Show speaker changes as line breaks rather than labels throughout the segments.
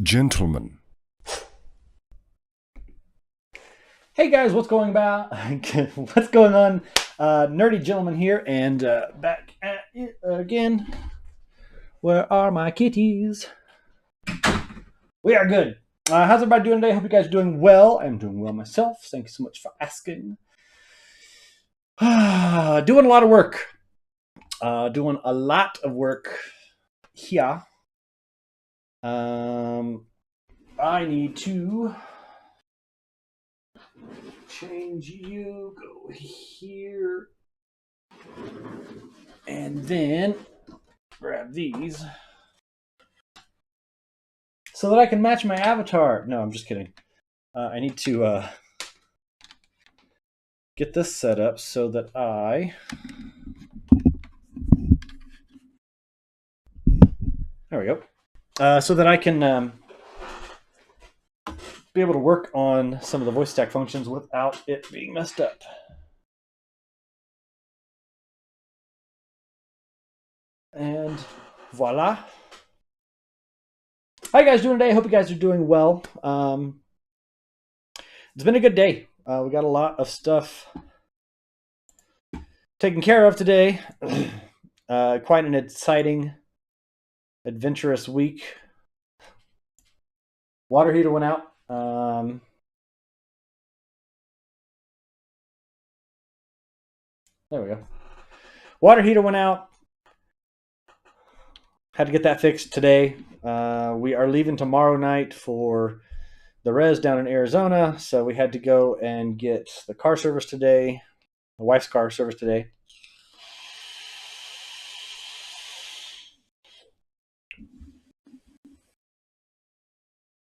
Gentlemen.
Hey guys, what's going about? What's going on? Nerdy gentleman here, and back at it again. Where are my kitties? We are good. How's everybody doing today? Hope you guys are doing well. I'm doing well myself. Thank you so much for asking. Doing a lot of work. Doing a lot of work here. I need to change you. Go here, and then grab these so that I can match my avatar. No, I'm just kidding. I need to get this set up so that there we go. So that I can be able to work on some of the voice stack functions without it being messed up. And voila. How you guys doing today? I hope you guys are doing well. It's been a good day. We got a lot of stuff taken care of today. Quite an exciting, adventurous week. Water heater went out. There we go. Water heater went out. Had to get that fixed today. We are leaving tomorrow night for the res down in Arizona, so we had to go and get the car service today, the wife's car service today.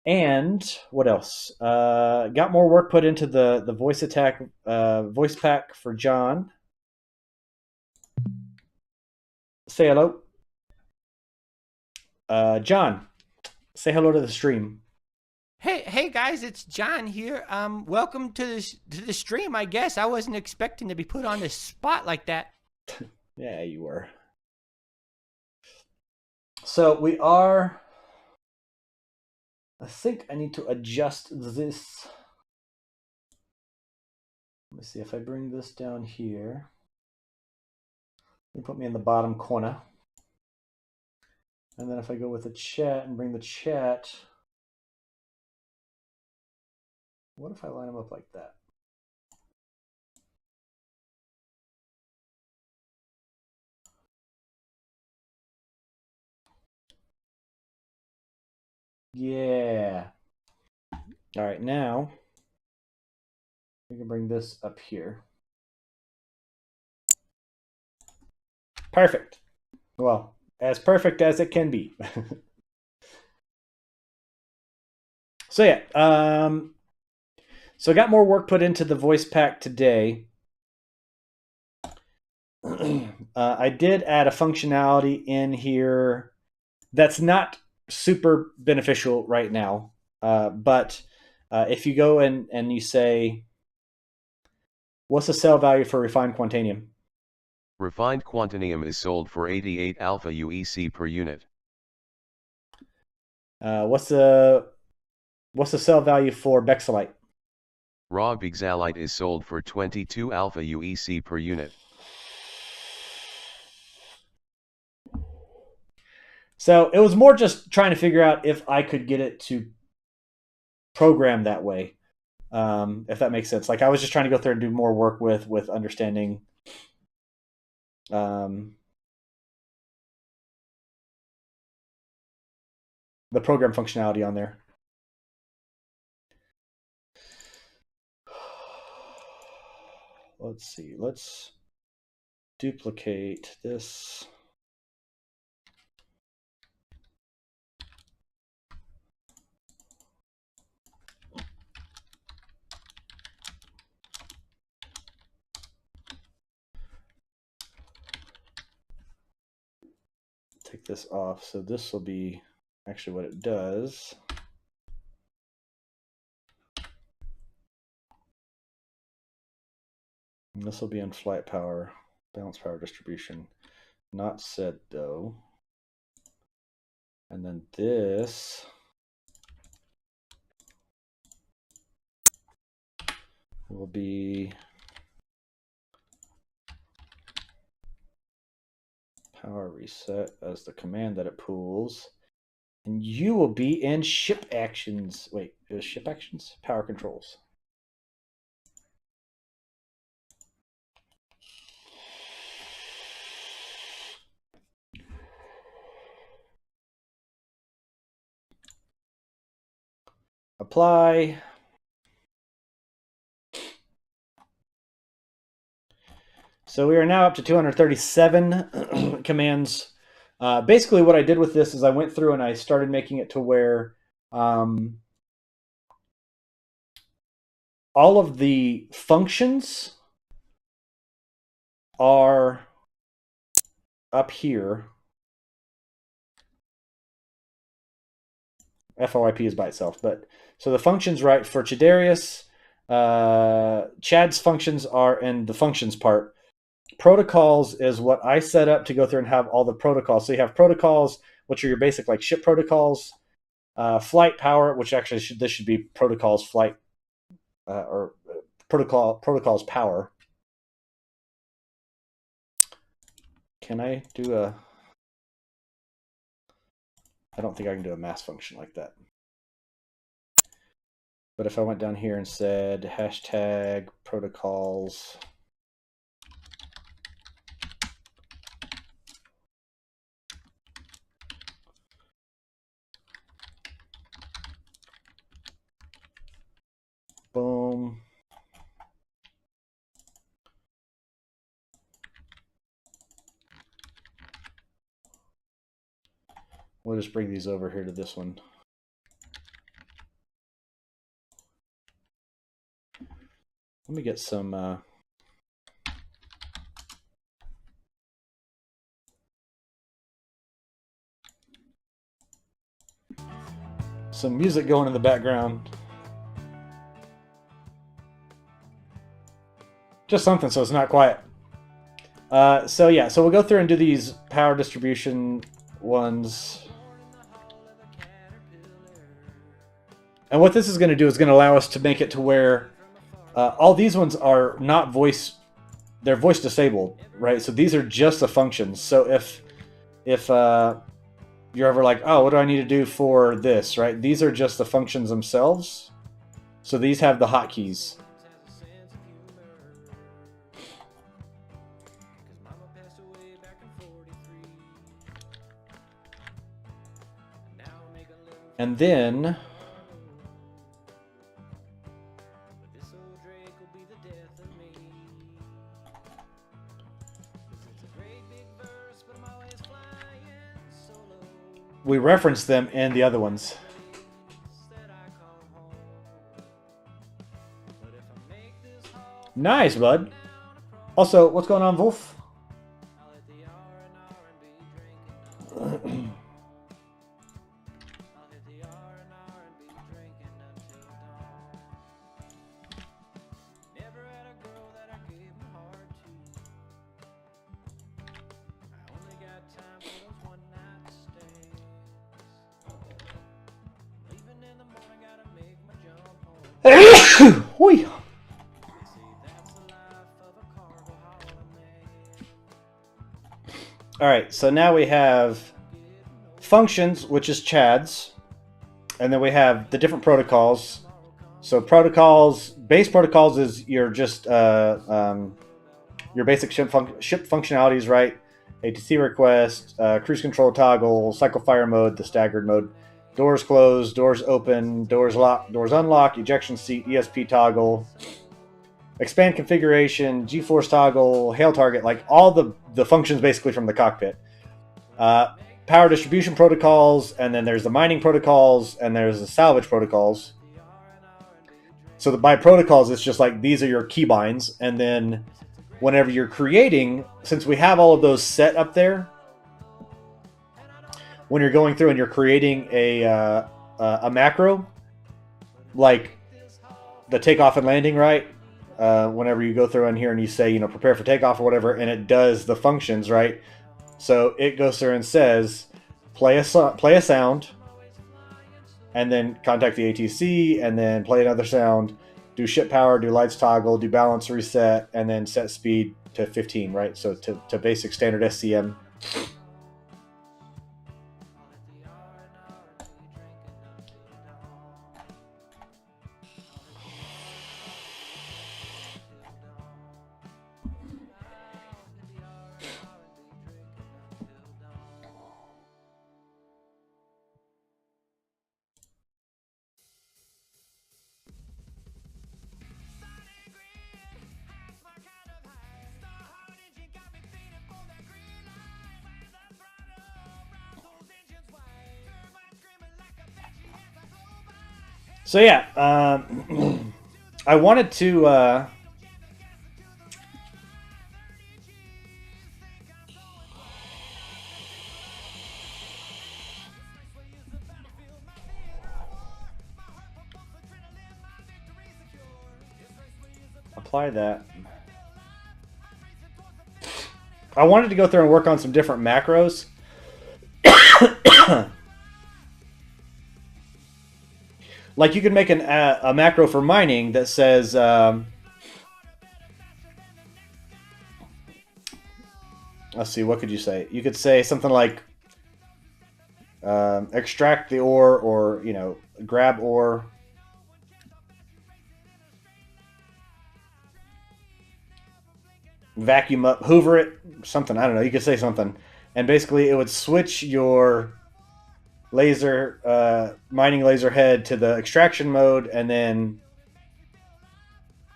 And what else? Got more work put into the voice attack voice pack for John. Say hello. John, say hello to the stream.
Hey guys, it's John here. Welcome to the stream. I guess I wasn't expecting to be put on the spot like that.
Yeah, you were. So we are. I think I need to adjust this. Let me see if I bring this down here. You put me in the bottom corner. And then if I go with the chat and bring the chat, what if I line them up like that? Yeah. All right, now we can bring this up here. Perfect. Well, as perfect as it can be. So yeah, so I got more work put into the voice pack today. I did add a functionality in here that's not super beneficial right now, but if you go and you say, what's the sell value for refined quantanium?
Refined quantanium is sold for 88 alpha UEC per unit.
What's the sell value for bexalite?
Raw bexalite is sold for 22 alpha UEC per unit.
So it was more just trying to figure out if I could get it to program that way, if that makes sense. Like I was just trying to go through and do more work with understanding the program functionality on there. Let's see. Let's duplicate this. Take this off. So this will be actually what it does. And this will be in flight power, balance power distribution. Not set though. And then this will be power reset as the command that it pulls. And you will be in ship actions. Wait, is ship actions? Power controls. Apply. So we are now up to 237 commands. Basically, what I did with this is I went through and I started making it to where all of the functions are up here. FOIP is by itself, but so the functions, right, for Chidarius, Chad's functions are in the functions part. Protocols is what I set up to go through and have all the protocols. So you have protocols, which are your basic like ship protocols, flight power, which actually this should be protocols flight or protocols power. Can I do a? I don't think I can do a mass function like that. But if I went down here and said hashtag protocols. Boom. We'll just bring these over here to this one. Let me get some music going in the background. Just something so it's not quiet. So yeah, so we'll go through and do these power distribution ones. And what this is going to do is going to allow us to make it to where all these ones are not voice, they're voice disabled, right? So these are just the functions. So if you're ever like, oh, what do I need to do for this, right? These are just the functions themselves. So these have the hotkeys. And then we reference them in the other ones. Nice, bud. Also, what's going on, Wolf? Hoi. All right, so now we have functions, which is Chad's, and then we have the different protocols. So protocols, base protocols is your just your basic ship functionalities, right? ATC request, cruise control toggle, cycle fire mode, the staggered mode. Doors closed, doors open, doors lock, doors unlock, ejection seat, ESP toggle, expand configuration, G-force toggle, hail target, like all the functions basically from the cockpit. Power distribution protocols, and then there's the mining protocols, and there's the salvage protocols. So by protocols, it's just like these are your keybinds, and then whenever you're creating, since we have all of those set up there, when you're going through and you're creating a macro, like the takeoff and landing, right? Whenever you go through in here and you say, prepare for takeoff or whatever, and it does the functions, right? So it goes through and says, play a sound, and then contact the ATC, and then play another sound, do ship power, do lights toggle, do balance reset, and then set speed to 15, right? So to basic standard SCM. So yeah, I wanted to apply that. I wanted to go through and work on some different macros. Like you could make a macro for mining that says let's see, what could you say? You could say something like extract the ore, or grab ore, vacuum up, hoover it, something. I don't know. You could say something, and basically it would switch your laser mining laser head to the extraction mode, and then,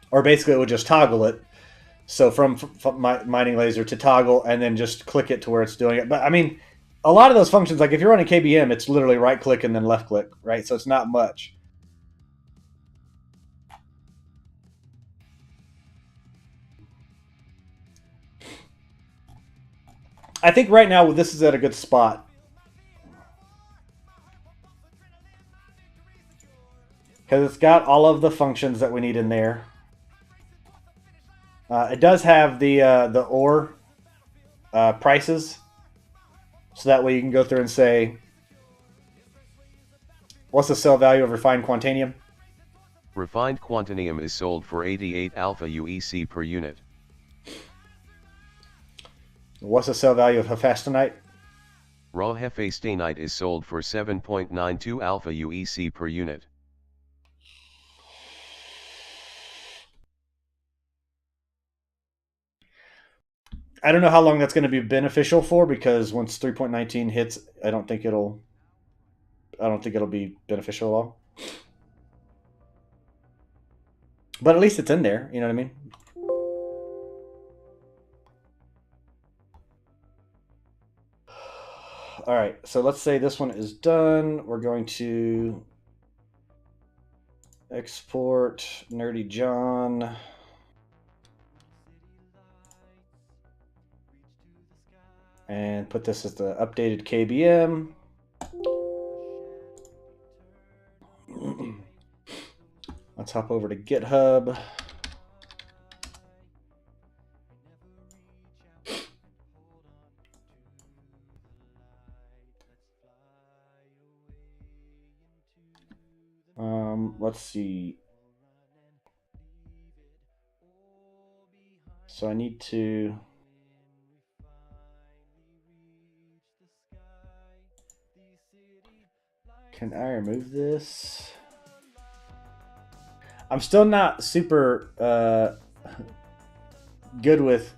or basically it would just toggle it. So from mining laser to toggle, and then just click it to where it's doing it. But I mean, a lot of those functions, like if you're running KBM, it's literally right click and then left click, right? So it's not much. I think right now this is at a good spot. Because it's got all of the functions that we need in there. It does have the ore prices. So that way you can go through and say, what's the sell value of refined quantanium?
Refined quantanium is sold for 88 alpha UEC per unit.
What's the sell value of hephaestonite?
Raw hephaestonite is sold for 7.92 alpha UEC per unit.
I don't know how long that's going to be beneficial for, because once 3.19 hits, I don't think it'll be beneficial at all. But at least it's in there, you know what I mean? All right, so let's say this one is done. We're going to export Nerdy John. And put this as the updated KBM. Let's hop over to GitHub. Let's see. So I need to... Can I remove this? I'm still not super good with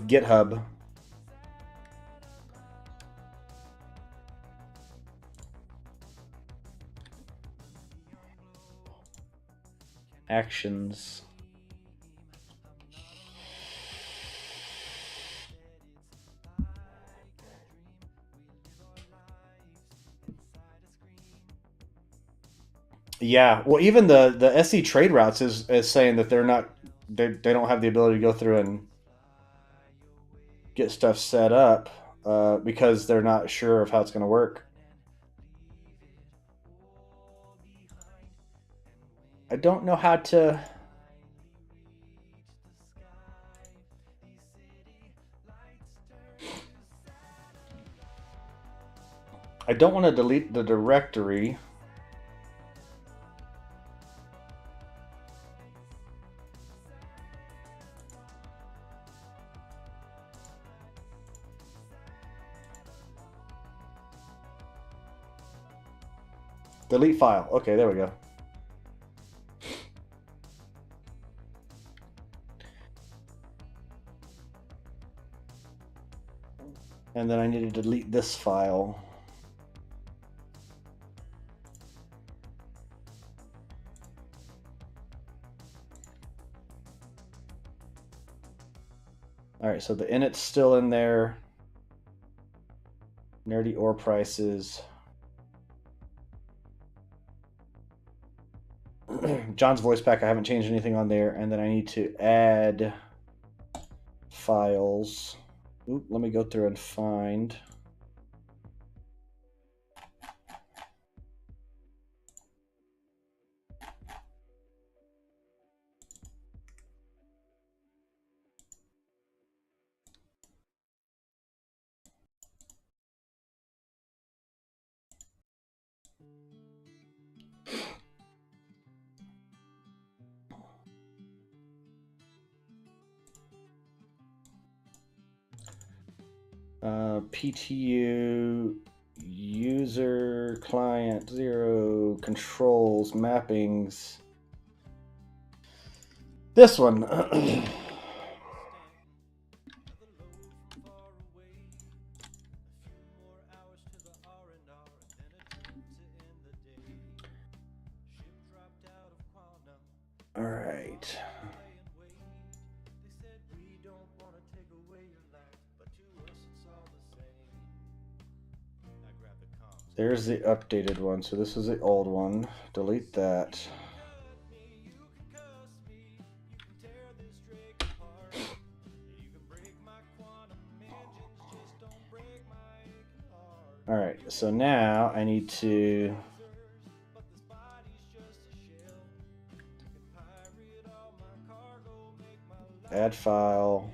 GitHub. Actions. Yeah, well, even the SE trade routes is saying that they don't have the ability to go through and get stuff set up because they're not sure of how it's going to work. I don't know how to... I don't want to delete the directory. Delete file. Okay, there we go. And then I need to delete this file. All right, so the init's still in there. Nerdy ore prices. John's voice pack, I haven't changed anything on there. And then I need to add files. Oop, let me go through and find. PTU user client 0 controls mappings. This one. All right. There's the updated one. So this is the old one. Delete that. All right. So now I need to add file.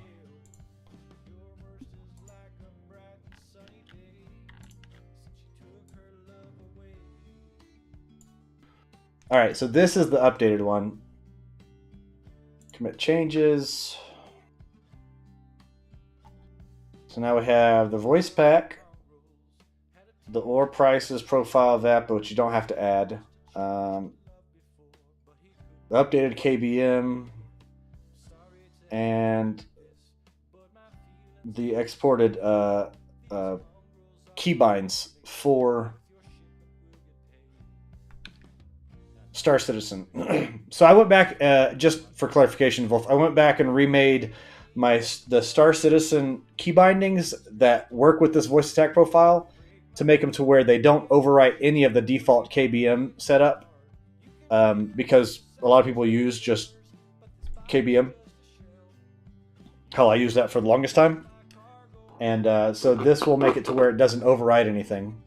All right, so this is the updated one. Commit changes. So now we have the voice pack, the ore prices, profile of app, which you don't have to add. The updated KBM and the exported keybinds for Star Citizen. So I went back, just for clarification, Wolf, I went back and remade the Star Citizen key bindings that work with this voice attack profile to make them to where they don't overwrite any of the default KBM setup, because a lot of people use just KBM. Hell, I used that for the longest time. And so this will make it to where it doesn't override anything,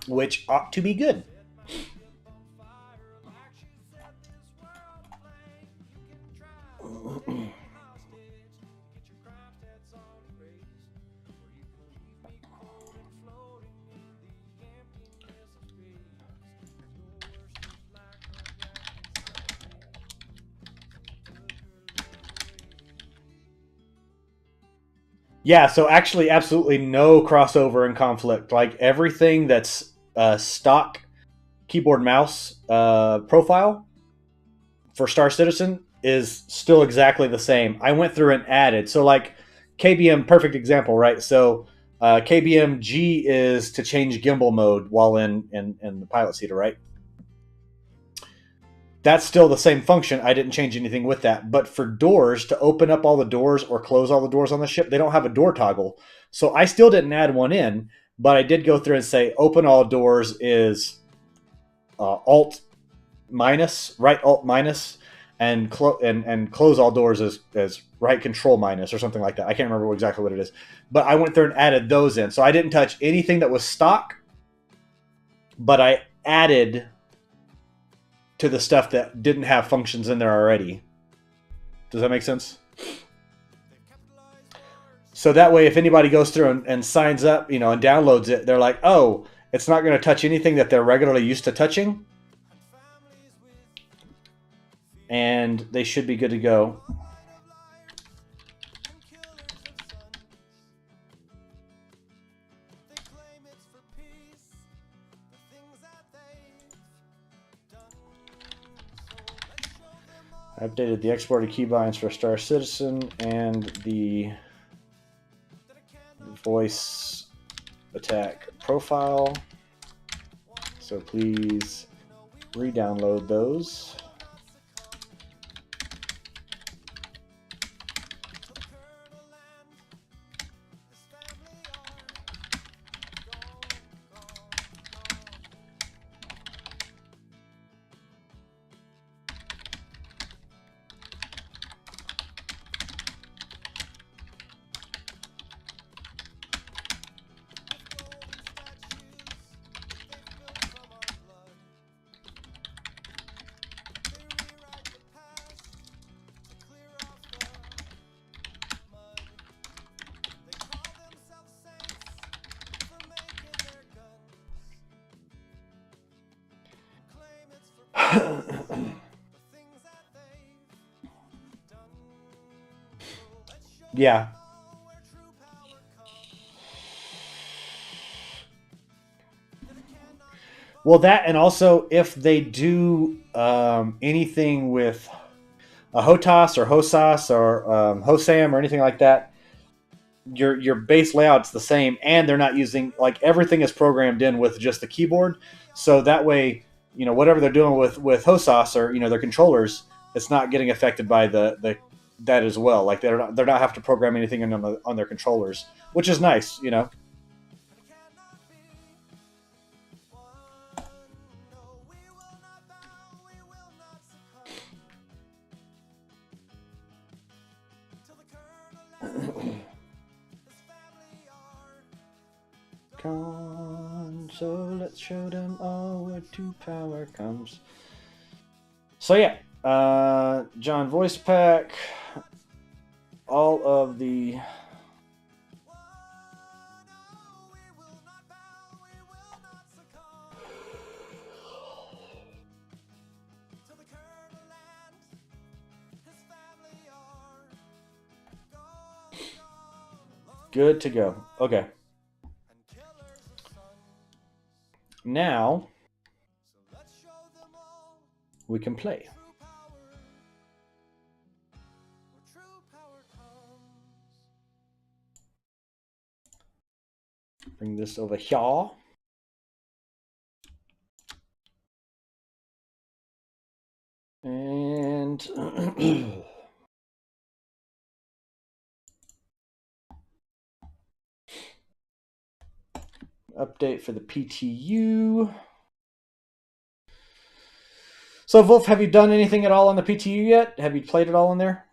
which ought to be good. Yeah, so actually absolutely no crossover and conflict. Like everything that's stock keyboard mouse profile for Star Citizen is still exactly the same. I went through and added. So like KBM, perfect example, right? So KBM G is to change gimbal mode while in the pilot seater, right? That's still the same function. I didn't change anything with that. But for doors, to open up all the doors or close all the doors on the ship, they don't have a door toggle. So I still didn't add one in, but I did go through and say open all doors is Alt minus, right Alt minus, and close all doors as right Control minus or something like that. I can't remember exactly what it is. But I went through and added those in. So I didn't touch anything that was stock, but I added to the stuff that didn't have functions in there already. Does that make sense? So that way, if anybody goes through and signs up, you know, and downloads it, they're like, oh, it's not going to touch anything that they're regularly used to touching, and they should be good to go. I updated the exported keybinds for Star Citizen and the voice attack profile. So please re-download those. Yeah. Well, that, and also if they do anything with a HOTAS or HOSAS or HOSAM or anything like that, your base layout's the same, and they're not using, like, everything is programmed in with just the keyboard. So that way, you know, whatever they're doing with HOSAS or, you know, their controllers, it's not getting affected by the that as well. Like they're not have to program anything on their controllers, which is nice, you know. So let's show them all where true power comes. So yeah, John voice pack, all of the good to go. Okay. Now we can play. Bring this over here. And update for the PTU. So, Wolf, have you done anything at all on the PTU yet? Have you played it all in there?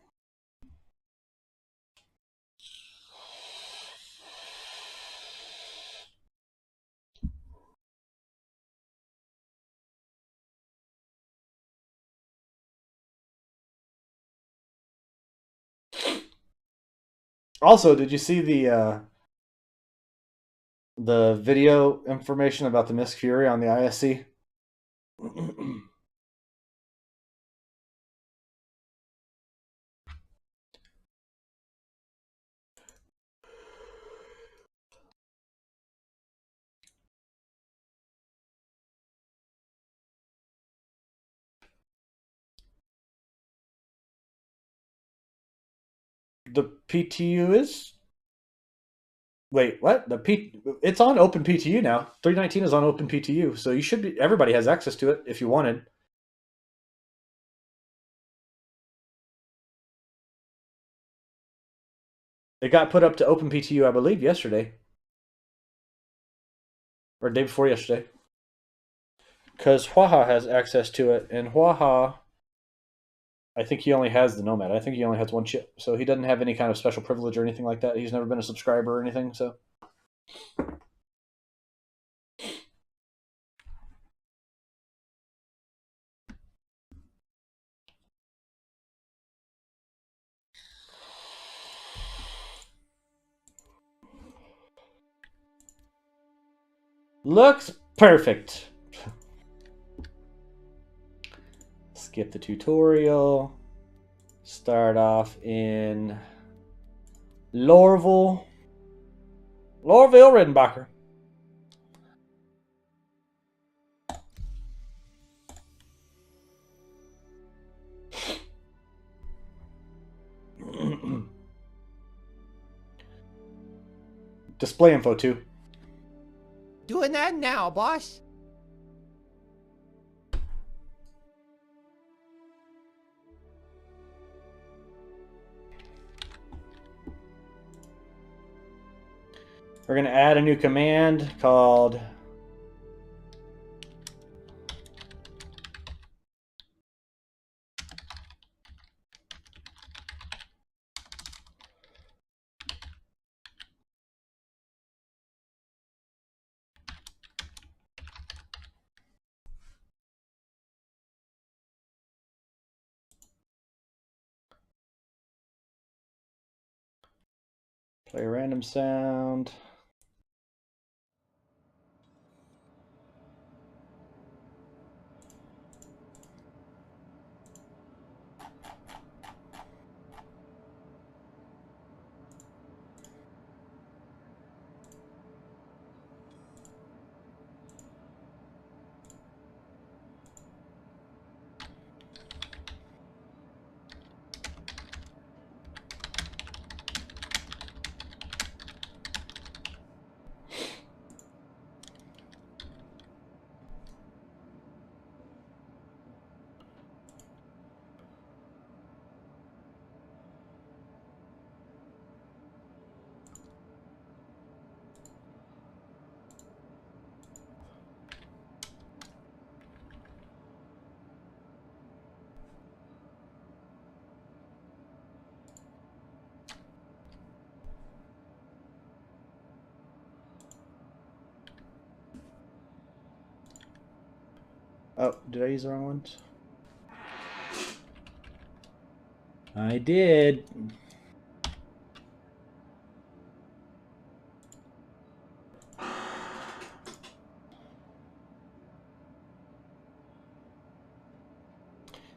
Also, did you see the video information about the Miss Fury on the ISC? The PTU is. Wait, what? It's on Open PTU now. 319 is on Open PTU, so you should be. Everybody has access to it if you wanted. It got put up to Open PTU, I believe, yesterday or day before yesterday, because Huaha has access to it, and Huaha, I think he only has the Nomad. I think he only has one chip, so he doesn't have any kind of special privilege or anything like that. He's never been a subscriber or anything, so. Looks perfect. Skip the tutorial. Start off in Lorville, Redenbacher. Display info too.
Doing that now, boss.
We're going to add a new command called play a random sound. Oh, did I use the wrong ones? I did.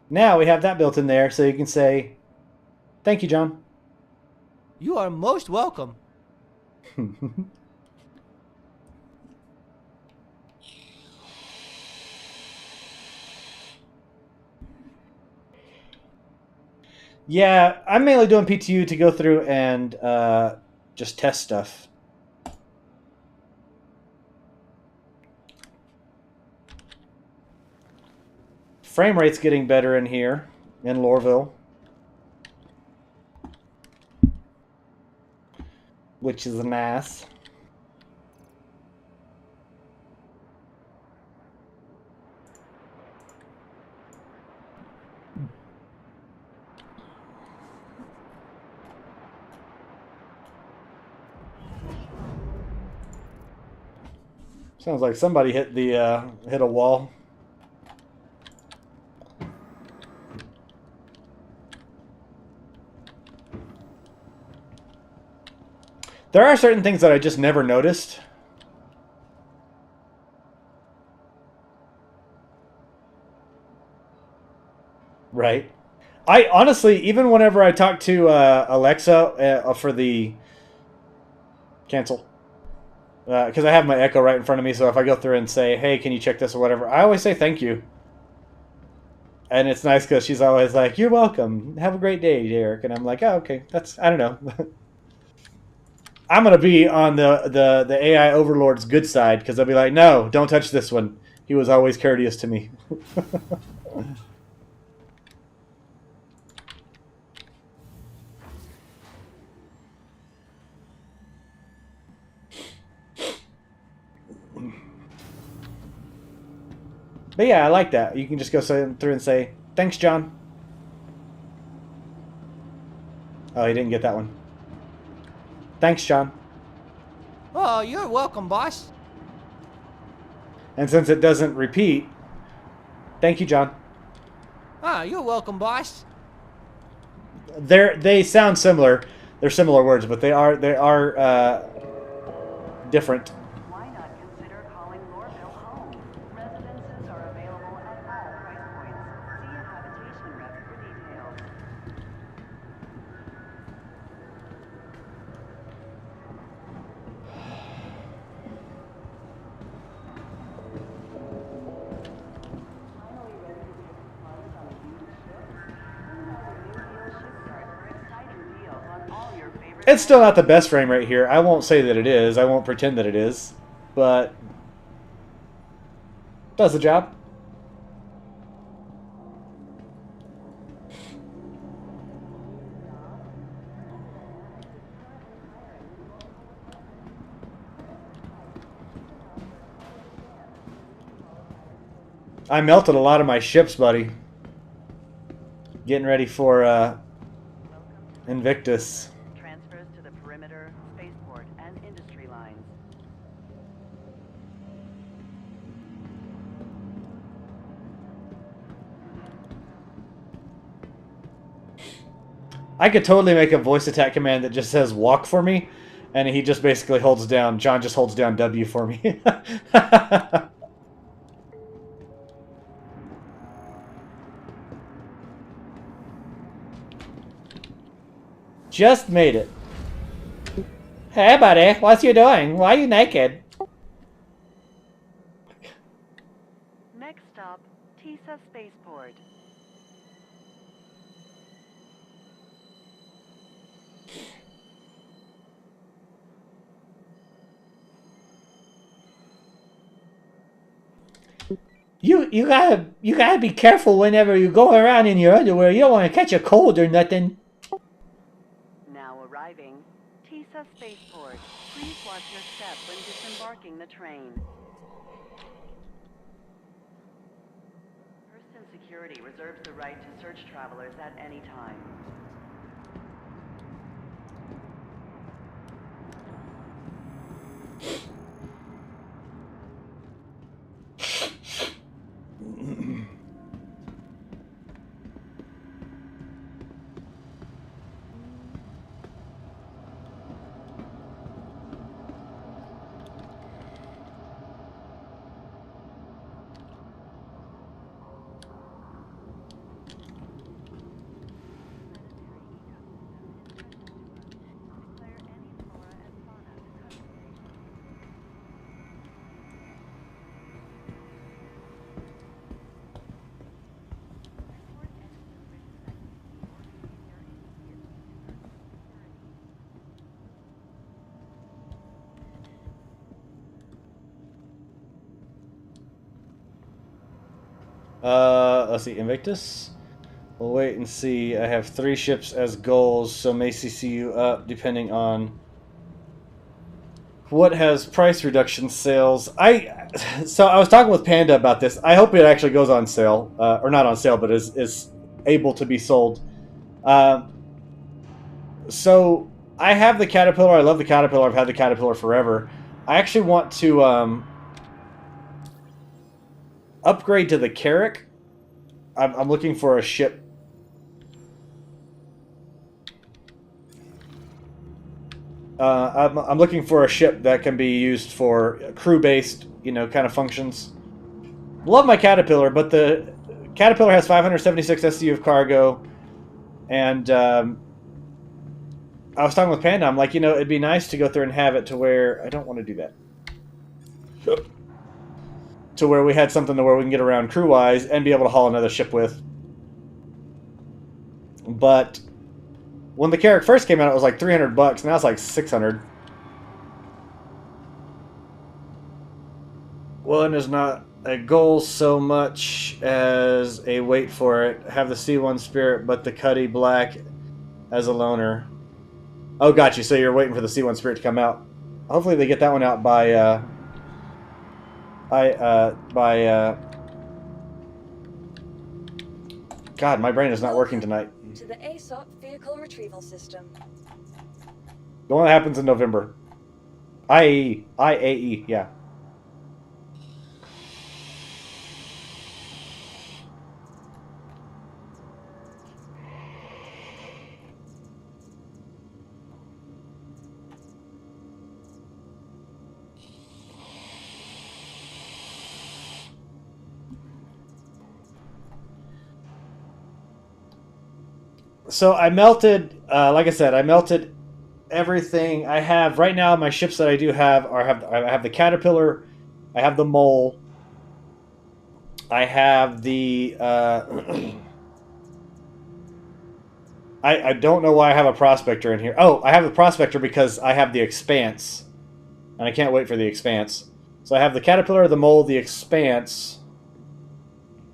Now we have that built in there, so you can say, thank you, John.
You are most welcome.
Yeah, I'm mainly doing PTU to go through and just test stuff. Frame rate's getting better in here, in Lorville. Which is nice. Sounds like somebody hit the hit a wall. There are certain things that I just never noticed. Right. I honestly, even whenever I talk to Alexa for the cancel, because I have my Echo right in front of me, so if I go through and say, hey, can you check this or whatever, I always say thank you. And it's nice because she's always like, you're welcome. Have a great day, Derek. And I'm like, oh, okay. That's, I don't know. I'm going to be on the AI overlord's good side because I'll be like, no, don't touch this one. He was always courteous to me. But yeah, I like that. You can just go through and say, thanks, John. Oh, he didn't get that one. Thanks, John.
Oh, you're welcome, boss.
And since it doesn't repeat, thank you, John.
Ah, you're welcome, boss.
They sound similar. They're similar words, but they are different.
Why not consider calling
It's still not the best frame rate here. I won't say that it is. I won't pretend that it is. But does the job. I melted a lot of my ships, buddy. Getting ready for Invictus.
Transfers to the perimeter, spaceport, and industry lines.
I could totally make a voice attack command that just says walk for me, and he just basically holds down, John just holds down W for me. Just made it. Hey buddy, what you doing? Why are you naked?
Next stop, TISA Spaceport.
You gotta be careful whenever you go around in your underwear. You don't want to catch a cold or nothing.
Now arriving, TISA Spaceport. Please watch your step when disembarking the train. Person security reserves the right to search travelers at any time.
Let's see, Invictus. We'll wait and see. I have 3 ships as goals, so may CC you up depending on what has price reduction sales. So I was talking with Panda about this. I hope it actually goes on sale, or not on sale, but is able to be sold. So I have the Caterpillar. I love the Caterpillar. I've had the Caterpillar forever. I actually want to upgrade to the Carrack. I'm looking for a ship. I'm looking for a ship that can be used for crew-based, kind of functions. Love my Caterpillar, but the Caterpillar has 576 SCU of cargo, and I was talking with Panda. I'm like, it'd be nice to go through and have it to where I don't want to do that. To where we had something to where we can get around crew-wise and be able to haul another ship with. But when the Carrack first came out, it was like $300. Now it's like $600. One is not a goal so much as a wait for it. Have the C1 Spirit, but the Cuddy Black as a loaner. Oh, got you. So you're waiting for the C1 Spirit to come out. Hopefully they get that one out by God, my brain is not working tonight.
To the ASOP vehicle retrieval system.
The one that happens in November. IAE, yeah. So I melted, like I said, I melted everything I have right now. My ships that I do have I have the Caterpillar, I have the Mole, I have the I I don't know why I have a prospector in here. Oh, I have the prospector because I have the expanse. And I can't wait for the expanse. So I have the caterpillar, the mole, the expanse,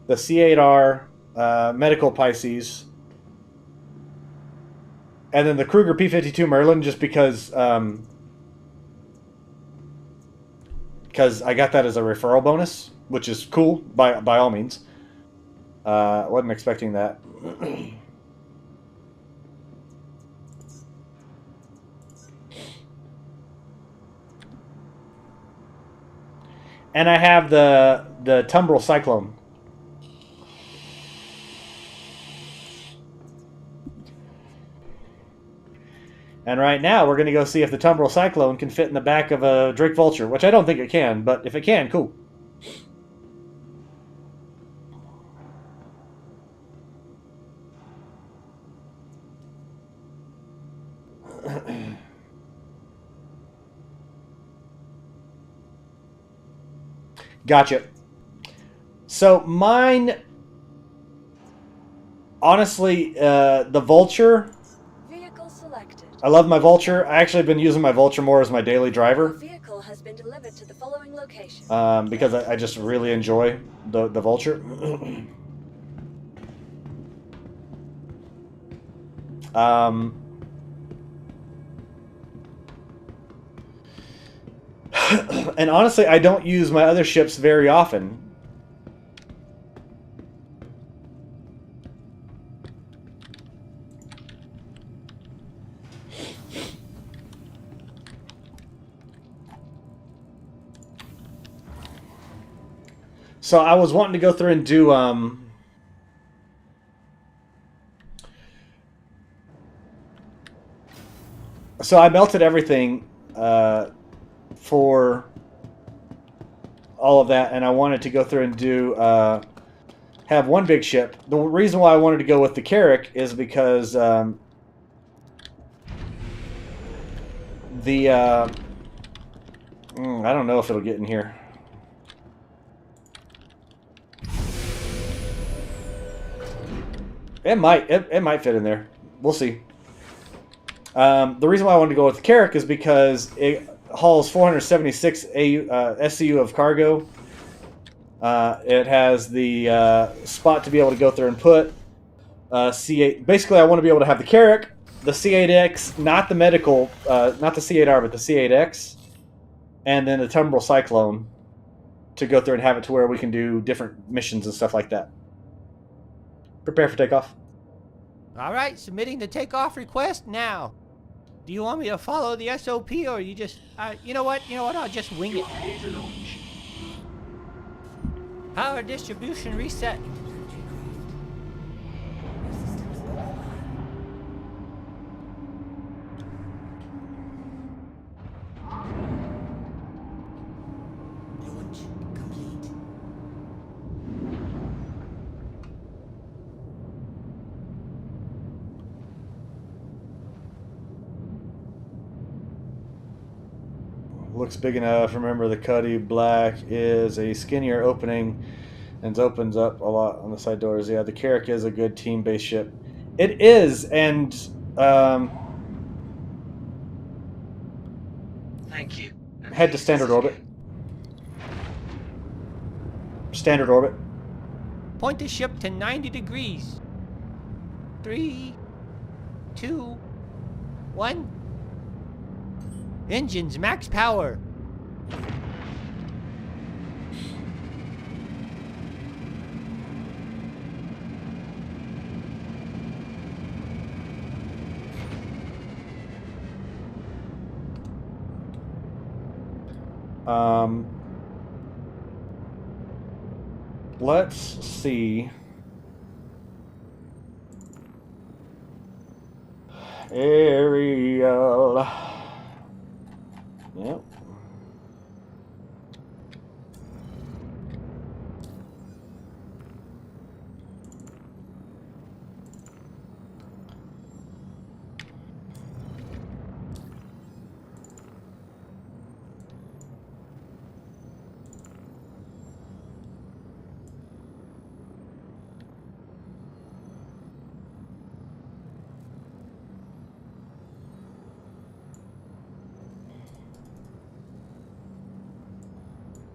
the C8R, medical Pisces, and then the Kruger P52 Merlin, just because I got that as a referral bonus, which is cool by all means. Wasn't expecting that. And I have the Tumbril Cyclone. And right now, we're going to go see if the Tumbril Cyclone can fit in the back of a Drake Vulture, which I don't think it can, but if it can, cool. Gotcha. So mine, honestly, the Vulture.
Vehicle selected.
I love my Vulture. I actually have been using my Vulture more as my daily
Your
driver
vehicle has been delivered to the following location.
because I just really enjoy the Vulture. And honestly, I don't use my other ships very often. So I was wanting to go through and do so I melted everything for all of that, and I wanted to go through and do have one big ship. The reason why I wanted to go with the Carrack is because I don't know if it'll get in here. It might. It might fit in there. We'll see. The reason why I wanted to go with the Carrack is because it hauls 476 SCU of cargo. It has the spot to be able to go through and put C8. Basically, I want to be able to have the Carrack, the C8X, not the medical, not the C8R, but the C8X, and then the Tumbril Cyclone to go through and have it to where we can do different missions and stuff like that. Prepare for takeoff.
All right, submitting the takeoff request now. Do you want me to follow the SOP or you just, you know what, I'll just wing it. Power distribution reset.
Launch complete.
Looks big enough. Remember, the Cuddy Black is a skinnier opening and opens up a lot on the side doors. Yeah, the Carrack is a good team-based ship. It is, and
Thank you.
head to standard orbit. Standard orbit.
Point the ship to 90 degrees. 3, 2, 1. Engines max power.
Let's see. Aerial. Yep.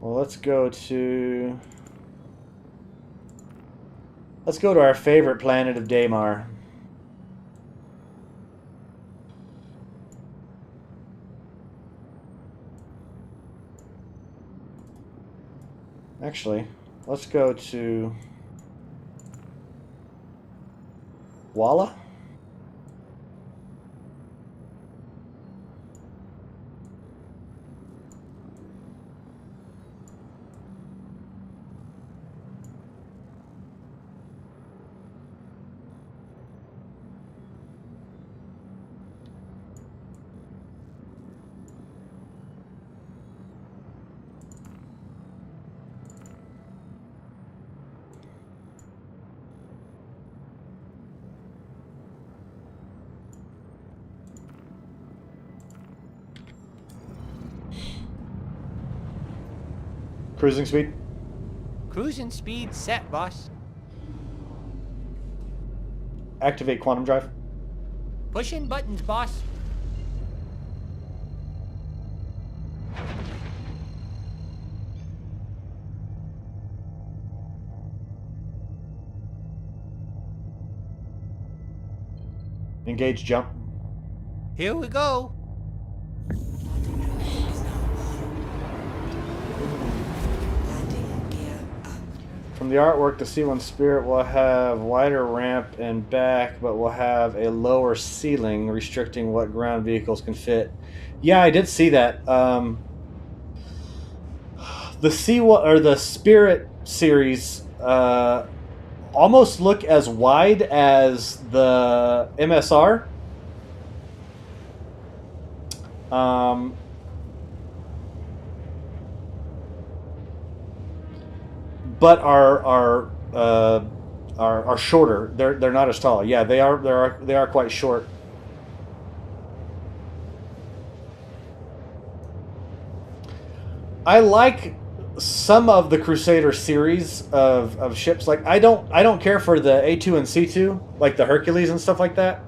Well, let's go to our favorite planet of Daymar. Actually, let's go to Walla. Cruising speed.
Cruising speed set, boss.
Activate quantum drive.
Pushing buttons, boss.
Engage jump.
Here we go.
Landing gear up.
From the artwork, the C1 Spirit will have wider ramp and back, but will have a lower ceiling, restricting what ground vehicles can fit. Yeah, I did see that. The C1 or the Spirit series almost look as wide as the MSR. But are shorter. They're not as tall. Yeah, they are quite short. I like some of the Crusader series of ships. Like I don't care for the A2 and C2, like the Hercules and stuff like that.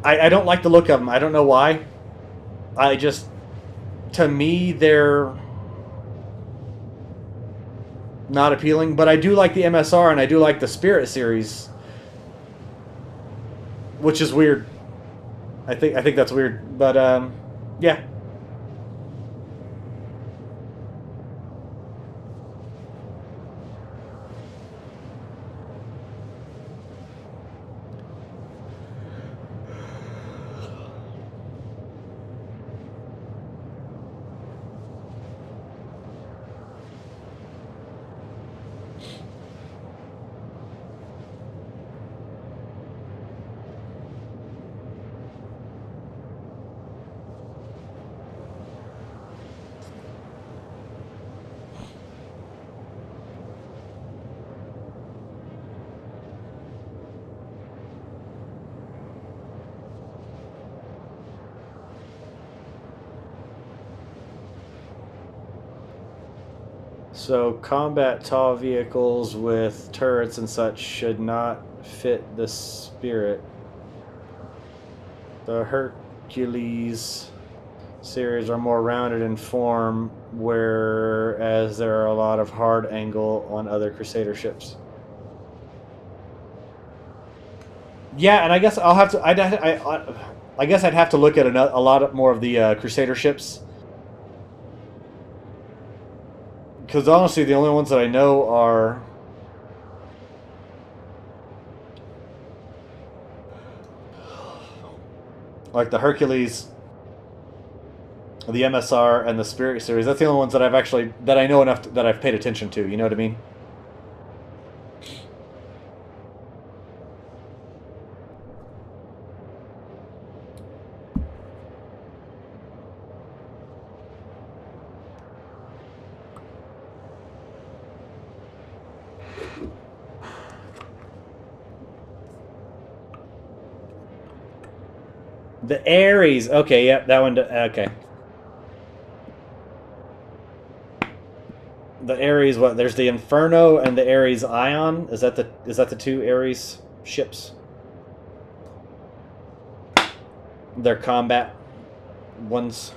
I don't like the look of them. I don't know why. To me, they're not appealing. But I do like the MSR and I do like the Spirit series, which is weird. I think that's weird. But yeah. So combat tall vehicles with turrets and such should not fit the Spirit. The Hercules series are more rounded in form, whereas there are a lot of hard angle on other Crusader ships. Yeah, and I guess I'll have to. I guess I'd have to look at a lot more of the Crusader ships. Because honestly, the only ones that I know are like the Hercules, the MSR, and the Spirit series. That's the only ones that I know enough that I've paid attention to. You know what I mean? The Ares. Okay, yep, that one. Okay. The Ares. What? There's the Inferno and the Ares Ion. Is that the two Ares ships? They're combat ones.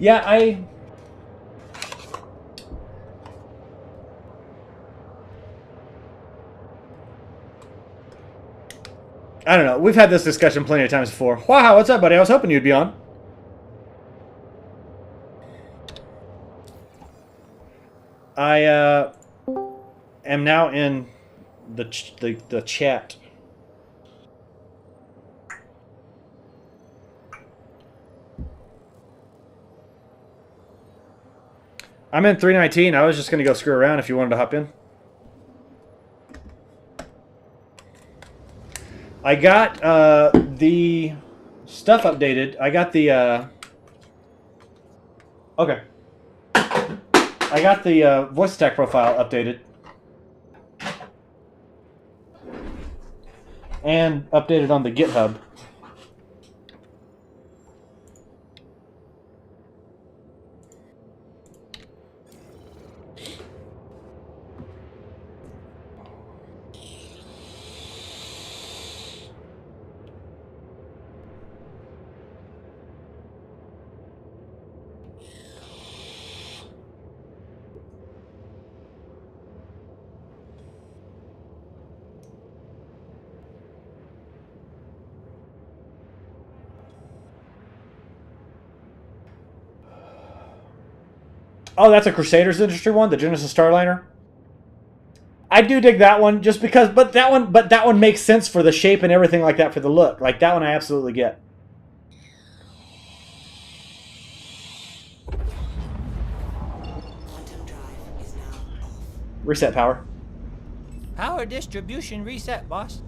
Yeah, I don't know. We've had this discussion plenty of times before. Wow, what's up, buddy? I was hoping you'd be on. I am now in the chat. I'm in 319. I was just gonna go screw around if you wanted to hop in. I got the stuff updated. I got the okay. I got the voice attack profile updated and updated on the GitHub. Oh, that's a Crusaders Industry one, the Genesis Starliner. I do dig that one just because, but that one makes sense for the shape and everything like that for the look. Like that one, I absolutely get.
Quantum drive is now off.
Reset power.
Power distribution reset, boss.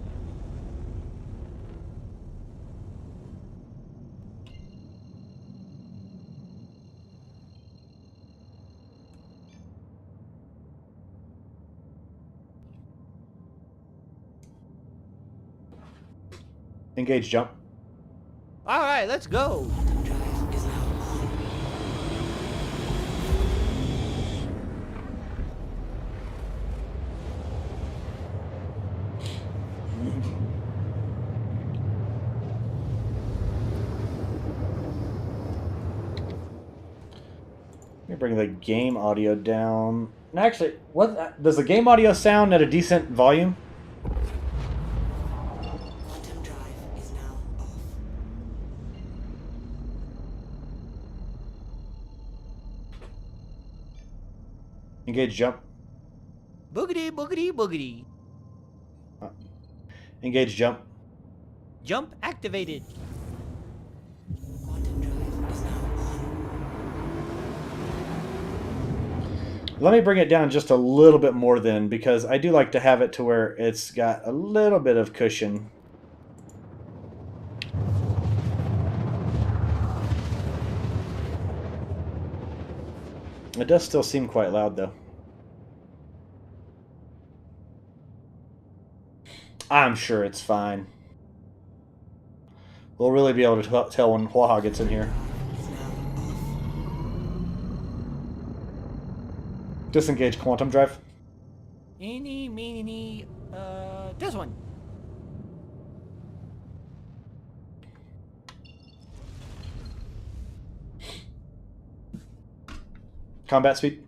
Engage jump.
All right, let's go.
Quantum drive is now on.
Let me bring the game audio down. And actually, what does the game audio sound at a decent volume?
Quantum drive is now off.
Engage jump.
Boogity, boogity, boogity.
Engage jump.
Jump activated.
Quantum drive is now on.
Let me bring it down just a little bit more then, because I do like to have it to where it's got a little bit of cushion. It does still seem quite loud, though. I'm sure it's fine. We'll really be able to tell when Waha gets in here.
Is now off.
Disengage quantum drive.
Eeny, meeny, this one.
Combat speed.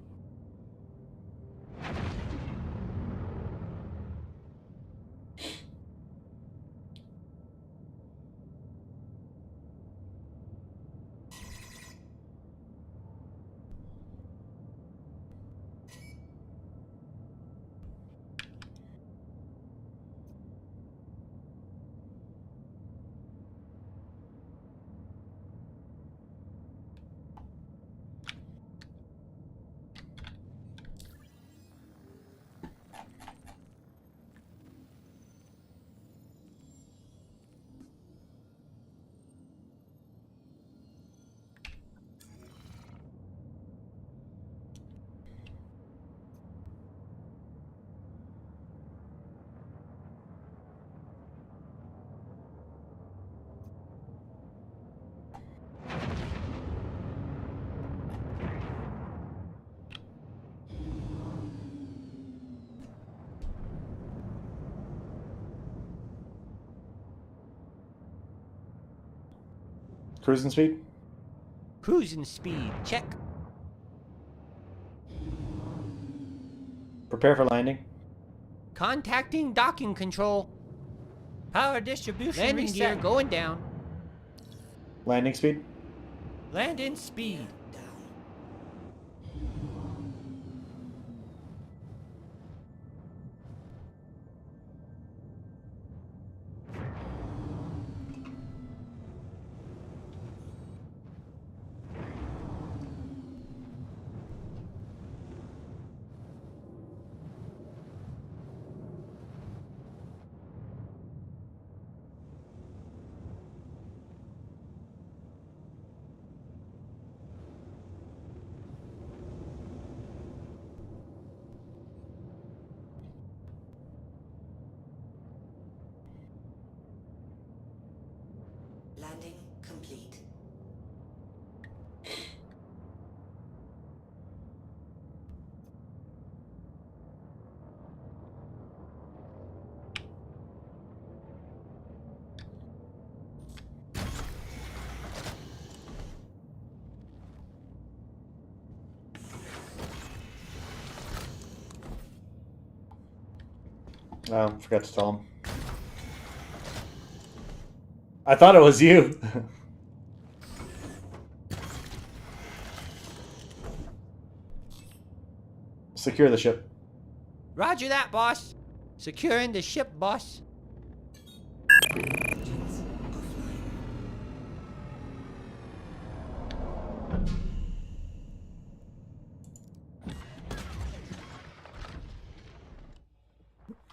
Cruising speed.
Cruising speed, check.
Prepare for landing.
Contacting docking control. Power distribution landing gear going down.
Landing speed.
Landing speed.
Landing complete.
Oh, forgot to tell him. I thought it was you. Secure the ship.
Roger that, boss. Securing the ship, boss.
Engines offline.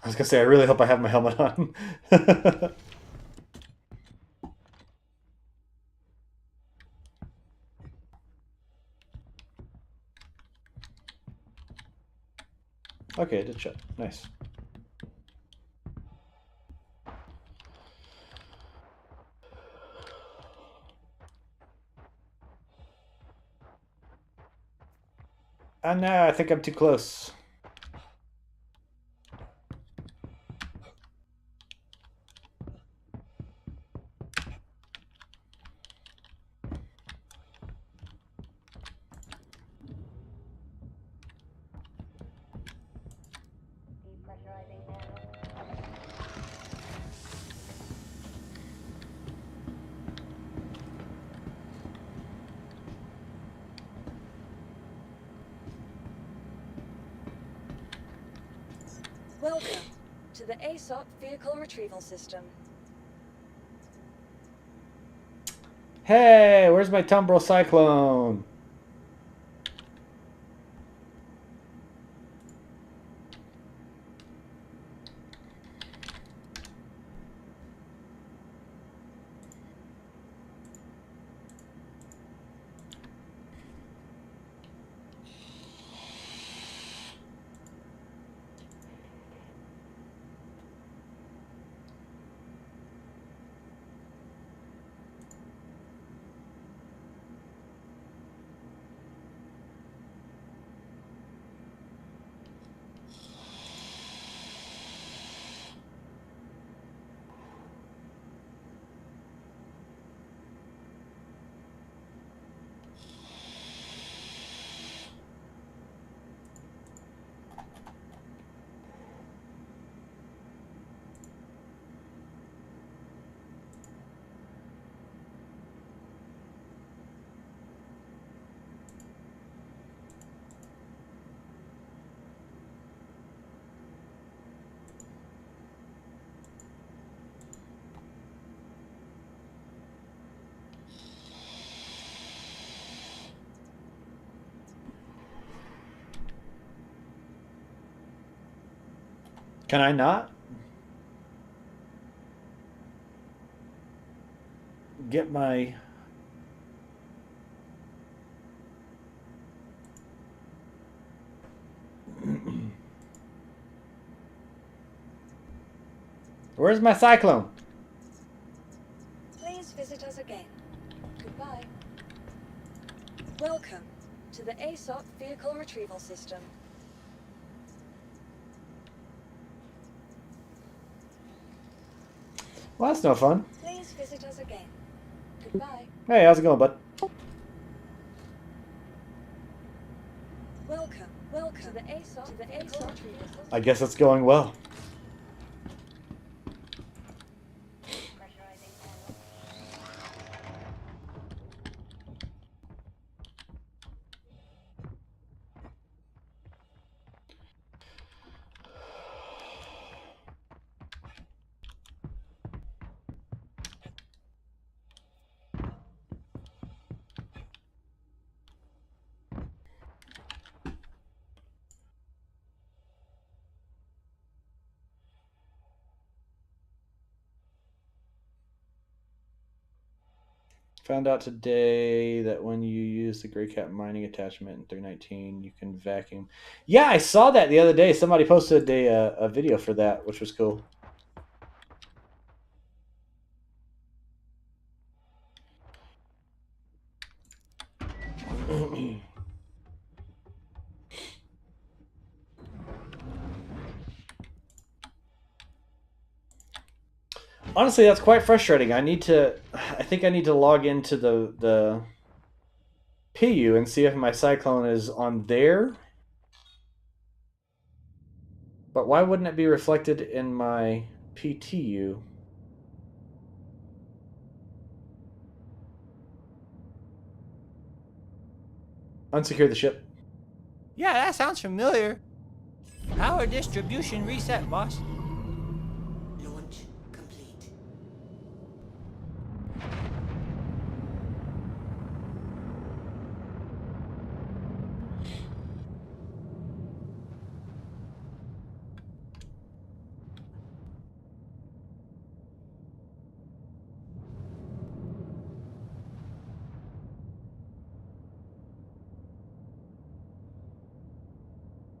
I was gonna say, I really hope I have my helmet on. Okay, it did shut. Nice. No, I think I'm too close.
Welcome to the ASOP Vehicle Retrieval System.
Hey, where's my Tumbral Cyclone? Can I not get my... Where's my Cyclone?
Please visit us again. Goodbye. Welcome to the ASOP Vehicle Retrieval System.
Well, that's no fun.
Please visit us again. Goodbye.
Hey, how's it going, bud?
Welcome to the ASOP Vehicle Retrieval System.
I guess it's going well. Found out today that when you use the Grey Cat mining attachment in 319, you can vacuum. Yeah, I saw that the other day. Somebody posted a video for that, which was cool. Honestly, that's quite frustrating. I think I need to log into the PU and see if my cyclone is on there. But why wouldn't it be reflected in my PTU? Unsecure the ship.
Yeah, that sounds familiar. Power distribution reset, boss.
Launch complete.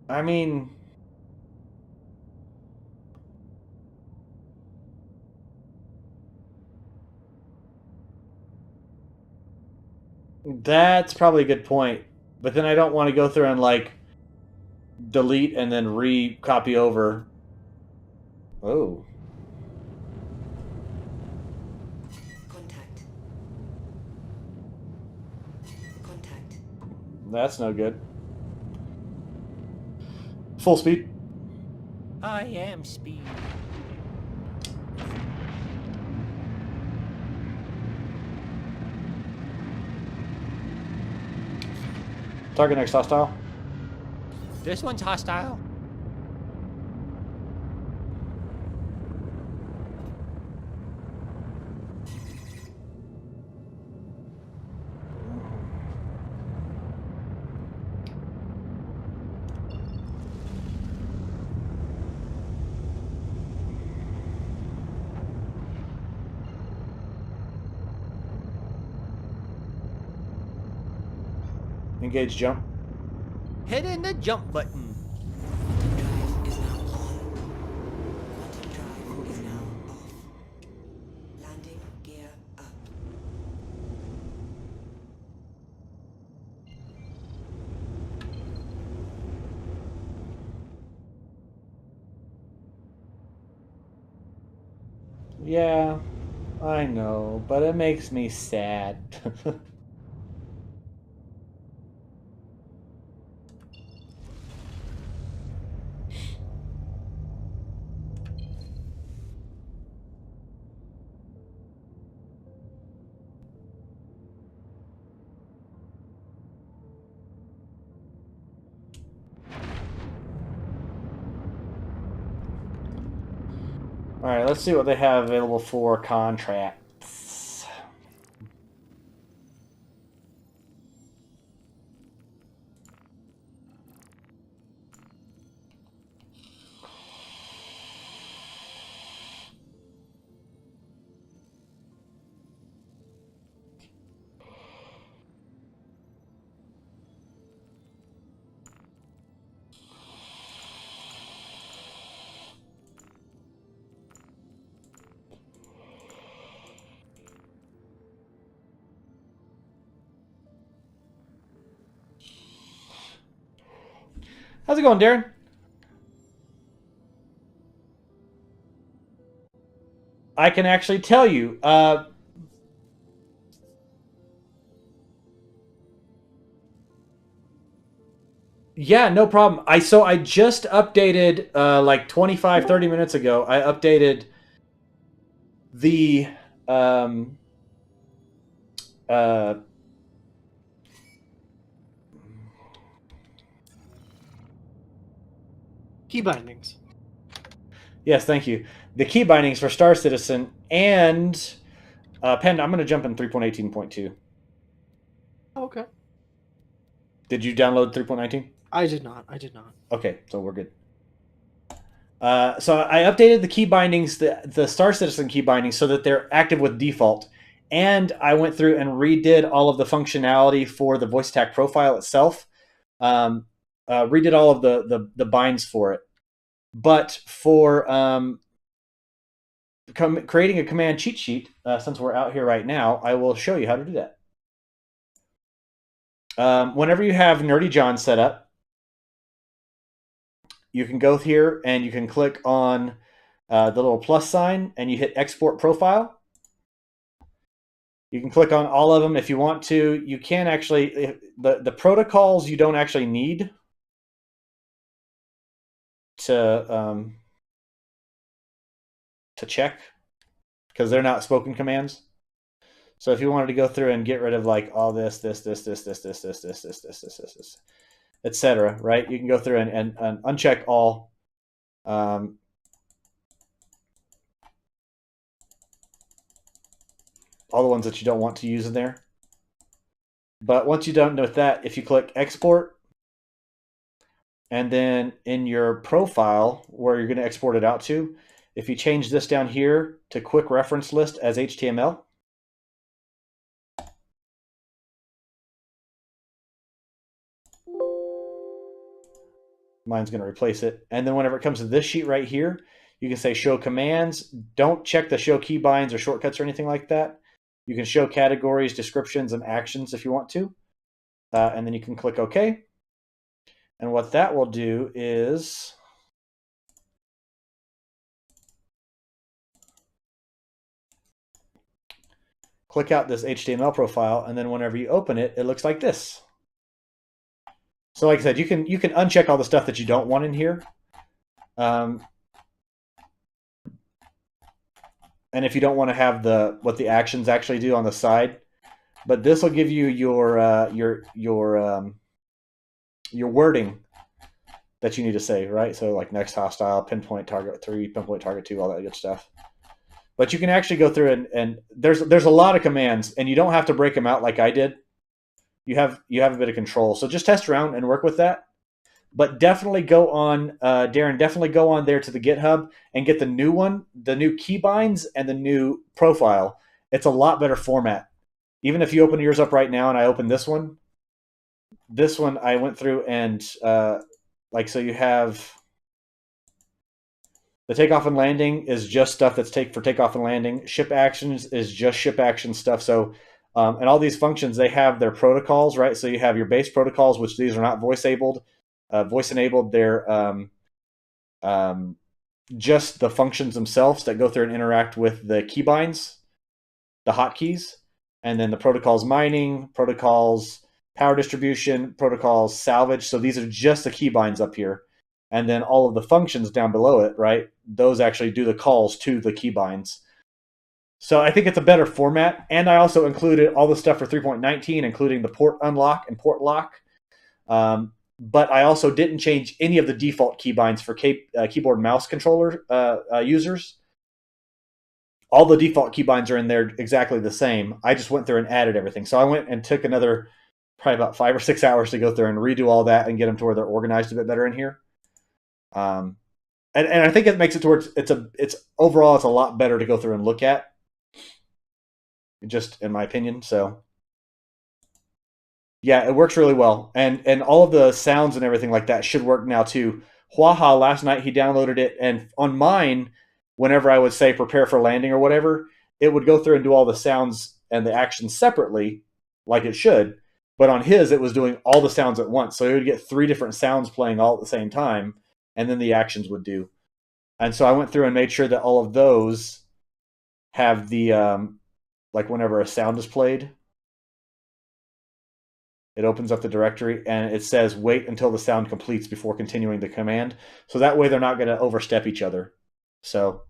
I mean, that's probably a good point. But then I don't want to go through and like delete and then re-copy over. Oh.
Contact. Contact.
That's no good. Full speed.
I am speed.
Target next hostile.
This one's hostile.
Engage jump.
Hitting the jump button.
Drive is now on. Quantum drive is now off. Landing gear up.
Yeah, I know, but it makes me sad. All right, let's see what they have available for contracts. How's it going, Darren? I can actually tell you. Yeah, no problem. I just updated like 25, 30 minutes ago. I updated the um uh
Key bindings.
yes, thank you. The key bindings for Star Citizen and Pen. I'm going to jump in 3.18.2.
Okay.
Did you download 3.19?
I did not. I did not.
Okay, so we're good. So I updated the key bindings, the Star Citizen key bindings, so that they're active with default. And I went through and redid all of the functionality for the voice attack profile itself. Redid all of the binds for it. But for creating a command cheat sheet, since we're out here right now, I will show you how to do that. Whenever you have Nerdy John set up, you can go here and you can click on the little plus sign and you hit export profile. You can click on all of them if you want to. You can actually, the protocols you don't actually need to check because they're not spoken commands. So if you wanted to go through and get rid of like all this, etc., right? You can go through and uncheck all. All the ones that you don't want to use in there. But once you're done with that, if you click export, and then in your profile where you're going to export it out to, if you change this down here to quick reference list as HTML, mine's going to replace it. And then whenever it comes to this sheet right here, you can say show commands. Don't check the show keybinds or shortcuts or anything like that. You can show categories, descriptions, and actions if you want to. And then you can click OK. And what that will do is click out this HTML profile, and then whenever you open it, it looks like this. So like I said, you can uncheck all the stuff that you don't want in here. And if you don't want to have what the actions actually do on the side, but this will give you your wording that you need to say, right? So like next hostile, pinpoint target 3, pinpoint target 2, all that good stuff. But you can actually go through and there's a lot of commands, and you don't have to break them out like I did. You have a bit of control. So just test around and work with that. But definitely go on, Darren, definitely go on there to the GitHub and get the new one, the new keybinds and the new profile. It's a lot better format. Even if you open yours up right now and I open this one I went through and like, so you have the takeoff and landing is just stuff that's for takeoff and landing. Ship actions is just ship action stuff. So, and all these functions, they have their protocols, right? So you have your base protocols, which these are not voice enabled. They're just the functions themselves that go through and interact with the keybinds, the hotkeys, and then the protocols mining, protocols power distribution, protocols salvage. So these are just the keybinds up here. And then all of the functions down below it, right? Those actually do the calls to the keybinds. So I think it's a better format. And I also included all the stuff for 3.19, including the port unlock and port lock. But I also didn't change any of the default keybinds for keyboard and mouse controller users. All the default keybinds are in there exactly the same. I just went through and added everything. So I went and took another probably about 5 or 6 hours to go through and redo all that and get them to where they're organized a bit better in here. And I think it makes it towards it's overall it's a lot better to go through and look at, just in my opinion. So yeah, it works really well, and all of the sounds and everything like that should work now too. Huaha last night he downloaded it, and on mine, whenever I would say prepare for landing or whatever, it would go through and do all the sounds and the actions separately, like it should. But on his, it was doing all the sounds at once, so he would get 3 different sounds playing all at the same time, and then the actions would do. And so I went through and made sure that all of those have the like whenever a sound is played, It opens up the directory and it says wait until the sound completes before continuing the command. So that way they're not going to overstep each other. So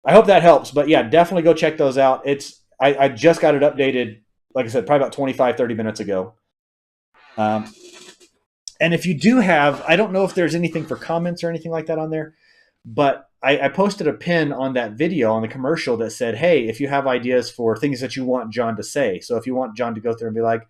I hope that helps. But yeah, definitely go check those out. I just got it updated, like I said, probably about 25, 30 minutes ago. And if you do have, I don't know if there's anything for comments or anything like that on there, but I posted a pin on that video on the commercial that said, hey, if you have ideas for things that you want John to say. So if you want John to go through and be like,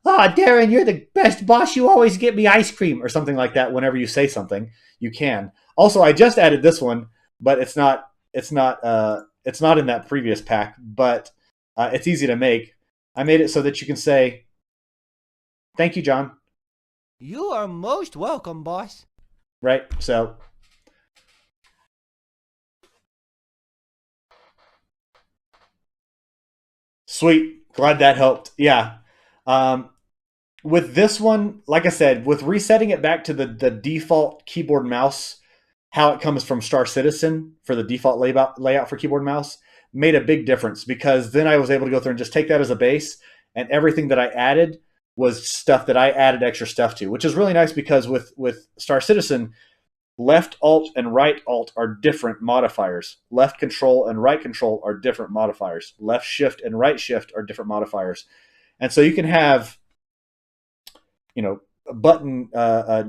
oh, Darren, you're the best boss. You always get me ice cream or something like that. Whenever you say something, you can. Also, I just added this one, but it's not in that previous pack, but it's easy to make. I made it so that you can say, thank you, John.
You are most welcome, boss.
Right? So sweet. Glad that helped. Yeah. With this one, like I said, with resetting it back to the default keyboard mouse, how it comes from Star Citizen for the default layout for keyboard mouse, made a big difference because then I was able to go through and just take that as a base, and everything that I added was stuff that I added extra stuff to, which is really nice because with Star Citizen, left alt and right alt are different modifiers. Left control and right control are different modifiers. Left shift and right shift are different modifiers. And so you can have, button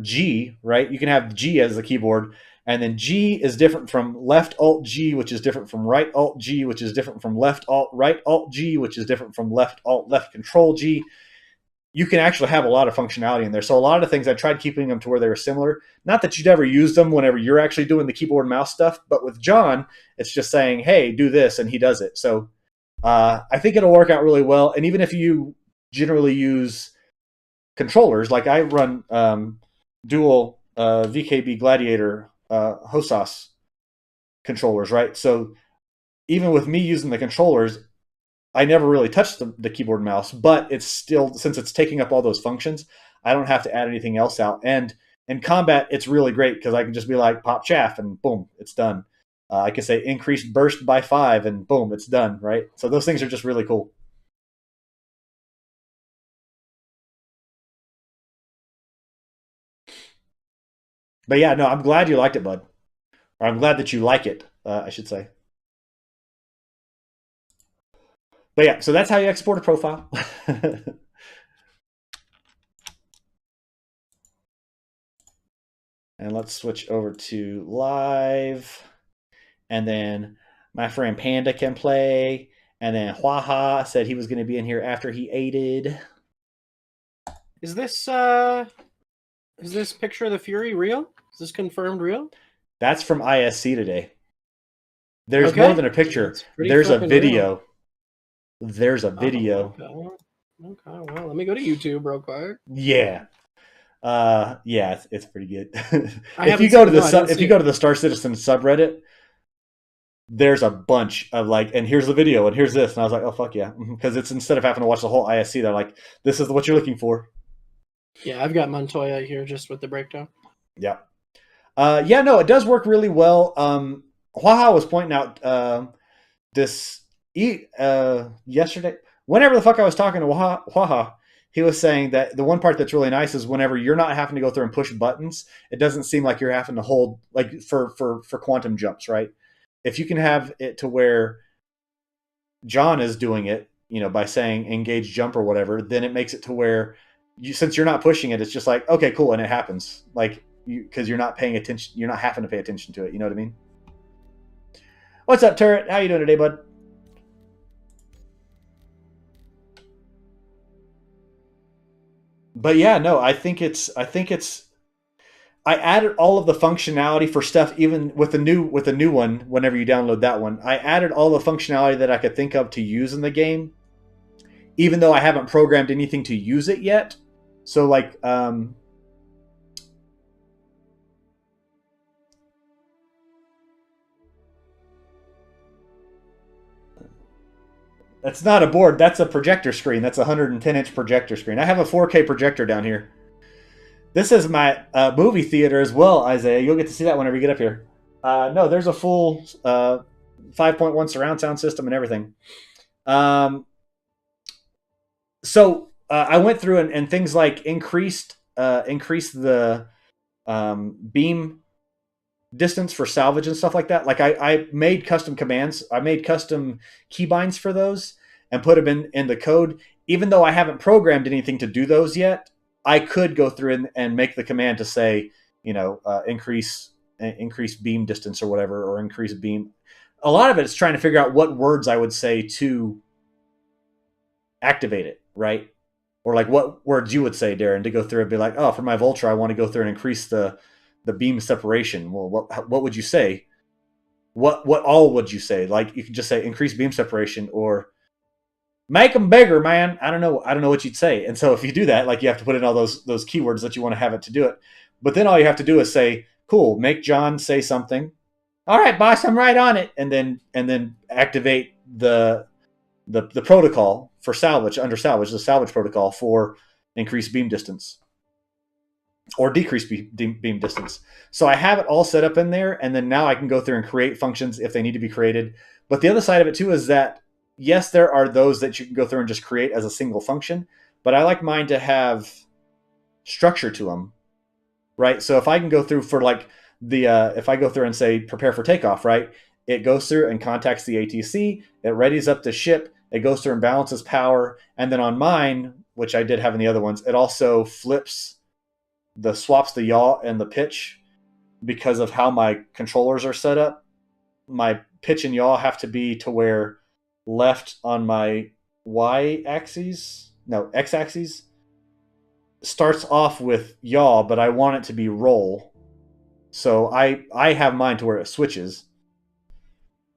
G, right? You can have G as the keyboard, and then G is different from left alt G, which is different from right alt G, which is different from left alt right alt G, which is different from left alt left control G. You can actually have a lot of functionality in there. So a lot of things, I tried keeping them to where they were similar. Not that you'd ever use them whenever you're actually doing the keyboard and mouse stuff, but with John, it's just saying, hey, do this, and he does it. So I think it'll work out really well. And even if you generally use controllers, like I run dual VKB Gladiator Hosas controllers, right? So even with me using the controllers, I never really touched the keyboard and mouse, but it's still, since it's taking up all those functions, I don't have to add anything else out. And in combat, it's really great because I can just be like pop chaff and boom, it's done. I can say increase burst by 5 and boom, it's done, right? So those things are just really cool. But yeah, no, I'm glad you liked it, bud. Or I'm glad that you like it, I should say. But yeah, so that's how you export a profile. And let's switch over to live. And then my friend Panda can play. And then Huaha said he was going to be in here after he aided.
Is this picture of the Fury real? Is this confirmed real?
That's from ISC today. There's
Okay.
more than a picture. There's a
fucking
video.
real.
There's a video.
Okay, well, let me go to YouTube real quick.
Yeah. Yeah, it's pretty good.
I
if you
haven't
go to
seen-
the
no, I didn't
if
see
you
it.
go to the Star Citizen subreddit, there's a bunch of like, and here's the video, and here's this, and I was like, oh fuck yeah, because it's, instead of having to watch the whole ISC, they're like, this is what you're looking for.
Yeah, I've got Montoya here just with the breakdown.
Yeah. Yeah, no, it does work really well. Huaha was pointing out this yesterday. Whenever the fuck I was talking to Huaha, he was saying that the one part that's really nice is whenever you're not having to go through and push buttons, it doesn't seem like you're having to hold, like for quantum jumps, right? If you can have it to where John is doing it, by saying engage jump or whatever, then it makes it to where since you're not pushing it, it's just like, okay, cool, and it happens. Like, because you're not paying attention, you're not having to pay attention to it. You know what I mean? What's up, Turret? How you doing today, bud? But yeah, no, I think it's. I added all of the functionality for stuff, even with the new one. Whenever you download that one, I added all the functionality that I could think of to use in the game, even though I haven't programmed anything to use it yet. So like, that's not a board. That's a projector screen. That's a 110-inch projector screen. I have a 4K projector down here. This is my movie theater as well, Isaiah. You'll get to see that whenever you get up here. No, there's a full 5.1 surround sound system and everything. So I went through and things like increased the beam distance for salvage and stuff like that. Like I made custom commands. I made custom keybinds for those and put them in the code. Even though I haven't programmed anything to do those yet, I could go through and make the command to say, increase beam distance or whatever, or increase beam. A lot of it is trying to figure out what words I would say to activate it, right? Or like what words you would say, Darren, to go through and be like, oh, for my Vulture, I want to go through and increase the beam separation. Well, what would you say? What all would you say? Like you could just say increase beam separation or make them bigger, man. I don't know what you'd say. And so if you do that, like you have to put in all those keywords that you want to have it to do it. But then all you have to do is say, cool, make John say something. All right, boss, I'm right on it. And then activate the protocol for salvage, under salvage, the salvage protocol for increased beam distance or decreased beam distance. So I have it all set up in there, and then now I can go through and create functions if they need to be created. But the other side of it too is that, yes, there are those that you can go through and just create as a single function, but I like mine to have structure to them, right? So if I can go through for like if I go through and say prepare for takeoff, right? It goes through and contacts the ATC, it readies up the ship, it goes through and balances power, and then on mine, which I did have in the other ones, it also swaps the yaw and the pitch because of how my controllers are set up. My pitch and yaw have to be to where left on my x-axis starts off with yaw, but I want it to be roll. So I have mine to where it switches.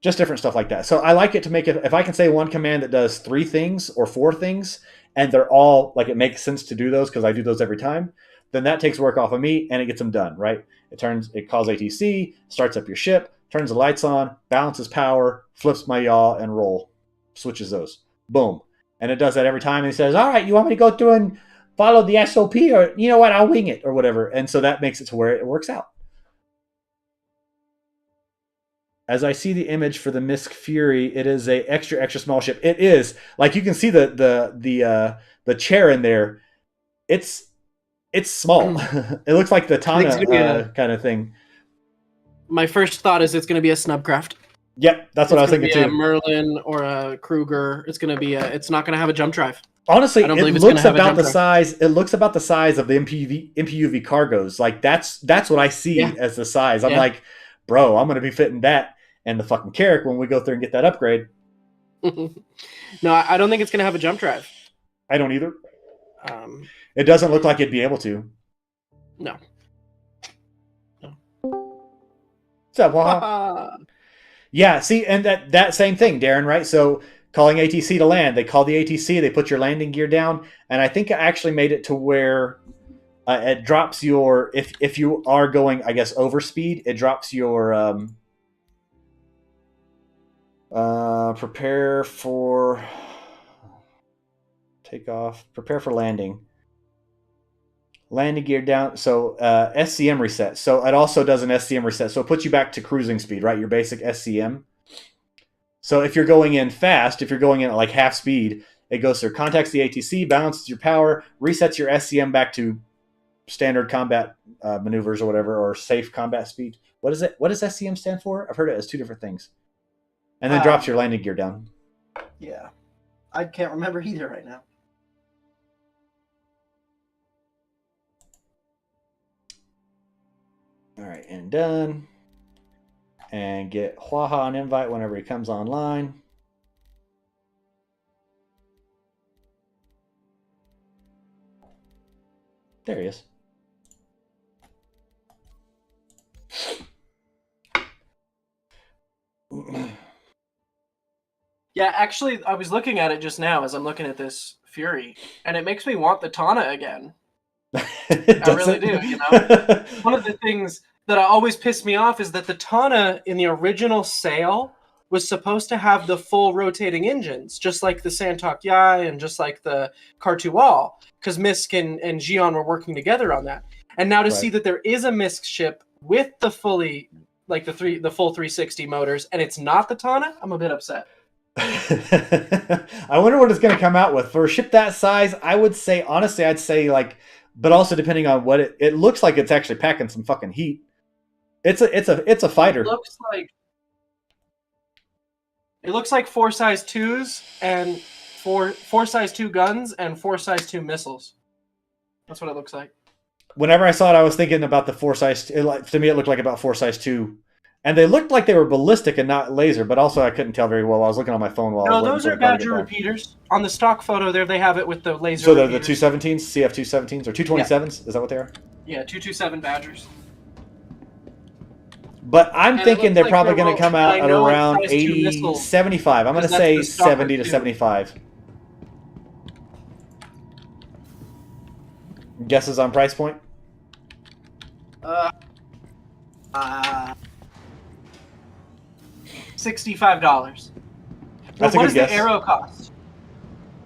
Just different stuff like that. So I like it to make it, if I can say one command that does 3 things or 4 things, and they're all, like it makes sense to do those because I do those every time, then that takes work off of me and it gets them done, right? It calls ATC, starts up your ship, turns the lights on, balances power, flips my yaw and roll, switches those. Boom. And it does that every time. And he says, all right, you want me to go through and follow the SOP, or you know what, I'll wing it or whatever. And so that makes it to where it works out. As I see the image for the Misk Fury, it is a extra small ship. It is, like you can see the chair in there. It's small. It looks like the Tana kind of thing.
My first thought is it's going to be a snubcraft.
Yep, that's what I was thinking too.
A Merlin or a Kruger. It's going to be it's not going to have a jump drive.
Honestly, it looks about the size. It looks about the size of the MPUV cargos. Like that's what I see as the size. I'm like, bro, I'm going to be fitting that and the fucking Carrack when we go through and get that upgrade.
No, I don't think it's going to have a jump drive.
I don't either. It doesn't look like it'd be able to.
No.
What's up, Waha? Yeah, see, and that same thing, Darren, right? So calling ATC to land, they call the ATC, they put your landing gear down, and I think I actually made it to where it drops your, if you are going, I guess, over speed, it drops your prepare for takeoff, prepare for landing. Landing gear down, so SCM reset. So it also does an SCM reset. So it puts you back to cruising speed, right? Your basic SCM. So if you're going in fast, if you're going in at like half speed, it goes through, contacts the ATC, balances your power, resets your SCM back to standard combat maneuvers or whatever, or safe combat speed. What is it? What does SCM stand for? I've heard it as 2 different things. And then drops your landing gear down.
Yeah. I can't remember either right now.
All right, and done. And get Waha an invite whenever he comes online. There he is.
Yeah, actually, I was looking at it just now as I'm looking at this Fury, and it makes me want the Tana again. I really do, you know? One of the things that always pissed me off is that the Tana in the original sail was supposed to have the full rotating engines, just like the Santok Yai and just like the Kartual, because Misk and Xion were working together on that. And now to see that there is a Misk ship with the fully, like the full 360 motors, and it's not the Tana, I'm a bit upset.
I wonder what it's going to come out with for a ship that size. I would say, honestly, I'd say like, but also depending on what it looks like, it's actually packing some fucking heat. It's a fighter.
It looks like 4 size 2s and four size 2 guns and 4 size 2 missiles. That's what it looks like.
Whenever I saw it, I was thinking about the 4 size. To me, it looked like about 4 size 2. And they looked like they were ballistic and not laser, but also I couldn't tell very well. I was looking on my phone while I was
No, those are Badger repeaters. On the stock photo there, they have it with the laser.
So they're the 217s, CF217s, or 227s? Yeah. Is that what they are?
Yeah, 227 Badgers.
But I'm thinking they're probably going to come out at around 80, 75. I'm going to say 70 to 75. Guesses on price point?
$65.
That's a
what
good
does
guess.
The arrow cost?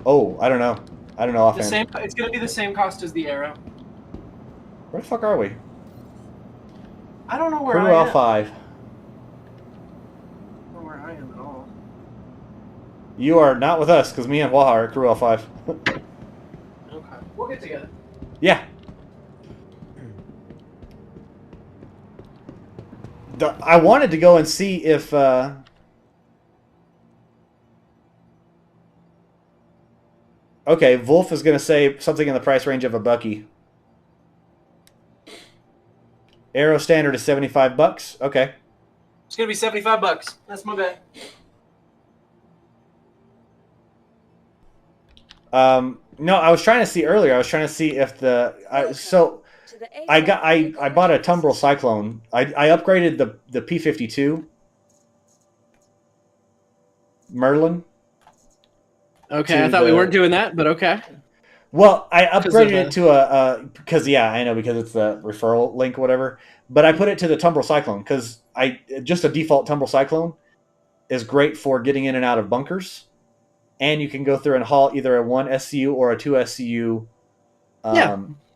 Oh, I don't know. I don't know offhand.
It's going to be the same cost as the arrow.
Where the fuck are we?
I don't know where
Crew
I am.
L5.
I don't know where I am at all.
You are not with us, because me and Waha are at Crew L5.
Okay. We'll get together.
Yeah. I wanted to go and see if... Okay, Wolf is going to say something in the price range of $1. Arrow standard is $75. Okay.
It's going to be $75. That's my bet.
No, I was trying to see earlier. I was trying to see if the... I bought a Tumbril Cyclone. I upgraded the P-52 Merlin.
Okay, I thought we weren't doing that, but okay.
Well, I upgraded it to a because I know because it's the referral link or whatever. But I put it to the Tumbril Cyclone because just a default Tumbril Cyclone is great for getting in and out of bunkers, and you can go through and haul either a 1 SCU or a 2 SCU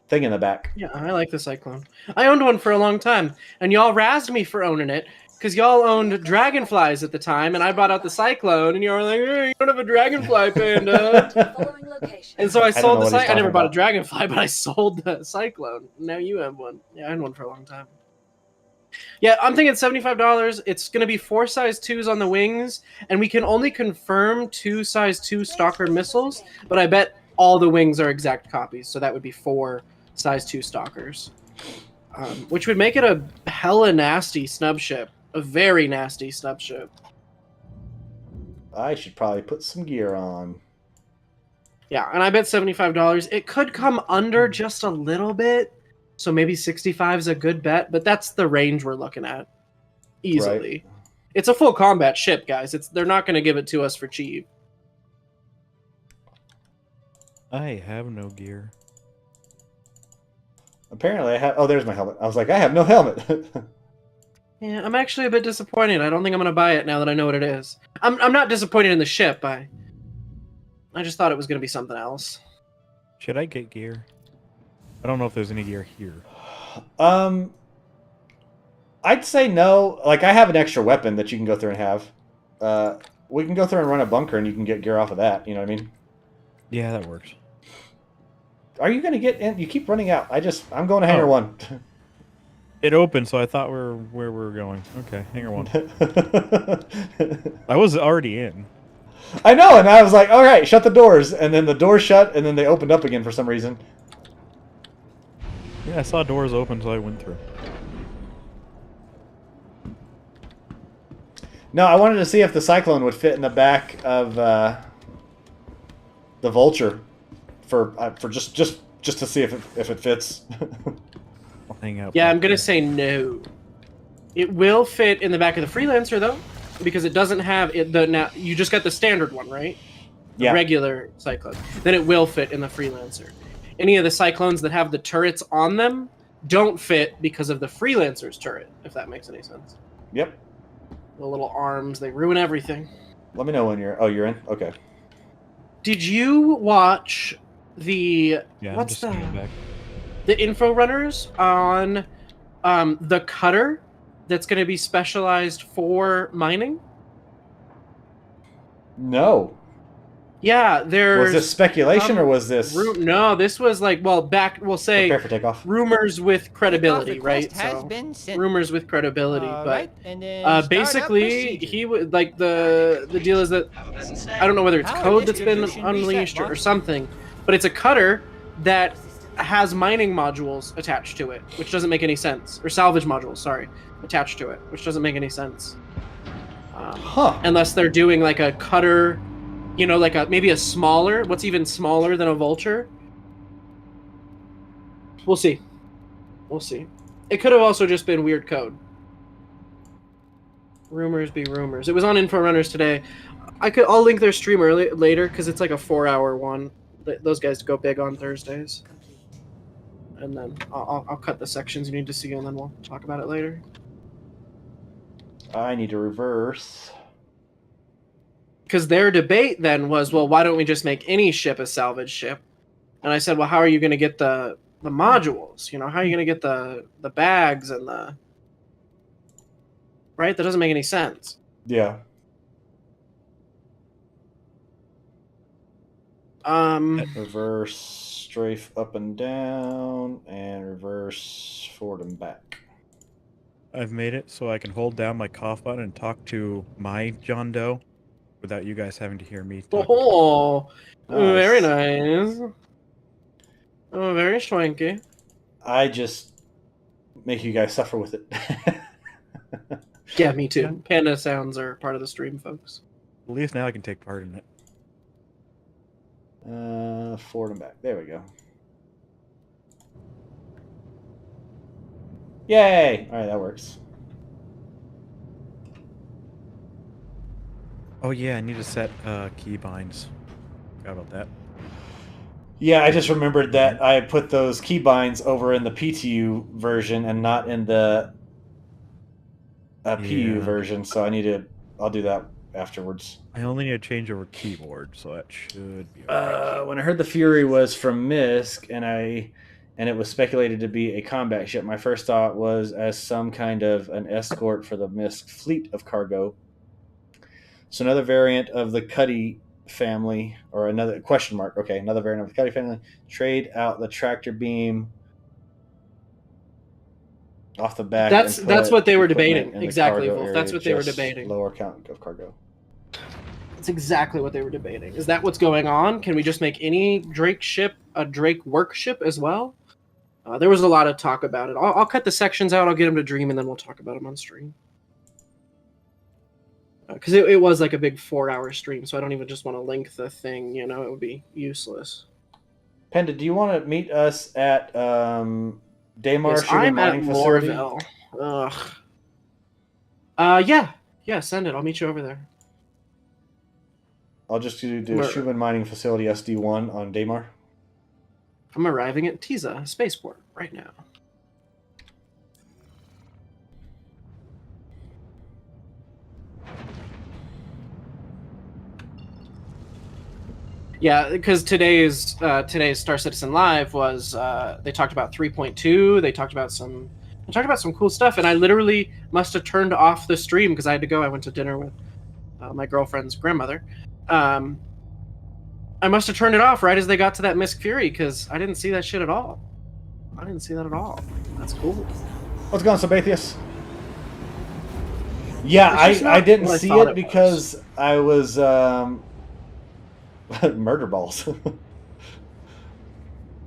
thing in the back.
Yeah, I like the Cyclone. I owned one for a long time, and y'all razzed me for owning it because y'all owned Dragonflies at the time, and I bought out the Cyclone, and you were like, hey, you don't have a Dragonfly, Panda. And so I sold the Cyclone. I never bought a Dragonfly, but I sold the Cyclone. Now you have one. Yeah, I had one for a long time. Yeah, I'm thinking $75. It's going to be 4 size 2s on the wings, and we can only confirm 2 size 2 Stalker missiles, but I bet all the wings are exact copies, so that would be 4 size 2 Stalkers, which would make it a hella nasty snub ship. A very nasty snub ship.
I should probably put some gear on.
Yeah, and I bet $75. It could come under just a little bit, so maybe 65 is a good bet, but that's the range we're looking at. Easily. Right. It's a full combat ship, guys. They're not going to give it to us for cheap.
I have no gear.
Apparently I have... Oh, there's my helmet. I was like, I have no helmet.
Yeah, I'm actually a bit disappointed. I don't think I'm going to buy it now that I know what it is. I'm not disappointed in the ship. I just thought it was going to be something else.
Should I get gear? I don't know if there's any gear here.
I'd say no. Like, I have an extra weapon that you can go through and have. We can go through and run a bunker and you can get gear off of that. You know what I mean?
Yeah, that works.
Are you going to get in? You keep running out. I'm going to Hangar 1.
It opened, so I thought where we were going. Okay, Hangar 1. I was already in.
I know, and I was like, all right, shut the doors. And then the doors shut, and then they opened up again for some reason.
Yeah, I saw doors open, so I went through.
No, I wanted to see if the Cyclone would fit in the back of the Vulture for just to see if it fits.
I'll hang out.
Yeah, I'm gonna say no. It will fit in the back of the Freelancer though, because it doesn't have it. Now you just got the standard one, right? The regular Cyclone. Then it will fit in the Freelancer. Any of the Cyclones that have the turrets on them don't fit because of the Freelancer's turret. If that makes any sense.
Yep.
The little arms, they ruin everything.
Let me know when you're... Oh, you're in? Okay.
Did you watch the...
Yeah,
what's
I'm just back.
The info runners on the cutter that's going to be specialized for mining?
No.
Yeah, there's...
Was this speculation or was this
No, this was like, well, back, we'll say,
prepare for takeoff?
rumors with credibility,
Takeoff
right?
request has been sent.
Rumors with credibility,
All
but
right, and then startup
basically,
procedure.
he would like the deal is that I don't know whether it's
Power
code that's been
distribution reset,
unleashed or
boss.
something, but it's a cutter that has mining modules attached to it, which doesn't make any sense, or salvage modules, sorry, attached to it, which doesn't make any sense. Unless they're doing like a cutter, you know, like maybe a smaller, what's even smaller than a vulture. We'll see. We'll see. It could have also just been weird code. Rumors be rumors. It was on Inforunners today. I'll link their stream later because it's like a 4-hour one. Those guys go big on Thursdays. And then I'll cut the sections you need to see, and then we'll talk about it later.
I need to reverse.
Because their debate then was, well, why don't we just make any ship a salvage ship? And I said, well, how are you going to get the modules? You know, how are you going to get the bags and the... Right? That doesn't make any sense.
Yeah. Reverse strafe up and down, and reverse forward and back.
I've made it so I can hold down my cough button and talk to my John Doe without you guys having to hear me talk.
Oh,
Nice.
very nice. Oh, very swanky.
I just make you guys suffer with it.
Yeah, me too. Panda sounds are part of the stream, folks.
At least now I can take part in it.
Forward and back. There we go. Yay! All right, that works.
Oh yeah, I need to set keybinds. Forgot about that.
Yeah, I just remembered that I put those keybinds over in the PTU version and not in the PU version, so I'll do that afterwards.
I only need to change over keyboard, so that should be alright.
When I heard the Fury was from Misk and it was speculated to be a combat ship, my first thought was as some kind of an escort for the Misk fleet of cargo. So another variant of the Cuddy family, or another question mark. Okay, another variant of the Cuddy family. Trade out the tractor beam off the back.
That's what they were debating.
in the
Exactly,
cargo
Wolf.
area,
That's what they were
just
debating.
Lower count of cargo.
That's exactly what they were debating. Is that what's going on? Can we just make any Drake ship a Drake work ship as well? There was a lot of talk about it. I'll cut the sections out. I'll get them to Dream, and then we'll talk about them on stream. Because it was like a big 4-hour stream, so I don't even just want to link the thing. You know, it would be useless.
Penda, do you want to meet us at Daymar
Yes,
Sugar
I'm at
Mining Facility?
Morville. Yeah, send it. I'll meet you over there.
I'll just do Schumann Mining Facility SD1 on Daymar.
I'm arriving at Tiza Spaceport right now. Yeah, because today's Star Citizen Live was they talked about 3.2. They talked about some cool stuff, and I literally must have turned off the stream because I had to go. I went to dinner with my girlfriend's grandmother. I must have turned it off right as they got to that Misk Fury because I didn't see that shit at all. I didn't see that at all. That's cool.
What's going on, Sabathius? Yeah, I didn't see it because I was murder balls.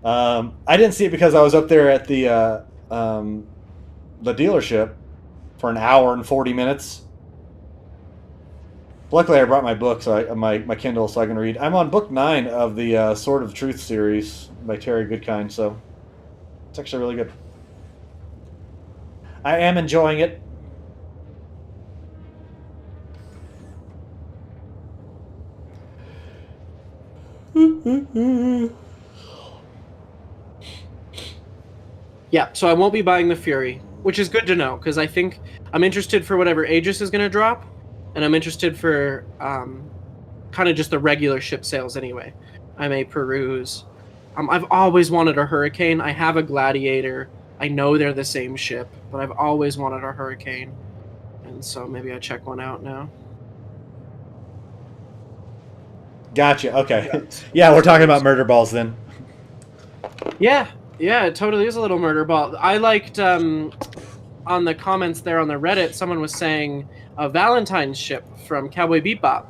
I didn't see it because I was up there at the dealership for an hour and 40 minutes. Luckily, I brought my book, so my Kindle, so I can read. I'm on book 9 of the Sword of Truth series by Terry Goodkind, so it's actually really good. I am enjoying it.
Yeah, so I won't be buying the Fury, which is good to know, because I think I'm interested for whatever Aegis is going to drop, and I'm interested for kind of just the regular ship sales anyway. I may peruse. I've always wanted a Hurricane. I have a Gladiator. I know they're the same ship, but I've always wanted a Hurricane, and so maybe I check one out now.
Gotcha. Okay. Yeah, we're talking about murder balls then.
Yeah, it totally is a little murder ball. I liked on the comments there on the Reddit, someone was saying a Valentine's ship from Cowboy Bebop,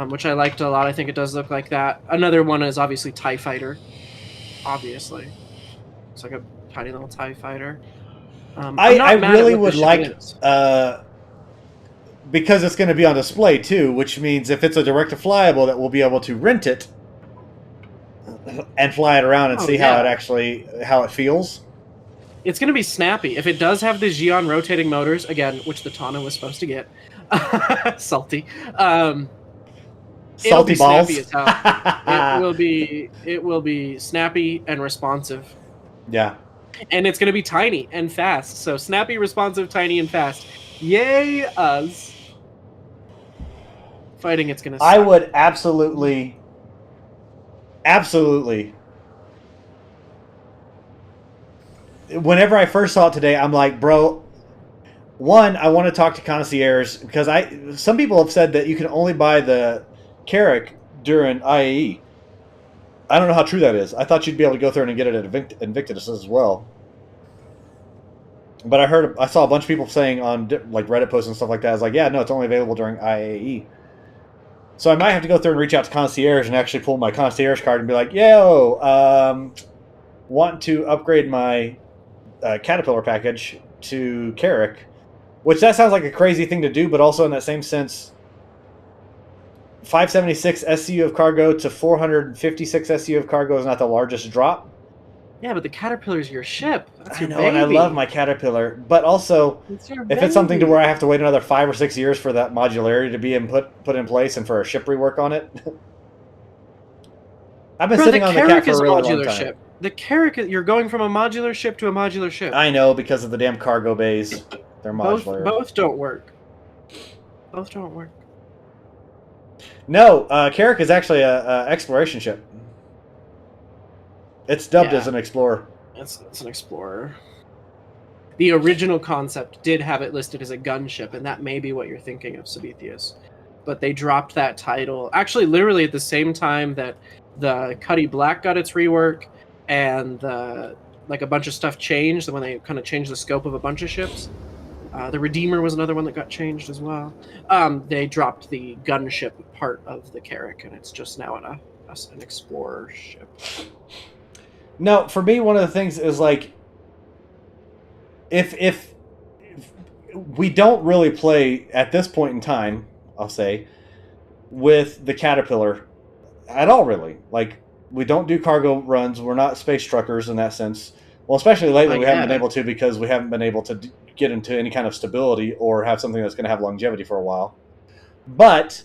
which I liked a lot. I think it does look like that. Another one is obviously TIE Fighter. Obviously, it's like a tiny little TIE Fighter.
I really would like,
is.
because it's going to be on display too, which means if it's a direct-to-flyable, that we'll be able to rent it and fly it around and see how it feels.
It's going to be snappy. If it does have the Xeon rotating motors, again, which the Tana was supposed to get, salty.
Salty balls.
Snappy as hell. It will be snappy and responsive.
Yeah.
And it's going to be tiny and fast. So snappy, responsive, tiny, and fast. Yay, us. Fighting it's going to suck.
I would absolutely. Whenever I first saw it today, I'm like, bro, one, I want to talk to concierge because some people have said that you can only buy the Carrack during IAE. I don't know how true that is. I thought you'd be able to go through and get it at Invictus as well. But I saw a bunch of people saying on like Reddit posts and stuff like that. I was like, yeah, no, it's only available during IAE. So I might have to go through and reach out to concierge and actually pull my concierge card and be like, yo, want to upgrade my Caterpillar package to Carrack. Which that sounds like a crazy thing to do, but also in that same sense, 576 SCU of cargo to 456 SCU of cargo is not the largest drop.
Yeah, but the Caterpillar's your ship. That's your
baby. And I love my Caterpillar. But also, if it's something to where I have to wait another 5 or 6 years for that modularity to be put in place and for a ship rework on it. I've been sitting on the Cat for a really long time.
Ship. The Carrack, you're going from a modular ship to a modular ship.
I know, because of the damn cargo bays. They're modular.
Both don't work. Both don't work.
No, Carrack is actually a exploration ship. It's dubbed as an explorer.
It's an explorer. The original concept did have it listed as a gunship, and that may be what you're thinking of, Sabethius. But they dropped that title, actually literally at the same time that the Cuddy Black got its rework, and like a bunch of stuff changed, when they kind of changed the scope of a bunch of ships. The Redeemer was another one that got changed as well. They dropped the gunship part of the Carrack, and it's just now an explorer ship.
No, for me, one of the things is like, if we don't really play at this point in time, I'll say, with the Caterpillar at all, really. Like, we don't do cargo runs. We're not space truckers in that sense. Well, especially lately, we haven't been able to because we haven't been able to get into any kind of stability or have something that's going to have longevity for a while. But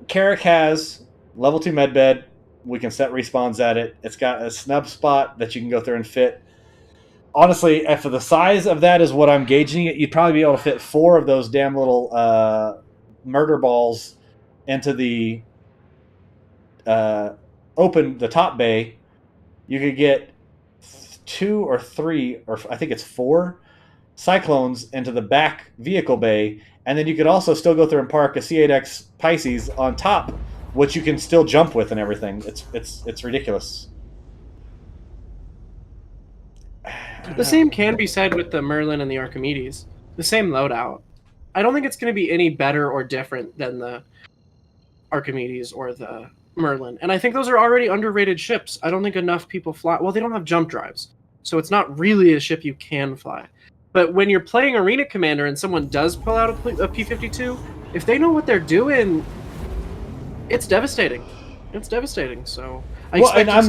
Carrack has level 2 medbed. We can set respawns at it. It's got a snub spot that you can go through and fit. Honestly, if the size of that is what I'm gauging it, you'd probably be able to fit 4 of those damn little murder balls into the the top bay. You could get 2 or 3, or I think it's 4 Cyclones into the back vehicle bay, and then you could also still go through and park a C8X Pisces on top, which you can still jump with and everything. It's ridiculous.
The same can be said with the Merlin and the Archimedes. The same loadout. I don't think it's going to be any better or different than the Archimedes or the Merlin. And I think those are already underrated ships. I don't think enough people fly. Well, they don't have jump drives, so it's not really a ship you can fly. But when you're playing Arena Commander and someone does pull out a P-52, if they know what they're doing, it's devastating. It's devastating. So
I'm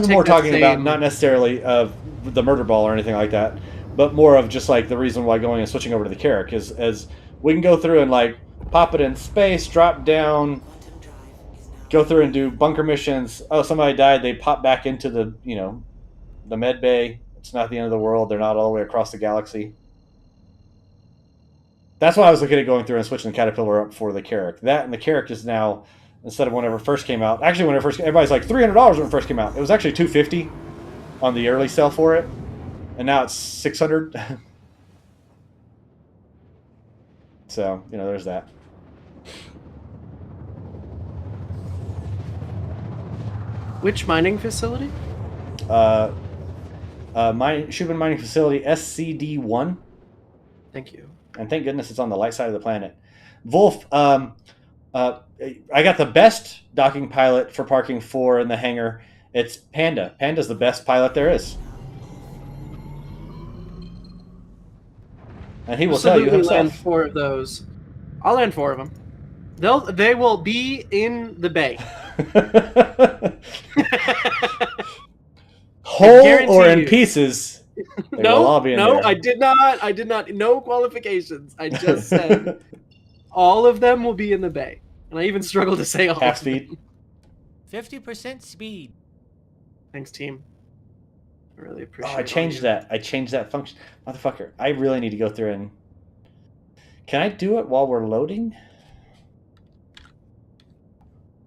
more talking about not necessarily of the murder ball or anything like that, but more of just like the reason why going and switching over to the Carrack is as we can go through and like pop it in space, drop down, go through and do bunker missions. Oh, somebody died. They pop back into the the med bay. It's not the end of the world. They're not all the way across the galaxy. That's why I was looking at going through and switching the Caterpillar up for the Carrack. That and the Carrack is now, instead of whenever it first came out. Actually, when it first, everybody's like $300 when it first came out. It was actually $250 on the early sale for it, and now it's $600. So there's that.
Which mining facility?
Shubin Mining Facility SCD-1.
Thank you.
And thank goodness it's on the light side of the planet. Wolf, I got the best docking pilot for parking 4 in the hangar. It's Panda. Panda's the best pilot there is. And he will tell you
Absolutely
himself.
land 4 of those. I'll land 4 of them. They will be in the bay.
Whole or in pieces. They will all be in there.
I did not. No qualifications. I just said all of them will be in the bay. And I even struggle to say all
Half
of them.
speed.
50% speed.
Thanks, team. I really appreciate it.
Oh, I changed that. I changed that function. Motherfucker, I really need to go through and... Can I do it while we're loading?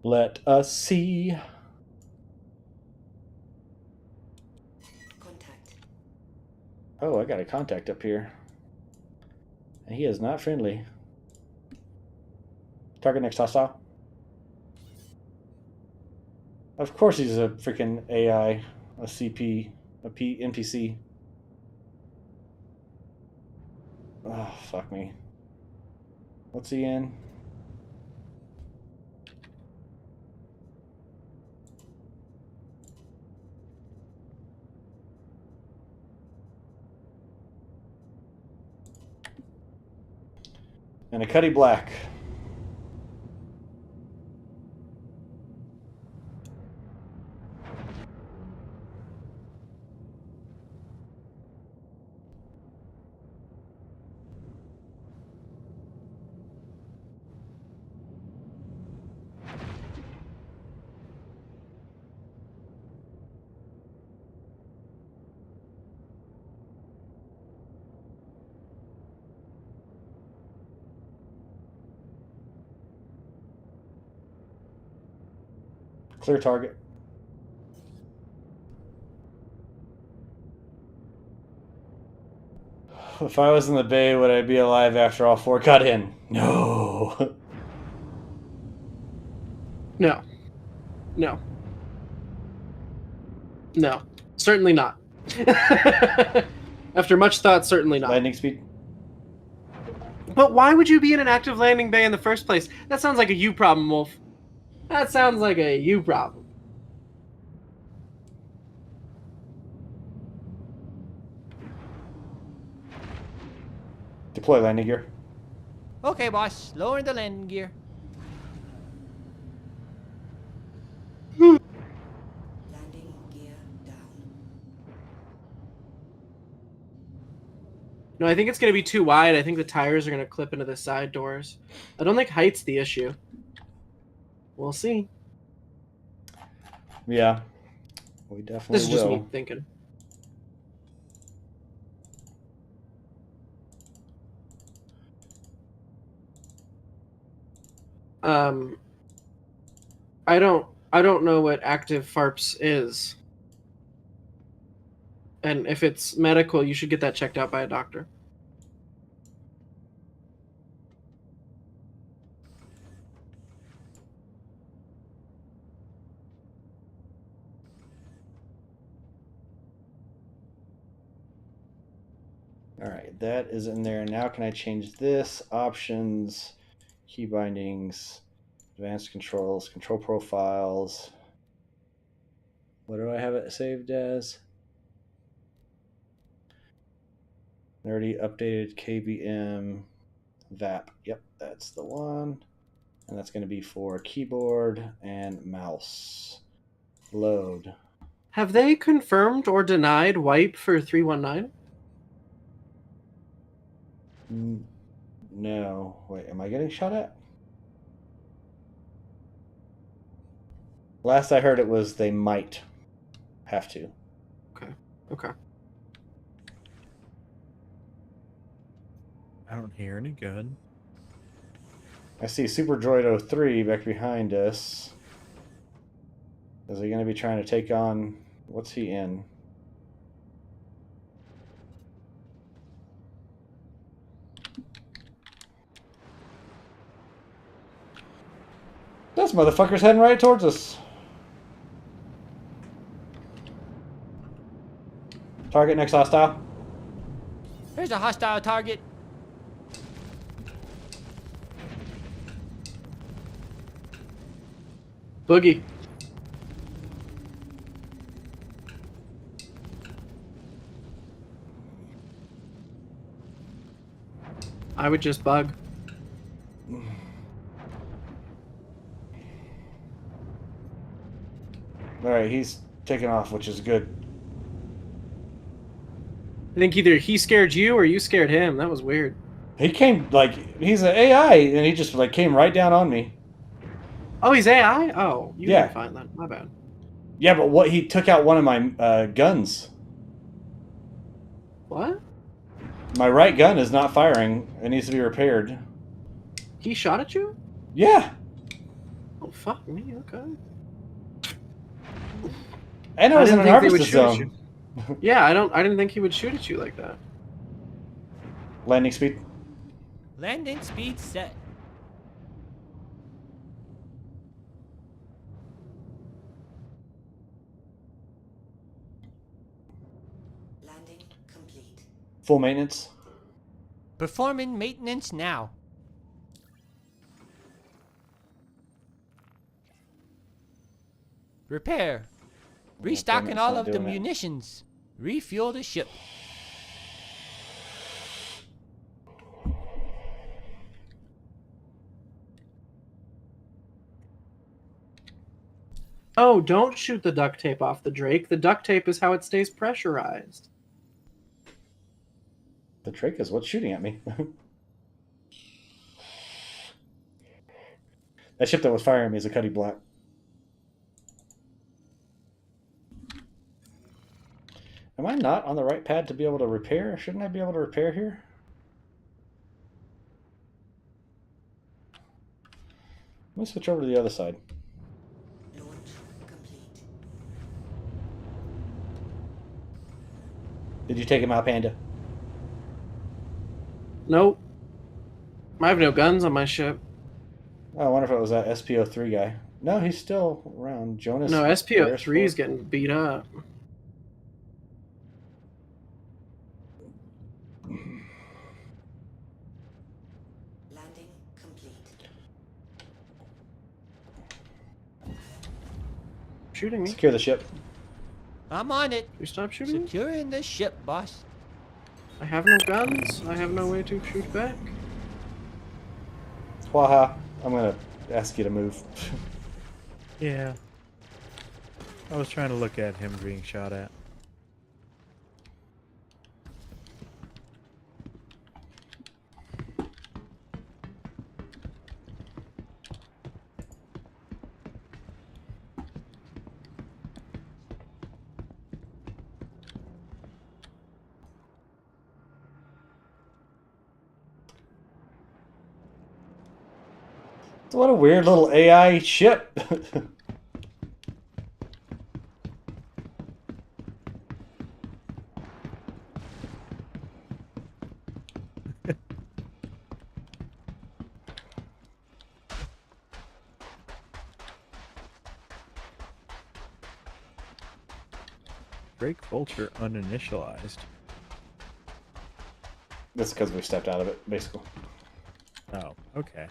Let us see.
Contact.
Oh, I got a contact up here. And he is not friendly. Target next hostile. Of course he's a freaking AI, a CP, a NPC. Oh, fuck me. What's he in? And a Cuddy Black. Clear target. If I was in the bay, would I be alive after all 4 got in? No.
No. No. No. Certainly not. After much thought, certainly not.
Landing speed.
But why would you be in an active landing bay in the first place? That sounds like a you problem, Wolf. That sounds like a you problem.
Deploy landing gear.
Okay, boss. Lower the landing gear.
Landing gear down.
No, I think it's going to be too wide. I think the tires are going to clip into the side doors. I don't think height's the issue. We'll see.
Yeah. We definitely
This is just
will.
me thinking. I don't know what active FARPS is. And if it's medical, you should get that checked out by a doctor.
All right, that is in there. Now can I change this? Options, key bindings, advanced controls, control profiles. What do I have it saved as? Nerdy updated KVM VAP. Yep, that's the one. And that's going to be for keyboard and mouse. Load.
Have they confirmed or denied wipe for 319?
No. Wait, am I getting shot at? Last I heard it was they might have to.
Okay.
I don't hear any good.
I see Super Droid 03 back behind us. Is he going to be trying to take on... What's he in? This motherfucker's heading right towards us. Target next hostile.
There's a hostile target.
Boogie. I would just bug.
Alright, he's taking off, which is good.
I think either he scared you or you scared him. That was weird.
He came, like, he's an AI, and he just, like, came right down on me.
Oh, he's AI? Oh, you
Yeah.
can find that. My bad.
Yeah, but what, he took out one of my guns.
What?
My right gun is not firing. It needs to be repaired.
He shot at you?
Yeah.
Oh, fuck me. Okay.
And I was in an
think they would
harvester
shoot at
zone.
you. Yeah, I didn't think he would shoot at you like that.
Landing speed.
Landing speed set.
Landing complete.
Full maintenance.
Performing maintenance now. Repair. Restocking all of the munitions. Refuel the ship.
Oh, don't shoot the duct tape off the Drake. The duct tape is how it stays pressurized.
The Drake is what's shooting at me. That ship that was firing me is a Cuddy Black. Am I not on the right pad to be able to repair? Shouldn't I be able to repair here? Let me switch over to the other side.
Launch complete.
Did you take him out, Panda?
Nope. I have no guns on my ship.
Oh, I wonder if it was that SPO3 guy. No, he's still around. Jonas.
No, SPO3 is
Beresford.
getting beat up.
Landing complete.
Shooting me.
Secure the ship.
I'm on it.
You stop shooting me?
Securing the ship, boss.
I have no guns. I have no way to shoot back.
Waha. I'm gonna ask you to move.
Yeah. I was trying to look at him being shot at.
What a weird little AI ship.
Drake Vulture uninitialized.
That's because we stepped out of it, basically.
Oh, okay.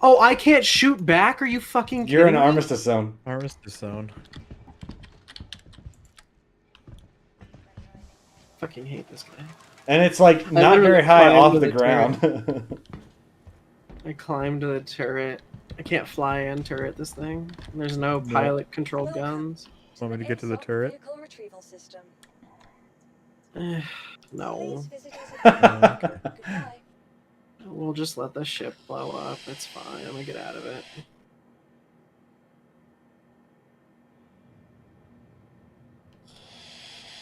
Oh, I can't shoot back? Are you fucking kidding
You're in
me?
armistice zone.
Armistice zone.
Fucking hate this guy.
And it's like
I
not
literally
very high
climbed
off
to
the
the
ground.
I climbed to the turret. I can't fly and turret this thing. There's no
No.
pilot-controlled guns.
Want me to get to the
ASOP
turret?
Vehicle retrieval system.
No.
Please visit us
Oh,
again.
okay.
Goodbye.
We'll just let the ship blow up. It's fine. I'm gonna get out of it.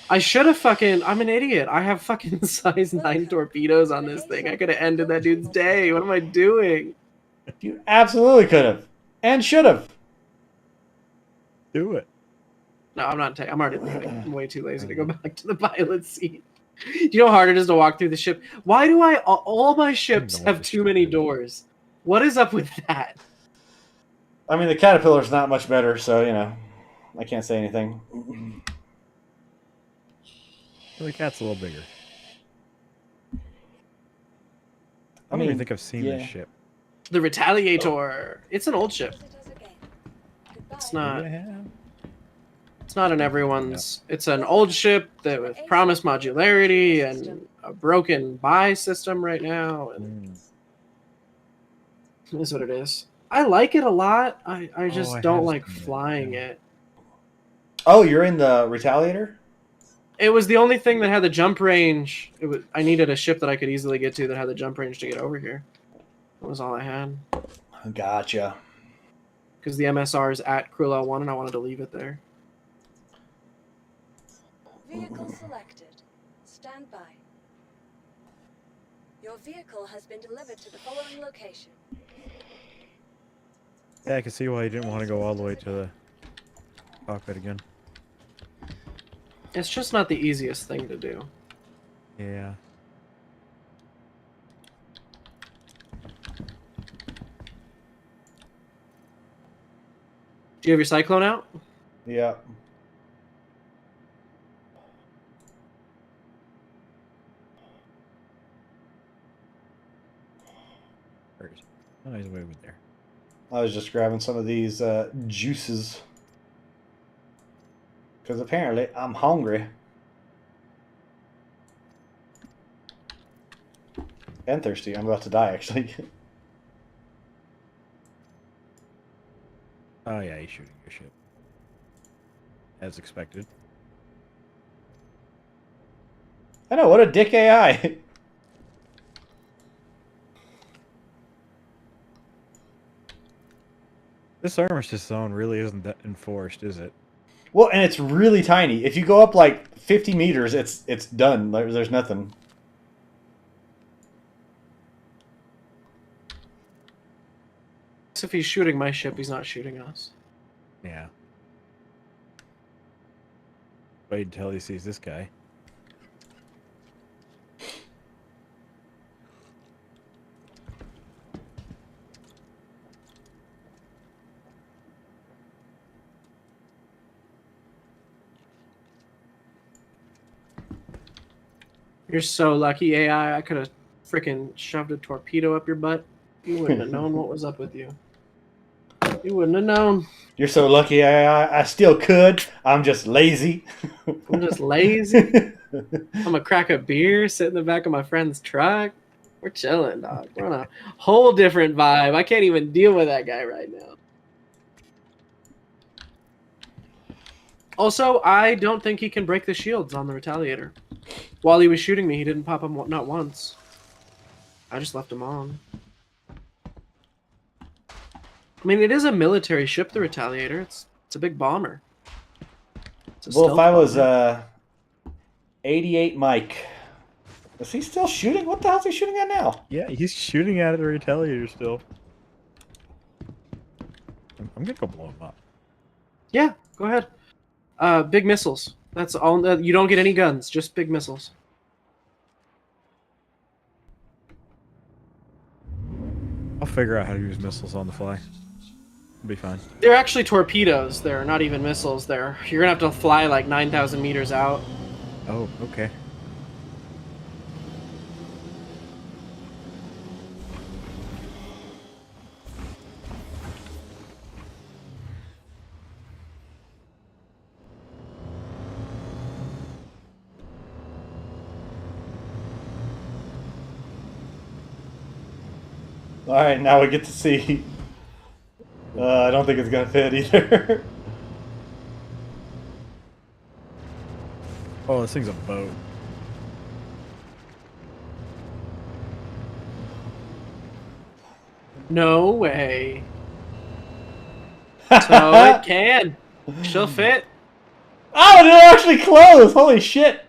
I should have fucking... I'm an idiot. I have fucking size 9 torpedoes on this thing. I could have ended that dude's day. What am I doing?
You absolutely could have. And should have.
Do it.
No, I'm not. I'm already leaving. I'm way too lazy to go back to the pilot seat. Do you know how hard it is to walk through the ship? Why do all my ships
know
have
what
too
this
many
is.
doors? What is up with that?
I mean, the Caterpillar's not much better, so, you know, I can't say anything.
The cat's a little bigger. I
I
don't even
mean,
think I've seen
yeah.
this ship.
The Retaliator. It's an old ship.
Visitors again. Goodbye.
It's not.
Maybe I have.
It's not in everyone's. It's an old ship that with promised modularity and a broken buy system right now, and it is what it is. I like it a lot. I just
I
don't
have
like
seen it,
flying
yeah.
it.
Oh, you're in the Retaliator?
It was the only thing that had the jump range. I needed a ship that I could easily get to that had the jump range to get over here. That was all I had.
Gotcha.
Because the MSR is at Cruel L1 and I wanted to leave it there.
Vehicle selected. Stand by. Your vehicle has been delivered to the following location.
Yeah, I can see why you didn't want to go all the way to the cockpit again.
It's just not the easiest thing to do.
Yeah.
Do you have your Cyclone out?
Yeah.
Where is he? Oh, he's way over there.
I was just grabbing some of these juices. Because apparently I'm hungry. And thirsty. I'm about to die, actually.
Oh yeah, he's shooting your ship. As expected.
I know, what a dick AI.
This armistice zone really isn't that enforced, is it?
Well, and it's really tiny. If you go up like 50 meters, it's done. There's nothing.
If he's shooting my ship, he's not shooting us.
Yeah. Wait until he sees this guy.
You're so lucky, AI. I could have freaking shoved a torpedo up your butt. You wouldn't have known what was up with you. You wouldn't have known.
You're so lucky. I still could. I'm just lazy.
I'm just lazy. I'm gonna crack a beer, sit in the back of my friend's truck. We're chilling, dog. We're on a whole different vibe. I can't even deal with that guy right now. Also, I don't think he can break the shields on the Retaliator. While he was shooting me, he didn't pop them not once. I just left him on. I mean, it is a military ship, the Retaliator. It's a big bomber. It's a
Well, if I was
bomber.
88 Mike, is he still shooting? What the hell is he shooting at now?
Yeah, he's shooting at the Retaliator still. I'm gonna go blow him up.
Yeah, go ahead. Big missiles. That's all. You don't get any guns, just big missiles.
I'll figure out how to use missiles on the fly. It'll be fine.
They're actually torpedoes. They're not even missiles. You're gonna have to fly like 9,000 meters out.
Oh, okay.
All right, now we get to see. I don't think it's gonna fit either.
Oh, this thing's a boat.
No way. So it can. She'll fit.
Oh, it actually closed! Holy shit!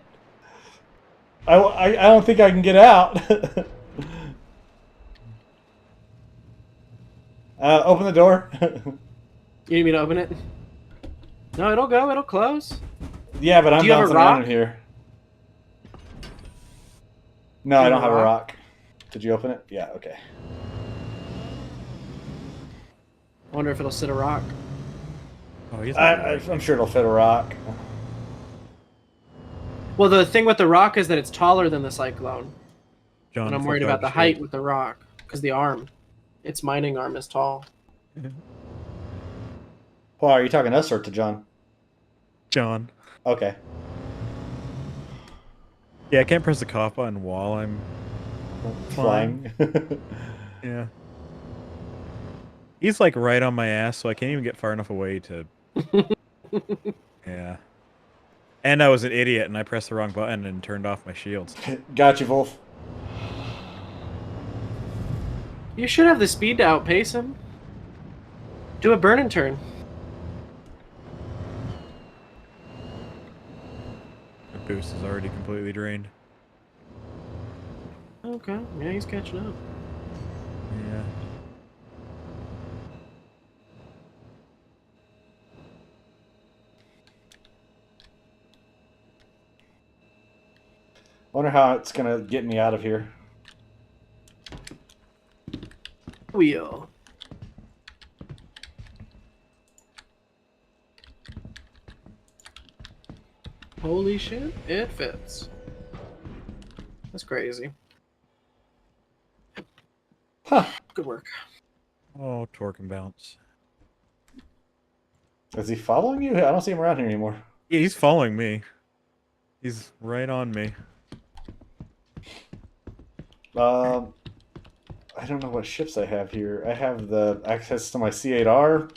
I don't think I can get out. Open the door.
You need me to open it? No, it'll go. It'll close.
Yeah, but I'm
Do you have a
bouncing around
rock?
in here. No, I don't have a rock. Did you open it? Yeah, okay.
I wonder if it'll sit a rock.
Oh, he's
I'm sure it'll fit a rock.
Well, the thing with the rock is that it's taller than the cyclone.
John,
And I'm
flip
worried
out
about the
your
height
shield.
with the rock. Because the arm. Its mining arm is tall.
Paul, are you talking to us or to John?
John.
Okay.
Yeah, I can't press the cough button while I'm flying. Yeah. He's like right on my ass, so I can't even get far enough away to... Yeah. And I was an idiot, and I pressed the wrong button and turned off my shields.
Got you, Wolf.
You should have the speed to outpace him. Do a burn and turn.
My boost is already completely drained.
Okay, yeah, he's catching up.
Yeah.
Wonder how it's gonna get me out of here.
Wheel. Holy shit, it fits. That's crazy.
Huh.
Good work.
Oh, torque and bounce.
Is he following you? I don't see him around here anymore.
Yeah, he's following me. He's right on me.
I don't know what ships I have here. I have the access to my C8R.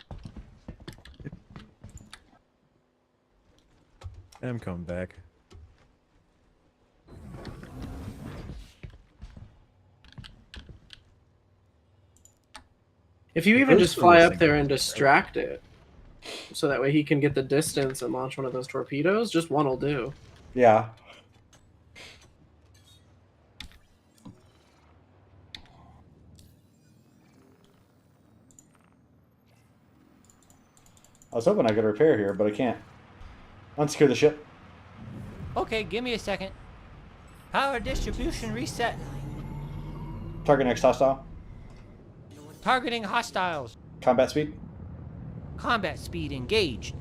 I'm coming back.
If you even
goes
just
for
fly
this
up
thing,
there and
right?
distract it, so that way he can get the distance and launch one of those torpedoes, just one will do.
Yeah. I was hoping I could repair here, but I can't. Unsecure the ship.
Okay, give me a second. Power distribution reset.
Target next hostile.
Targeting hostiles.
Combat speed.
Combat speed engaged.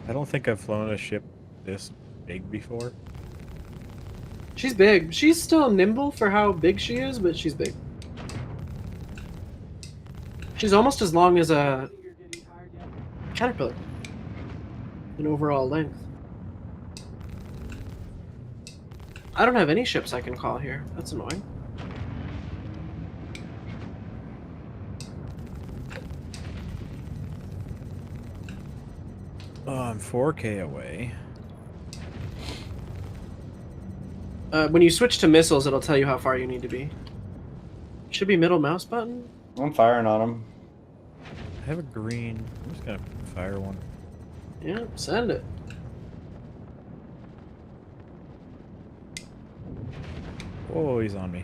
I don't think I've flown a ship this big before.
She's big. She's still nimble for how big she is, but she's big. She's almost as long as a caterpillar in overall length. I don't have any ships I can call here. That's annoying.
Oh, I'm 4K away.
When you switch to missiles, it'll tell you how far you need to be. Should be middle mouse button.
I'm firing on him.
I have a green. I'm just gonna fire one.
Yeah, send it.
Oh, he's on me.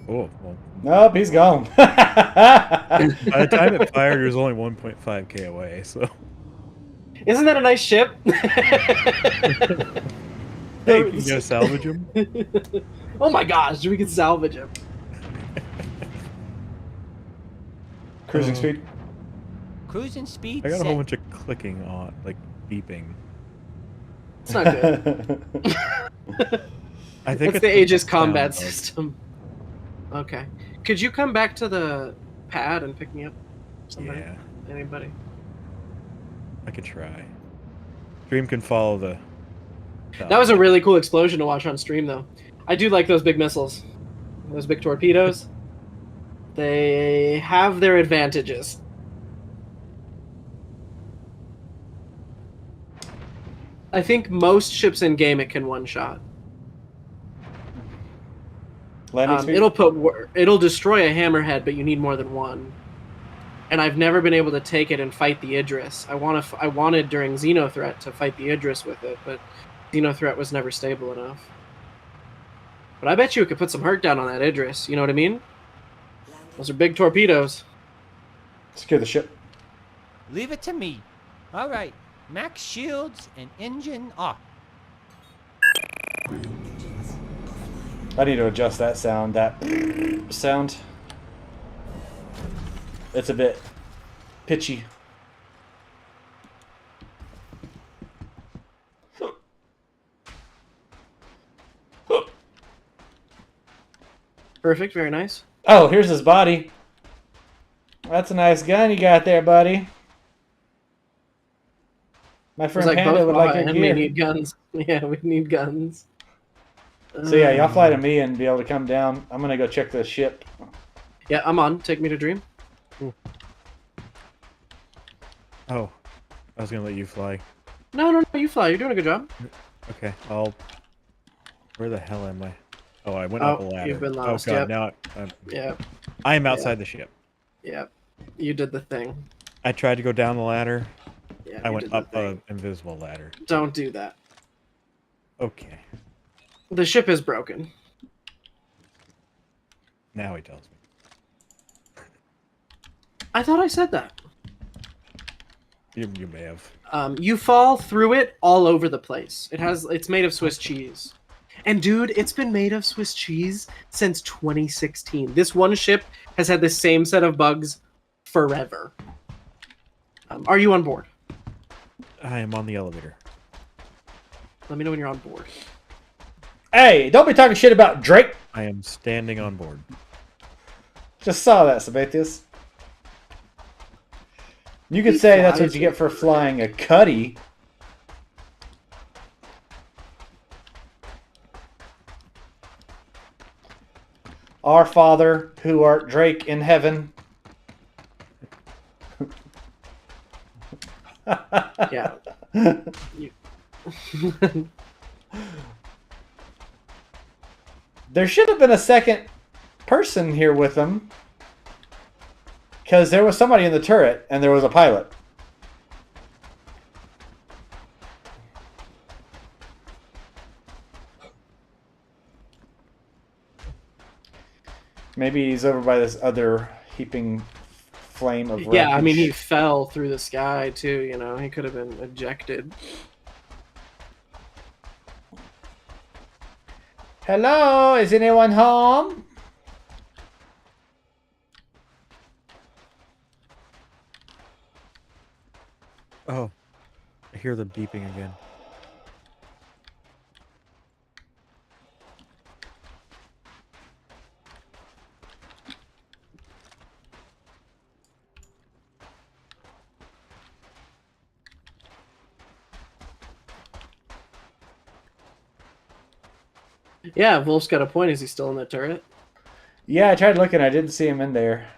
Oh, well.
Nope, he's gone.
By the time it fired, it was only 1.5K away, so.
Isn't that a nice ship?
Hey, you gonna salvage him?
Oh my gosh, we can salvage him.
Cruising speed.
Cruising speed
I got a
set.
whole bunch of clicking on, like beeping.
It's not good.
I think
It's the Aegis combat
sound of-
system. Okay. Could you come back to the pad and pick me up? Somebody?
Yeah,
Anybody?
I could try. Dream can follow the.
That was a really cool explosion to watch on stream, though. I do like those big missiles. Those big torpedoes. They have their advantages. I think most ships in game it can one-shot.
Landing speed.
It'll destroy a hammerhead, but you need more than one. And I've never been able to take it and fight the Idris. I wanted during Xenothreat to fight the Idris with it, but Xenothreat was never stable enough. But I bet you it could put some hurt down on that Idris. You know what I mean? Those are big torpedoes.
Secure the ship.
Leave it to me. All right. Max shields and engine off.
I need to adjust that sound. That sound. It's a bit pitchy.
Perfect. Very nice.
Oh, here's his body. That's a nice gun you got there, buddy. My
It's
friend
like
Panda
both
would
Baja
like your
and
gear.
me need guns. Yeah, we need guns.
So yeah, y'all fly to me and be able to come down. I'm gonna go check the ship.
Yeah, I'm on. Take me to Dream.
Oh, I was gonna let you fly.
No, you fly. You're doing a good job.
Okay, I'll. Where the hell am I? Oh, I went up a ladder.
You've been lost.
Oh god,
Yep.
now
Yeah.
I am outside the ship.
Yeah. You did the thing.
I tried to go down the ladder.
Yeah.
I
you
went
did the
up
thing.
an invisible ladder.
Don't do that.
Okay,
The ship is broken.
now he tells me.
I thought I said that.
You may have.
You fall through it all over the place. It's made of Swiss cheese. And dude, it's been made of Swiss cheese since 2016. This one ship has had the same set of bugs forever. Are you on board?
I am on the elevator.
Let me know when you're on board.
Hey, don't be talking shit about Drake.
I am standing on board.
Just saw that, Sabathius. You could say that's what you get for flying a Cuddy. Our Father, who art Drake in heaven.
Yeah.
There should have been a second person here with them. Because there was somebody in the turret, and there was a pilot. Maybe he's over by this other heaping flame of wreckage.
Yeah, I mean, he fell through the sky, too, you know? He could have been ejected.
Hello, is anyone home?
Oh, I hear them beeping again.
Yeah, Wolf's got a point. Is he still in the turret?
Yeah, I tried looking. I didn't see him in there.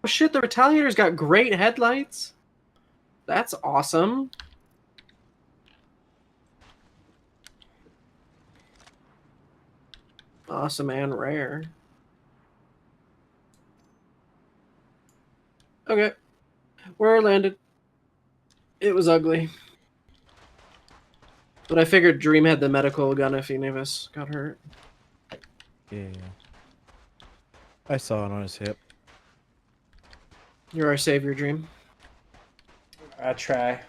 Oh shit, the Retaliator's got great headlights. That's awesome. Awesome and rare. Okay. Where I landed. It was ugly. But I figured Dream had the medical gun if any of us got hurt.
Yeah. I saw it on his hip.
You're our savior, Dream.
I try.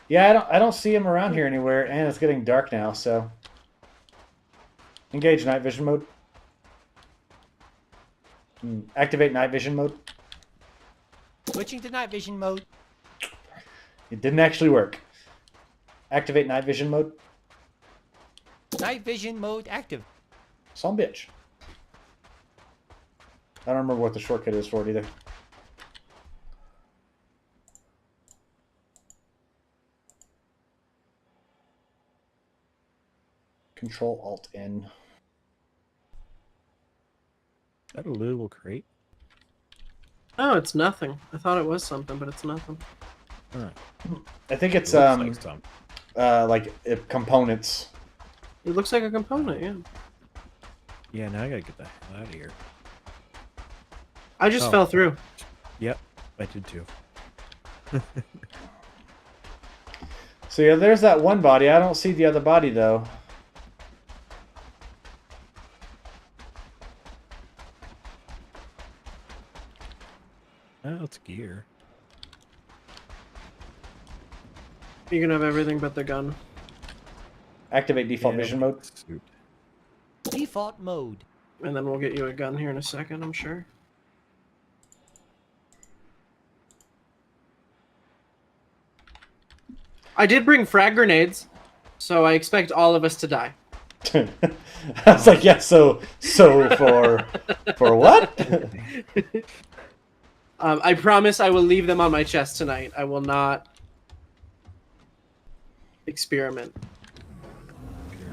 Yeah, I don't see him around here anywhere, and it's getting dark now, so engage night vision mode. Activate night vision mode.
Switching to night vision mode.
It didn't actually work. Activate night vision mode.
Night vision mode active.
Some bitch. I don't remember what the shortcut is for it either. Control Alt N.
Is that a little crate?
Oh, it's nothing. I thought it was something, but it's nothing.
Huh.
I think it's
Like some.
components.
It looks like a component, yeah.
Yeah, now I gotta get the hell out of here.
I just
Oh.
fell through.
Yep, I did too.
So yeah, there's that one body. I don't see the other body though.
Oh, it's gear.
You can have everything but the gun.
Activate default
Yeah,
vision mode.
suit.
Default mode.
And then we'll get you a gun here in a second, I'm sure. I did bring frag grenades, so I expect all of us to die.
I was like, yeah, so for what?
I promise I will leave them on my chest tonight. I will not experiment.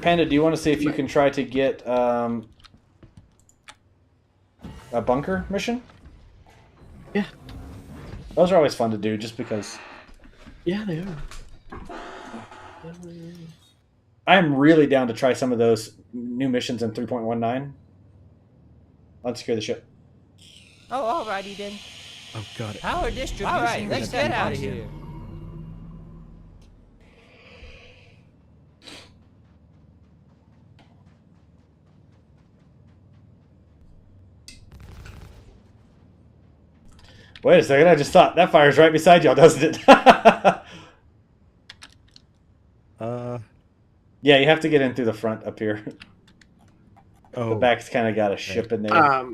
Panda, do you want to see if you can try to get a bunker mission?
Yeah.
Those are always fun to do, just because.
Yeah, they are.
I'm really down to try some of those new missions in 3.19. Unsecure the ship.
Oh, alrighty then.
Oh god.
Power distribution. All right, let's get out of here.
Wait a second, I just thought that fire's right beside y'all, doesn't it? Yeah, you have to get in through the front up here.
Oh.
The back's kind of got a ship in there.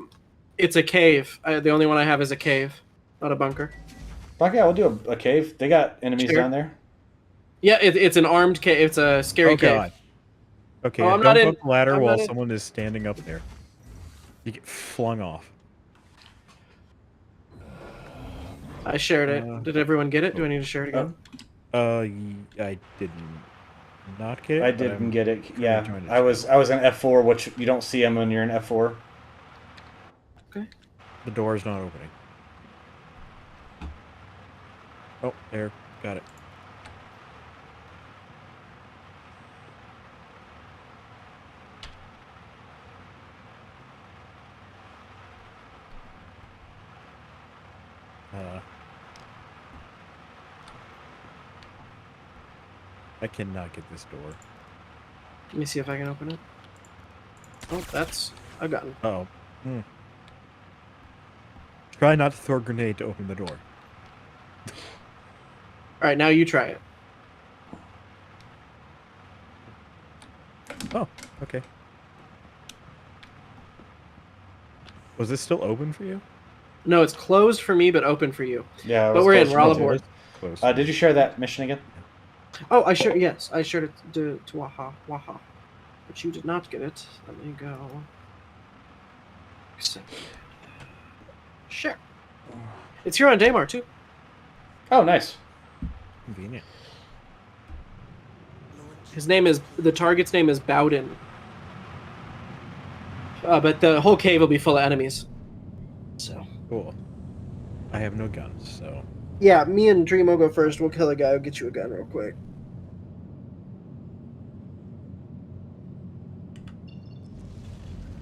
It's a cave. The only one I have is a cave, not a bunker.
Fuck yeah, we'll do a cave. They got enemies down there.
Yeah, it's an armed cave. It's a scary cave.
God. Okay,
I'm
don't
not
go
in-
up the ladder
I'm
while
not in-
someone is standing up there. You get flung off.
I shared it. Did everyone get it? Do I need to share it again?
I didn't not get it.
I
but
didn't
I'm
get it.
trying
Yeah,
to join it.
I was in F4, which you don't see them when you're in F4.
Okay.
The door's not opening. Oh, there. Got it. I cannot get this door.
Let me see if I can open it. Oh, that's a gun.
Oh. Try not to throw a grenade to open the door.
All right, now you try it.
Oh, okay. Was this still open for you?
No, it's closed for me, but open for you.
Yeah, it
But
was
we're in.
close
We're all
to me,
aboard.
Close.
too. Did you share that mission again?
Oh, I shared. Yes, I shared it to Waha. But you did not get it. Let me go. Accept. Share. It's here on Daymar too.
Oh, nice.
Convenient.
The target's name is Bowden. But the whole cave will be full of enemies. So.
Cool. I have no guns, so.
Yeah, me and Dream will go first. We'll kill a guy. We'll get you a gun real quick.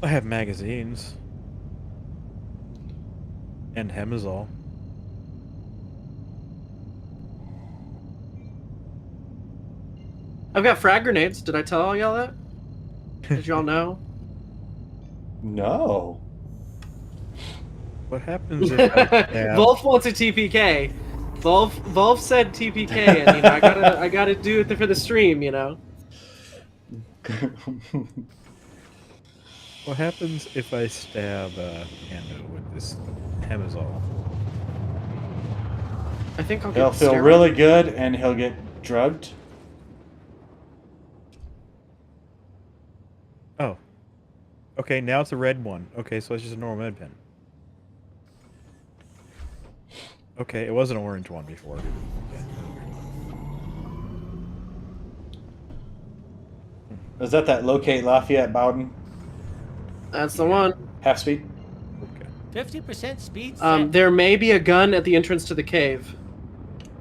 I have magazines. And Hemazol.
I've got frag grenades. Did I tell y'all that? Did y'all know?
No.
What happens if I stab...
Wolf wants a TPK. Wolf said TPK, and you know I gotta do it for the stream, you know.
What happens if I stab Panda with this Hemazol?
I think I'll get.
He'll feel
steroid.
really good, and he'll get drugged.
Oh. Okay, now it's a red one. Okay, so it's just a normal med pen. Okay, it was an orange one before. Okay.
Is that locate Lafayette Bowden?
That's the one.
Half speed?
Okay.
50% speed set.
There may be a gun at the entrance to the cave.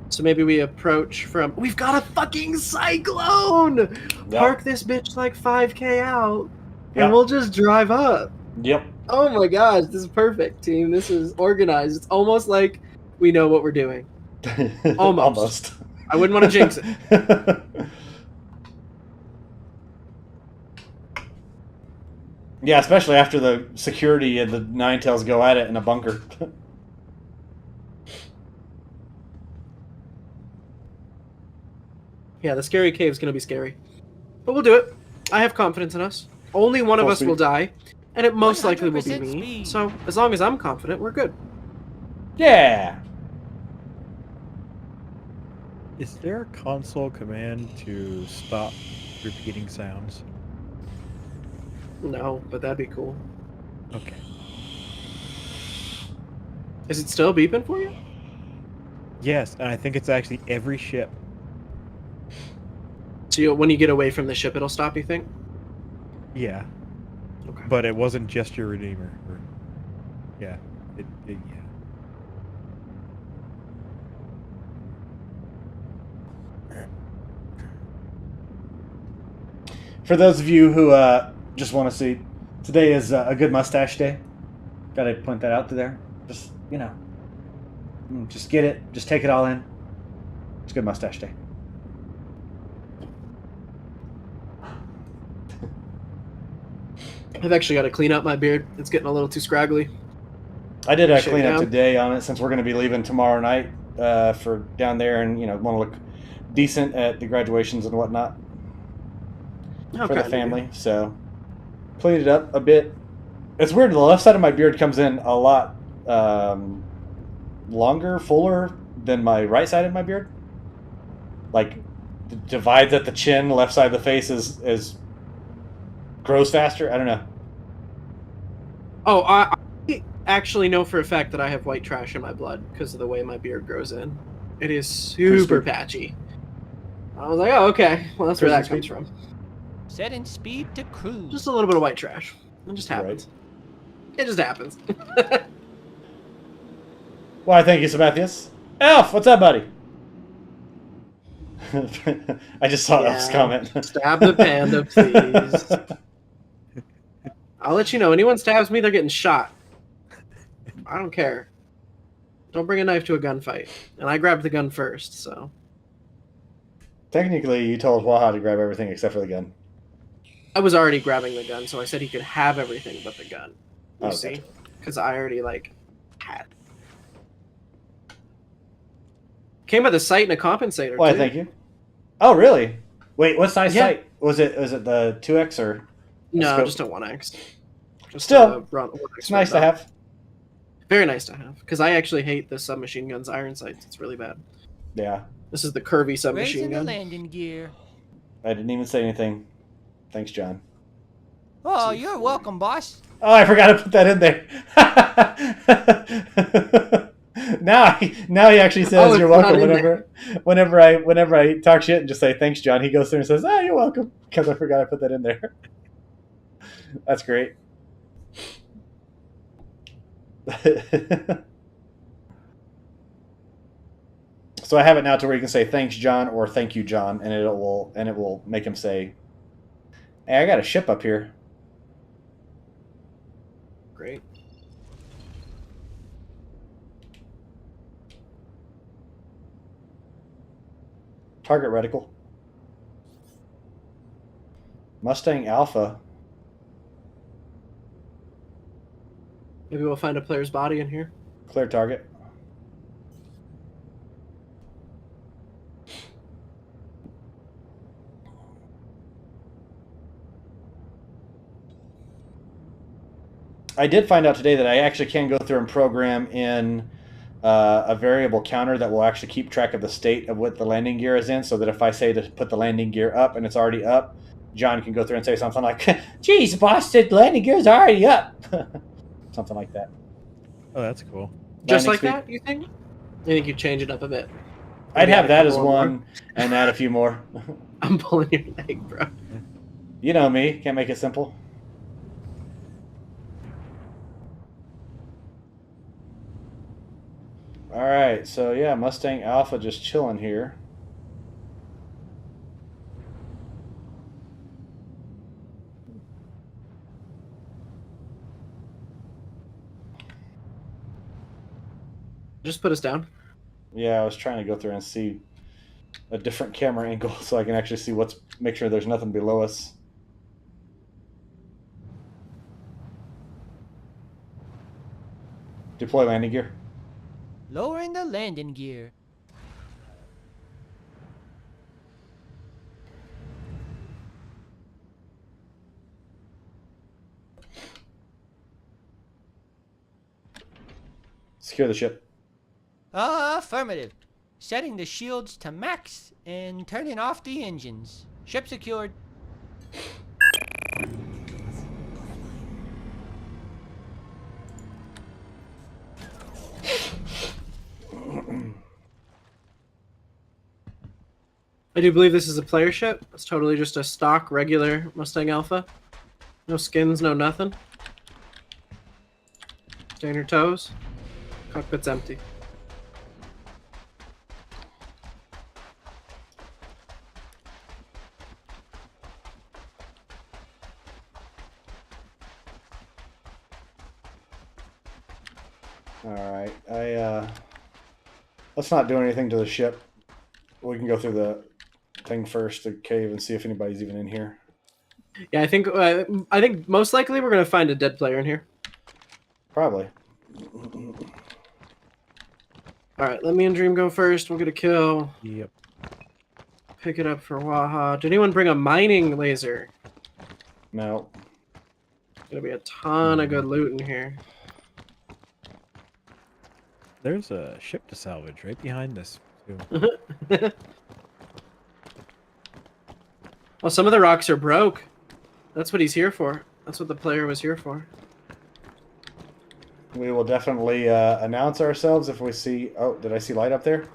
So maybe we approach from... We've got a fucking cyclone!
Yep.
Park this bitch like 5k out,
Yep.
and we'll just drive up.
Yep.
Oh my gosh, this is perfect, team. This is organized. It's almost like we know what we're doing. Almost. I wouldn't want to jinx it.
Yeah, especially after the security and the Ninetales go at it in a bunker.
Yeah, the scary cave's gonna be scary. But we'll do it. I have confidence in us. Only one of
Full
us
speed.
will die. And it most likely will be
100%
me.
speed.
So as long as I'm confident, we're good.
Yeah.
Is there a console command to stop repeating sounds?
No, but that'd be cool.
Okay.
Is it still beeping for you?
Yes, and I think it's actually every ship.
So when you get away from the ship, it'll stop, you think?
Yeah.
Okay.
But it wasn't just your Redeemer. Yeah. Yeah.
For those of you who just want to see, today is a good mustache day. Got to point that out there. Just, just get it. Just take it all in. It's good mustache day.
I've actually got to clean up my beard. It's getting a little too scraggly.
I did a
Shave
clean up
down.
today on it since we're going to be leaving tomorrow night for down there and, want to look decent at the graduations and whatnot
How
for the
kind of you.
family. So cleaned it up a bit. It's weird. The left side of my beard comes in a lot longer, fuller than my right side of my beard. Like the divides at the chin, left side of the face is grows faster. I don't know.
Oh, I actually know for a fact that I have white trash in my blood because of the way my beard grows in. It is super
Crispy.
patchy. I was like, oh, okay. Well, that's where that
Crispy.
comes from.
Setting speed to cruise.
Just a little bit of white trash. It just happens. It just happens.
Why, thank you, Samathias. Elf, what's up, buddy? I just saw Elf's comment.
Stab the panda, please. I'll let you know. Anyone stabs me, they're getting shot. I don't care. Don't bring a knife to a gunfight. And I grabbed the gun first, so.
Technically, you told Waha to grab everything except for the gun.
I was already grabbing the gun, so I said he could have everything but the gun. You
Oh,
see?
gotcha.
Because I already, had it. Came with a sight and a compensator,
Why,
too.
thank you. Oh, really? Wait, what size
Yeah.
sight? Was it the 2X or?
No,
scope?
just a 1X. Just
Still,
a 1X
It's nice to
round.
have.
Very nice to have. Because I actually hate the submachine gun's iron sights. It's really bad.
Yeah,
This is the curvy submachine
Raising the
gun.
landing gear.
I didn't even say anything. Thanks, John.
Oh, you're welcome, boss.
Oh, I forgot to put that in there. now he actually says
it's
you're
not
welcome
in
whenever I talk shit and just say thanks, John. He goes through and says, "Oh, you're welcome," because I forgot to put that in there. That's great. So I have it now to where you can say thanks, John, or thank you, John, and it will make him say, "Hey, I got a ship up here."
Great.
Target reticle. Mustang Alpha.
Maybe we'll find a player's body in here.
Clear target. I did find out today that I actually can go through and program in a variable counter that will actually keep track of the state of what the landing gear is in, so that if I say to put the landing gear up and it's already up, John can go through and say something like, "Geez, boss, the landing gear's already up." Something like that.
Oh, that's cool.
Just
Landing
like
speed.
that, you think? I think you'd change it up a bit.
I'd
Maybe
have
add a
that as
couple more.
one and add a few more.
I'm pulling your leg, bro.
You know me. Can't make it simple. Alright, so yeah, Mustang Alpha just chilling here.
Just put us down.
Yeah, I was trying to go through and see a different camera angle so I can actually see make sure there's nothing below us. Deploy landing gear.
Lowering the landing gear.
Secure the ship.
Affirmative. Setting the shields to max and turning off the engines. Ship secured.
I do believe this is a player ship. It's totally just a stock, regular Mustang Alpha. No skins, no nothing. Stay on your toes. Cockpit's empty.
Alright, let's not do anything to the ship. We can go through the thing first, the cave, and see if anybody's even in here.
Yeah, I think most likely we're gonna find a dead player in here.
Probably.
All right, let me and Dream go first. We'll get a kill.
Yep.
Pick it up for Waha. Did anyone bring a mining laser?
No.
Gonna be a ton of good loot in here.
There's a ship to salvage right behind this, too.
Well, some of the rocks are broke. That's what he's here for. That's what the player was here for.
We will definitely announce ourselves if we see... Oh, did I see light up there?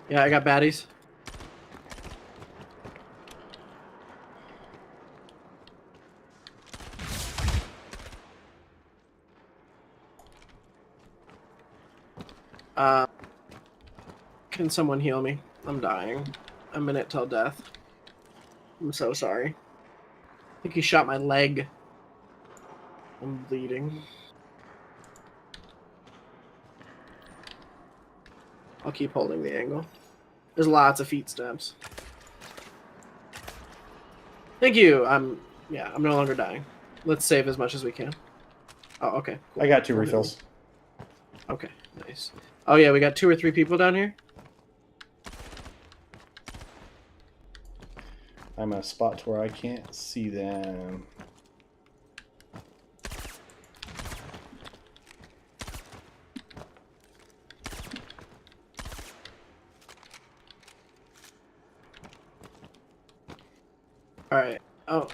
Yeah, I got baddies. Can someone heal me? I'm dying. A minute till death. I'm so sorry. I think he shot my leg. I'm bleeding. I'll keep holding the angle. There's lots of feet stabs. Thank you. I'm no longer dying. Let's save as much as we can. Oh, okay. Cool.
I got 2 refills.
Okay, nice. Oh yeah, we got 2 or 3 people down here.
I'm at a spot where I can't see them.
Alright. Oh.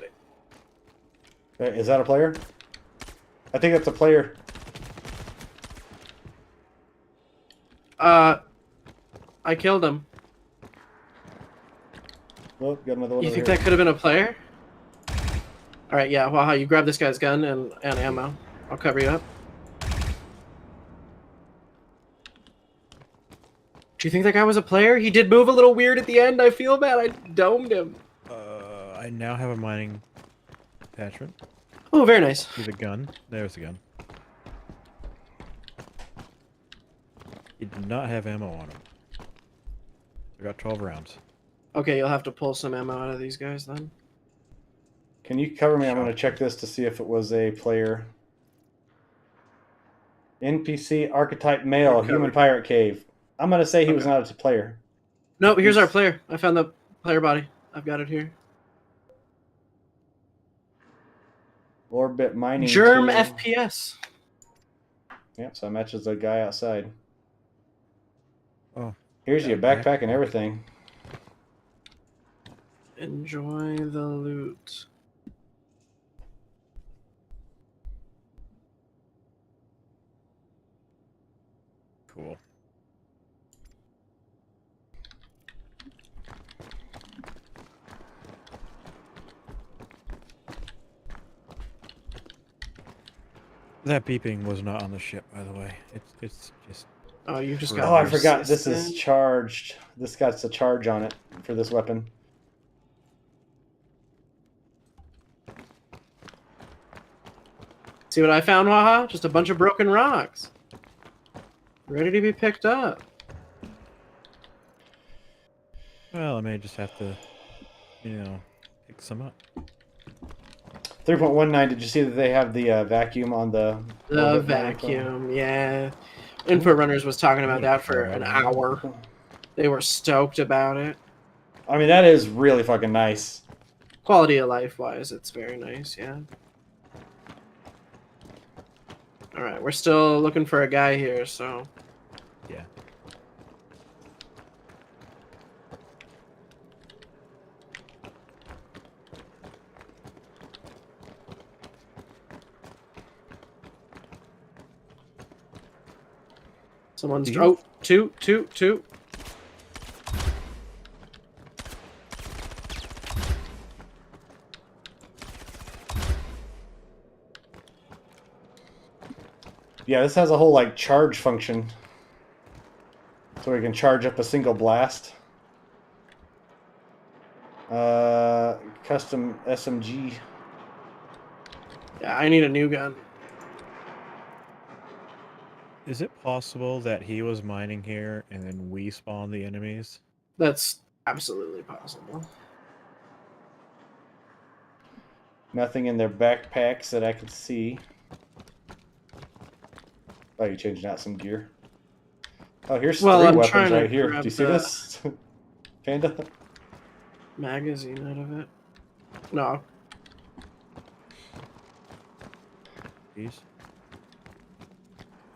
Is that a player? I think that's a player.
I killed him.
Oh, got another one
You
over
think
here.
that could have been a player? Alright, yeah, Waha, you grab this guy's gun and ammo. I'll cover you up. Do you think that guy was a player? He did move a little weird at the end. I feel bad. I domed him.
I now have a mining attachment.
Oh, very nice.
With a gun. There's the gun. He did not have ammo on him. I got 12 rounds.
Okay, you'll have to pull some ammo out of these guys then.
Can you cover me? I'm going to check this to see if it was a player. NPC archetype male, human pirate cave. I'm going to say he was not a player.
No, here's our player. I found the player body. I've got it here.
Orbit mining.
Germ
team.
FPS.
Yep, so that matches the guy outside.
Oh.
Here's your backpack and everything.
Enjoy the loot.
Cool. That beeping was not on the ship, by the way. It's just...
Oh, you just got.
Oh, I forgot. This is
persistent.
charged. This got a charge on it for this weapon.
See what I found, Waha? Just a bunch of broken rocks. Ready to be picked up.
Well, I may just have to, pick some up.
3.19. Did you see that they have the vacuum on the...
The
orbit monitor?
vacuum, yeah. Input Runners was talking about that for an hour. They were stoked about it.
I mean, that is really fucking nice.
Quality of life wise, it's very nice, yeah. Alright, we're still looking for a guy here, so...
Yeah.
Someone's...
Do you-
Oh, two.
Yeah, this has a whole like charge function, so we can charge up a single blast. Custom SMG.
Yeah, I need a new gun.
Is it possible that he was mining here and then we spawned the enemies?
That's absolutely possible.
Nothing in their backpacks that I can see. Oh, you changing out some gear. Oh, here's
Well,
3
I'm
weapons
trying to
right here. Do
grab
you see
the-
this? Panda?
Magazine out of it. No.
These?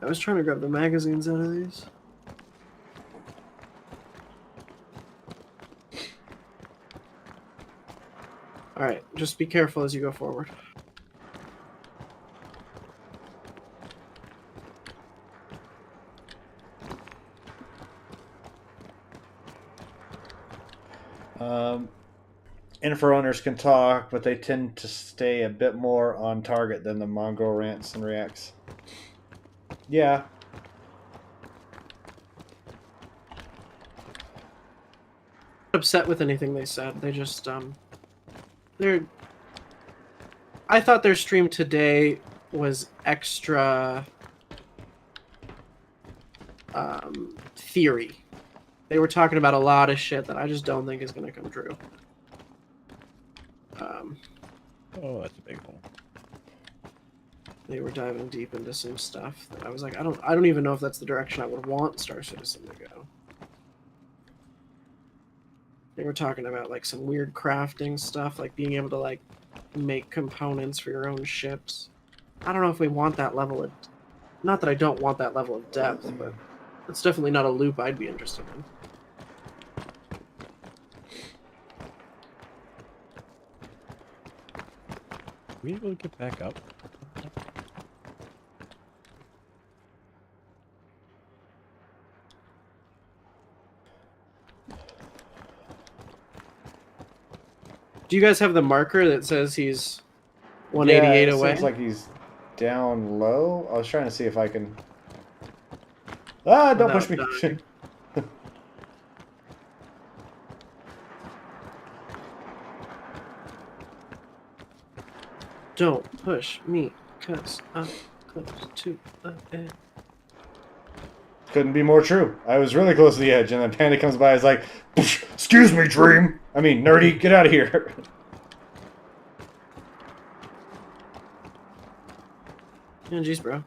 I was trying to grab the magazines out of these. Alright, just be careful as you go forward.
Info runners can talk, but they tend to stay a bit more on target than the mongrel rants and reacts. Yeah.
Upset with anything they said. They just they're I thought their stream today was extra theory. They were talking about a lot of shit that I just don't think is going to come true.
Oh, that's a big hole.
They were diving deep into some stuff that I was like, I don't even know if that's the direction I would want Star Citizen to go. They were talking about like some weird crafting stuff, like being able to like make components for your own ships. I don't know if we want that level of... Not that I don't want that level of depth, but it's definitely not a loop I'd be interested in.
We able to get back up?
Do you guys have the marker that says he's 188
yeah, it
away?
seems like he's down low. I was trying to see if I can... Ah, don't push me.
Without dying. Don't push me, cause I'm close to the edge.
Couldn't be more true. I was really close to the edge, and then Panda comes by. Is like, "Excuse me, Dream. I mean, Nerdy, get out of here."
Yeah, jeez, bro.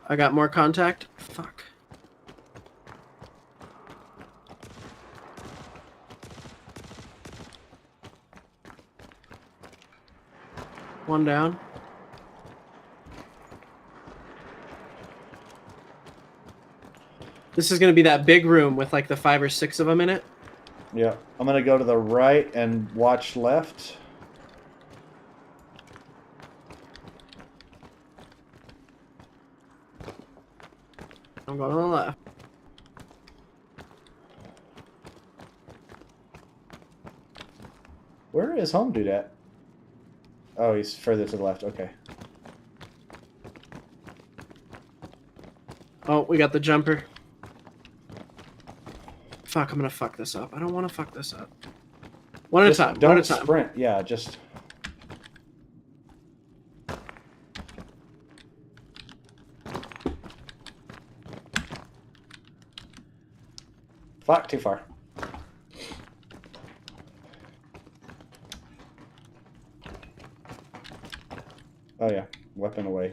I got more contact. Fuck. One down. This is gonna be that big room with like the 5 or 6 of them in it.
Yeah, I'm gonna go to the right and watch left.
I'm going to the left.
Where is home dude at? Oh, he's further to the left. Okay.
Oh, we got the jumper. Fuck, I'm gonna fuck this up. I don't want to fuck this up. One at a
Just
time.
don't
One at a time.
sprint. Yeah, just. Fuck, too far. Oh yeah, weapon away.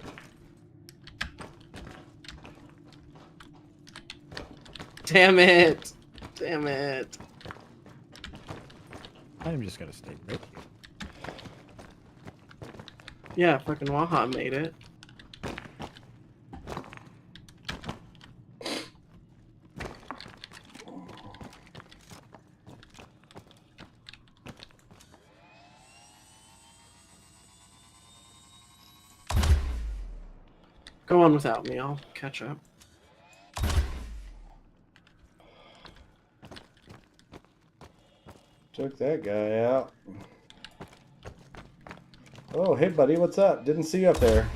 Damn it! Damn it!
I'm just gonna stay right here.
Yeah, fucking Waha made it. Go on without me, I'll catch up.
Took that guy out. Oh, hey buddy, what's up? Didn't see you up there.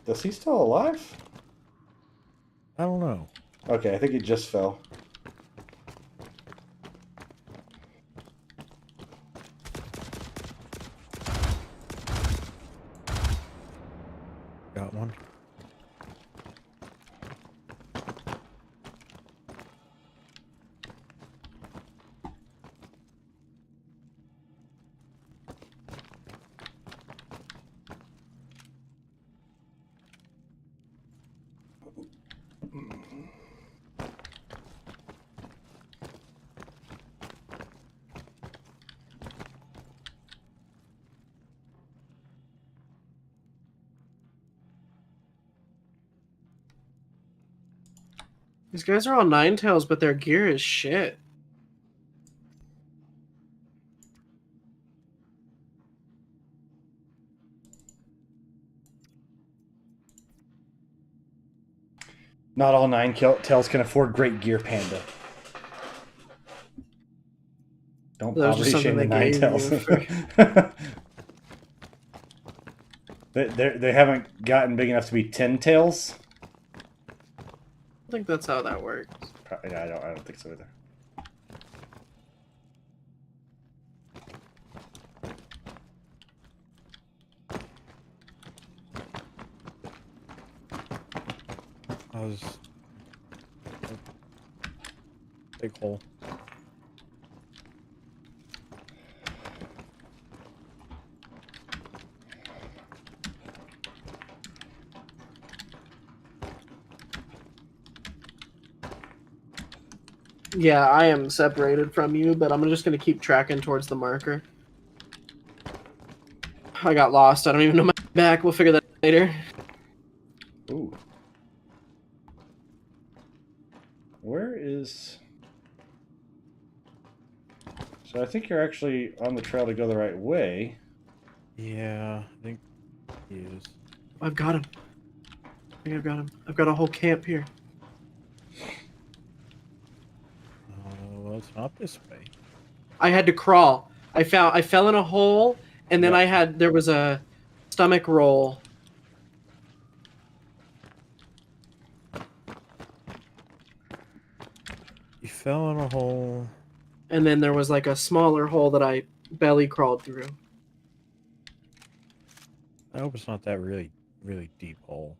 Is he still alive?
I don't know.
Okay, I think he just fell.
Got one.
These guys are all Ninetales, but their gear is shit.
Not all Ninetales can afford great gear, Panda. Don't
That was just
poverty shame the
something
Ninetales. They haven't gotten big enough to be 10 tails.
I think that's how that works.
Probably, I don't think so either.
I was big hole.
Yeah, I am separated from you, but I'm just gonna keep tracking towards the marker. I got lost. I don't even know my back. We'll figure that out later.
Ooh. Where is... So I think you're actually on the trail to go the right way.
Yeah, I think he is.
I've got him. I think I've got him. I've got a whole camp here.
Well, it's not this way.
I had to crawl. I fell in a hole, and then there was a stomach roll.
You fell in a hole.
And then there was like a smaller hole that I belly crawled through.
I hope it's not that really deep hole.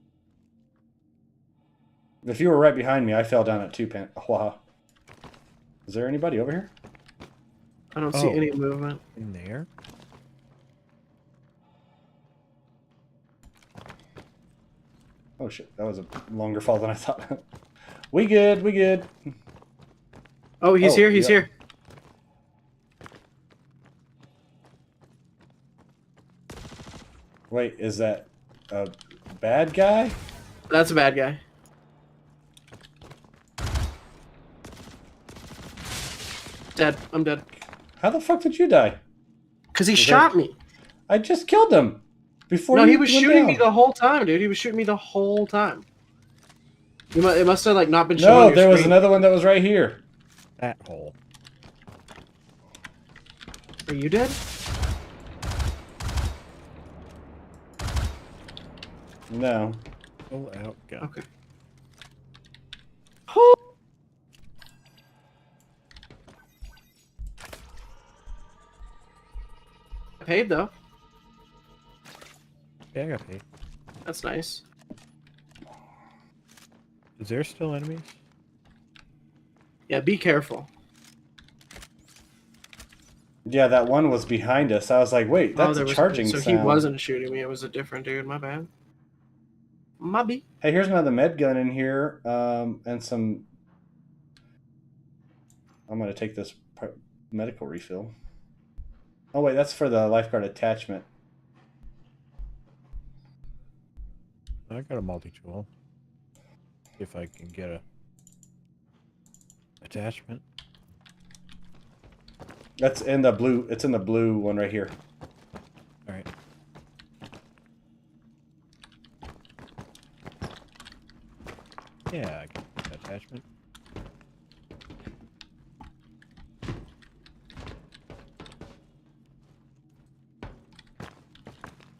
If you were right behind me, I fell down at 2 pan. Wow. Is there anybody over here?
I don't see any movement.
In there?
Oh shit, that was a longer fall than I thought. We good, we good.
Oh, he's here, he's here.
Wait, is that a bad guy?
That's a bad guy. Dead. I'm dead.
How the fuck did you die?
Because he shot me.
I just killed him. Before
No,
you
he was
went
shooting
down.
me the whole time, dude. He was shooting me the whole time. It must have like not been showing.
No, there was another one that was right here.
That hole.
Are you dead?
No.
Pull out gun.
Okay. Paid though.
Yeah, I got paid.
That's nice.
Is there still enemies?
Yeah, be careful.
Yeah, that one was behind us. I was like, wait, that's a charging
so
sound.
he wasn't shooting me. It was a different dude. My bad. Maybe.
Hey, here's another med gun in here, and some. I'm gonna take this medical refill. Oh wait, that's for the lifeguard attachment.
I got a multi-tool. If I can get a attachment.
That's in the blue. It's in the blue one right here.
All right. Yeah, I got that attachment.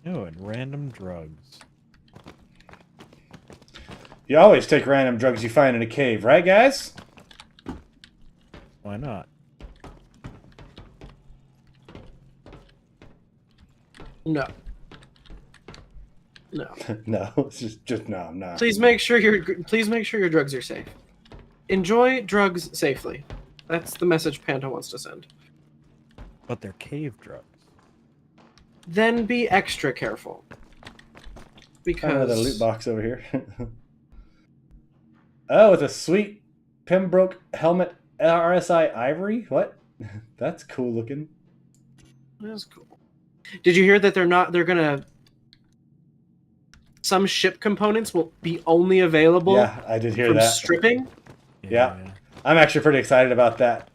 Oh, and random drugs.
You always take random drugs you find in a cave, right, guys?
Why not?
No. No.
No, it's just no, no.
Please make sure your drugs are safe. Enjoy drugs safely. That's the message Panda wants to send.
But they're cave drugs.
Then be extra careful. Because
The loot box over here. Oh, it's a sweet Pembroke helmet RSI ivory. What? That's cool looking.
That's cool. Did you hear that they're gonna some ship components will be only available
Yeah, I did hear
from
that.
stripping?
Yeah. I'm actually pretty excited about that.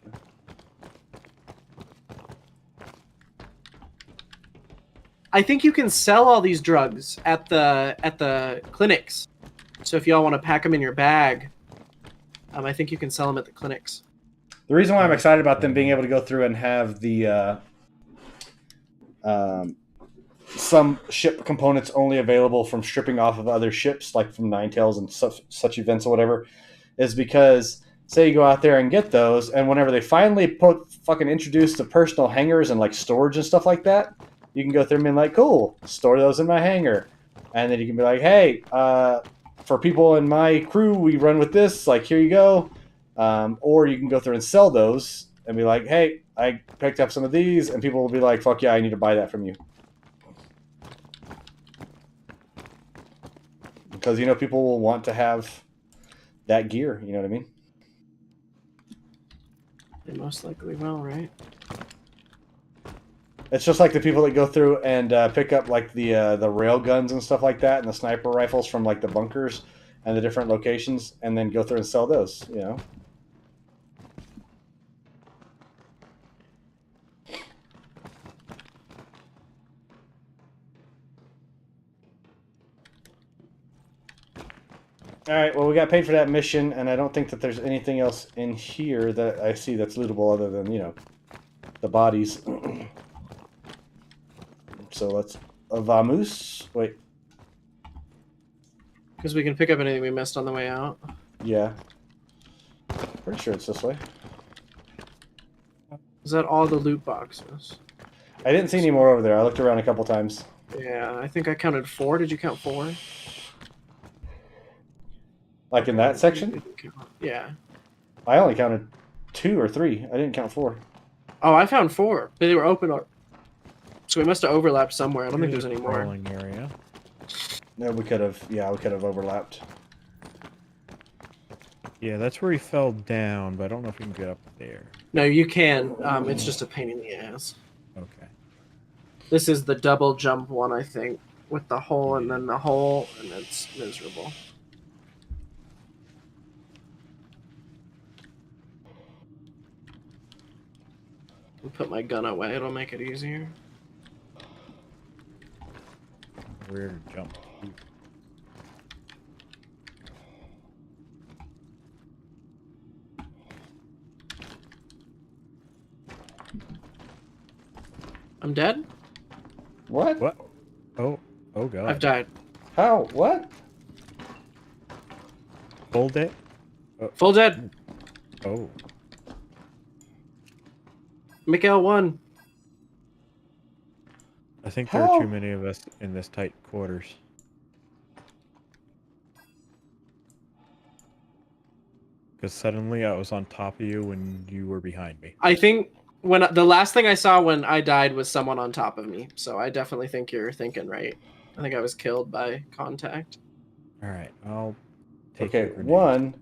I think you can sell all these drugs at the clinics. So if y'all want to pack them in your bag, I think you can sell them at the clinics.
The reason why I'm excited about them being able to go through and have the some ship components only available from stripping off of other ships, like from Ninetales and such events or whatever, is because say you go out there and get those, and whenever they finally fucking introduce the personal hangars and like storage and stuff like that, you can go through and be like, cool, store those in my hangar, and then you can be like, hey, for people in my crew, we run with this, like, here you go. Or you can go through and sell those and be like, hey, I picked up some of these, and people will be like, fuck yeah, I need to buy that from you. Because, people will want to have that gear, you know what I mean?
They most likely will, right?
It's just like the people that go through and pick up like the rail guns and stuff like that, and the sniper rifles from like the bunkers and the different locations, and then go through and sell those. All right. Well, we got paid for that mission, and I don't think that there's anything else in here that I see that's lootable other than the bodies. So let's vamos. Wait.
Because we can pick up anything we missed on the way out.
Yeah. Pretty sure it's this way.
Is that all the loot boxes?
I didn't see any more over there. I looked around a couple times.
Yeah, I think I counted 4. Did you count 4?
Like in that section?
Yeah.
I only counted 2 or 3. I didn't count 4.
Oh, I found 4. They were open. So we must have overlapped somewhere. I don't think
Here's
there's any
a
more.
crawling area.
No, we could have. Yeah, we could have overlapped.
Yeah, that's where he fell down, but I don't know if we can get up there.
No, you can. It's just a pain in the ass.
Okay.
This is the double jump one, I think, with the hole and then the hole, and it's miserable. I'll put my gun away. It'll make it easier.
Where to jump?
I'm dead?
What?
What? Oh god.
I've died.
How? What?
Hold it.
Full dead.
Oh.
Mikael won.
I think there
How?
are too many of us in this tight quarters. Because suddenly I was on top of you when you were behind me.
I think the last thing I saw when I died was someone on top of me. So I definitely think you're thinking right. I think I was killed by contact.
All right, I'll take
Okay,
your grenades.
one,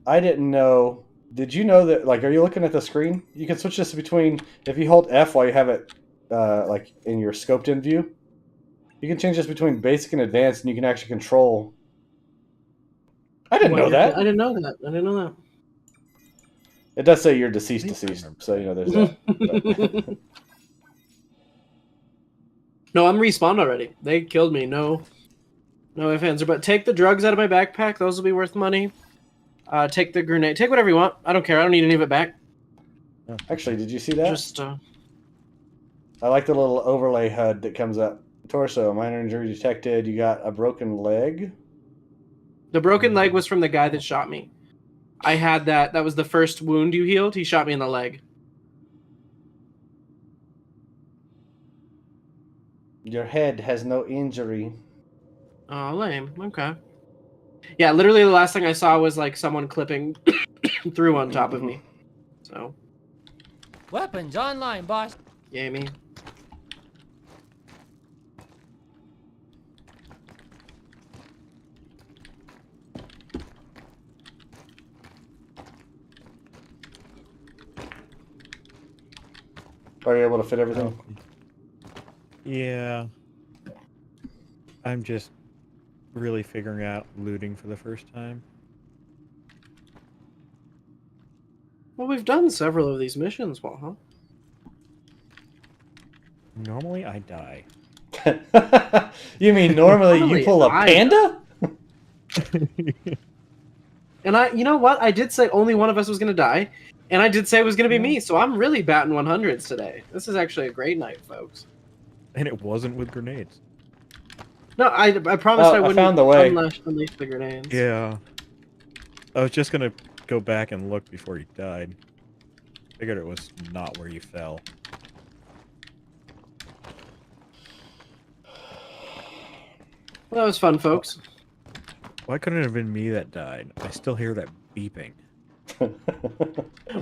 I didn't know. Did you know that, like, are you looking at the screen? You can switch this between, if you hold F while you have it, like, in your scoped in view, you can change this between basic and advanced, and you can actually control. I didn't know that.
I didn't know that. I didn't know that.
It does say you're deceased, so, you know, there's that. But-
No, I'm respawned already. They killed me. No ifs, ands, or but take the drugs out of my backpack. Those will be worth money. Take the grenade. Take whatever you want. I don't care. I don't need any of it back.
Actually, did you see that?
Just
I like the little overlay HUD that comes up. Torso, minor injury detected. You got a broken leg.
the broken leg was from the guy that shot me. I had that. That was the first wound you healed. He shot me in the leg.
Your head has no injury.
Oh, lame. Okay. Yeah, literally the last thing I saw was like someone clipping through on top of me. So,
Weapons online, boss.
yeah, me.
Are you able to fit everything?
Yeah. I'm just really figuring out looting for the first time.
Well, we've done several of these missions, well, huh?
Normally, I die.
You mean normally
Normally
you pull a
I
panda?
And you know what? I did say only one of us was going to die, and I did say it was going to be me, so I'm really batting 100s today. This is actually a great night, folks.
And it wasn't with grenades.
No, I promised I wouldn't
found the way.
unleash the grenades.
Yeah. I was just gonna go back and look before you died. Figured it was not where you fell.
Well, that was fun, folks.
Why couldn't it have been me that died? I still hear that beeping.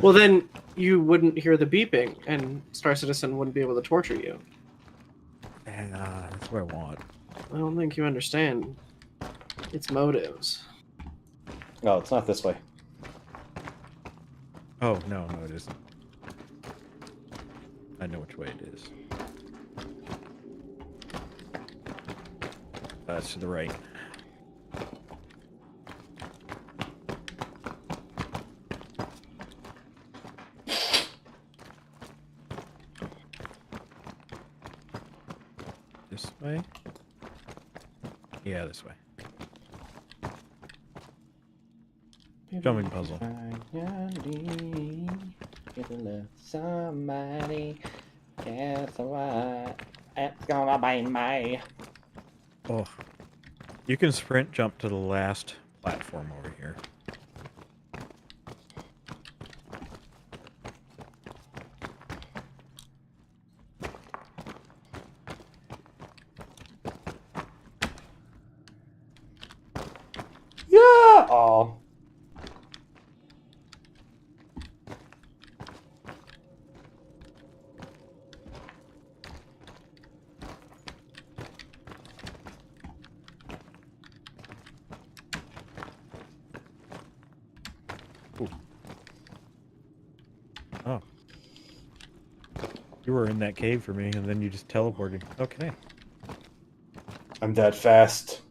Well, then you wouldn't hear the beeping, and Star Citizen wouldn't be able to torture you.
That's what I want.
I don't think you understand its motives.
No, it's not this way.
Oh, no, it isn't. I know which way it is. That's to the right. This way? Yeah, this way. Jumping puzzle.
Somebody, guess what? It's gonna be me.
Oh. You can sprint jump to the last platform over here.
Yeah! Oh.
Oh. You were in that cave for me, and then you just teleported. Okay.
I'm that fast.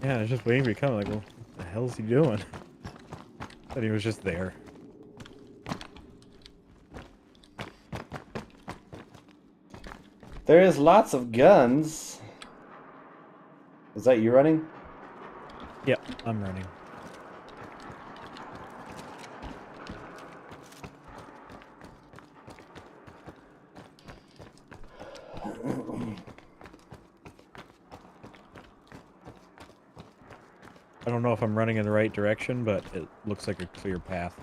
Yeah, I was just waiting for you to come. Like, well, what the hell is he doing? But he was just there.
There is lots of guns. Is that you running?
Yep, I'm running. I don't know if I'm running in the right direction, but it looks like a clear path.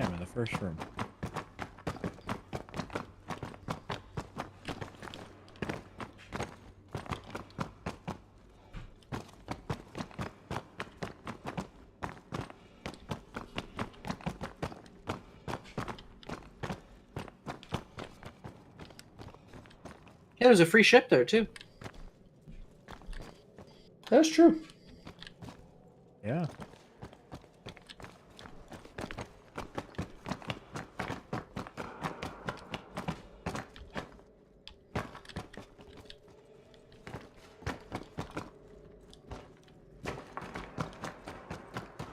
Yeah, I'm in the first room.
Yeah, there's a free ship there too.
That's true.
Yeah.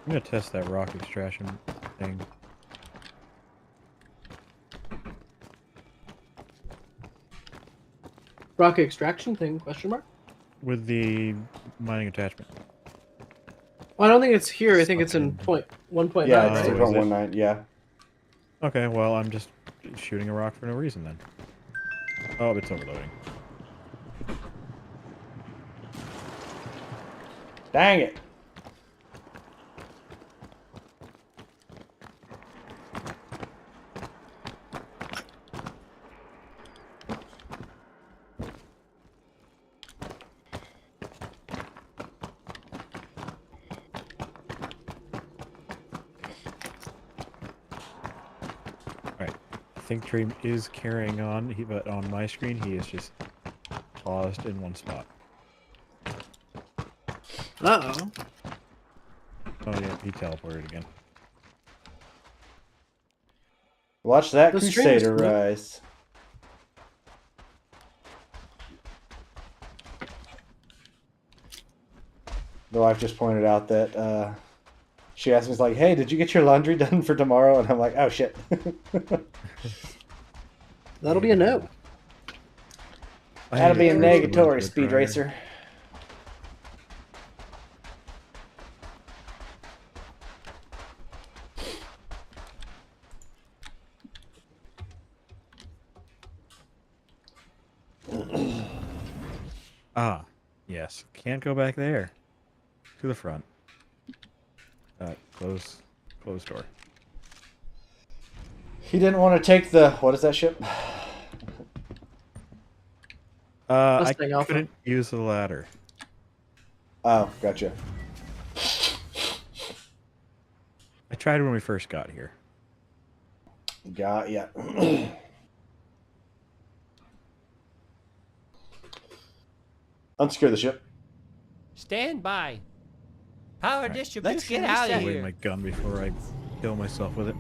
I'm gonna test that rock extraction thing.
Rock extraction thing? Question mark.
With the mining attachment.
Well, I don't think it's here. I think it's in
Fucking-
1.9,
Yeah,
right?
it's
Oh, is
3.19. Yeah.
Okay, well, I'm just shooting a rock for no reason then. Oh, it's overloading.
Dang it.
Alright. I think Dream is carrying on, but on my screen he is just paused in one spot.
Uh-oh.
Oh yeah, he teleported again.
Watch that
The stream is
Crusader
cool.
rise. The wife just pointed out that she asked me, like, hey, did you get your laundry done for tomorrow? And I'm like, oh, shit.
That'll be a no.
That'll be a
I need to
negatory,
do a
Speed
dryer.
Racer.
Ah, yes. Can't go back there. To the front. Close door.
He didn't want to take the, what is that ship?
I
Mustang Alpha.
couldn't use the ladder.
Oh, gotcha.
I tried when we first got here.
Got ya. Unsecure the ship.
Stand by. Power
Right.
distribution.
Let's
Get
get
out of
reset.
Away
here.
my gun before I kill myself with it.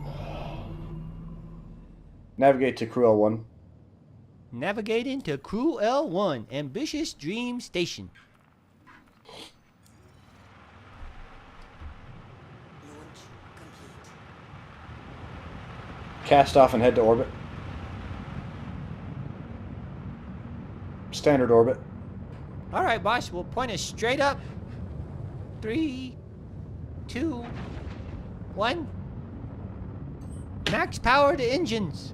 Navigate to Crew L1.
Navigating to Crew L1, Ambitious Dream Station.
Launch complete.
Cast off and head to orbit. Standard orbit.
All right, boss. We'll point us straight up. 3, 2, 1. Max power to engines.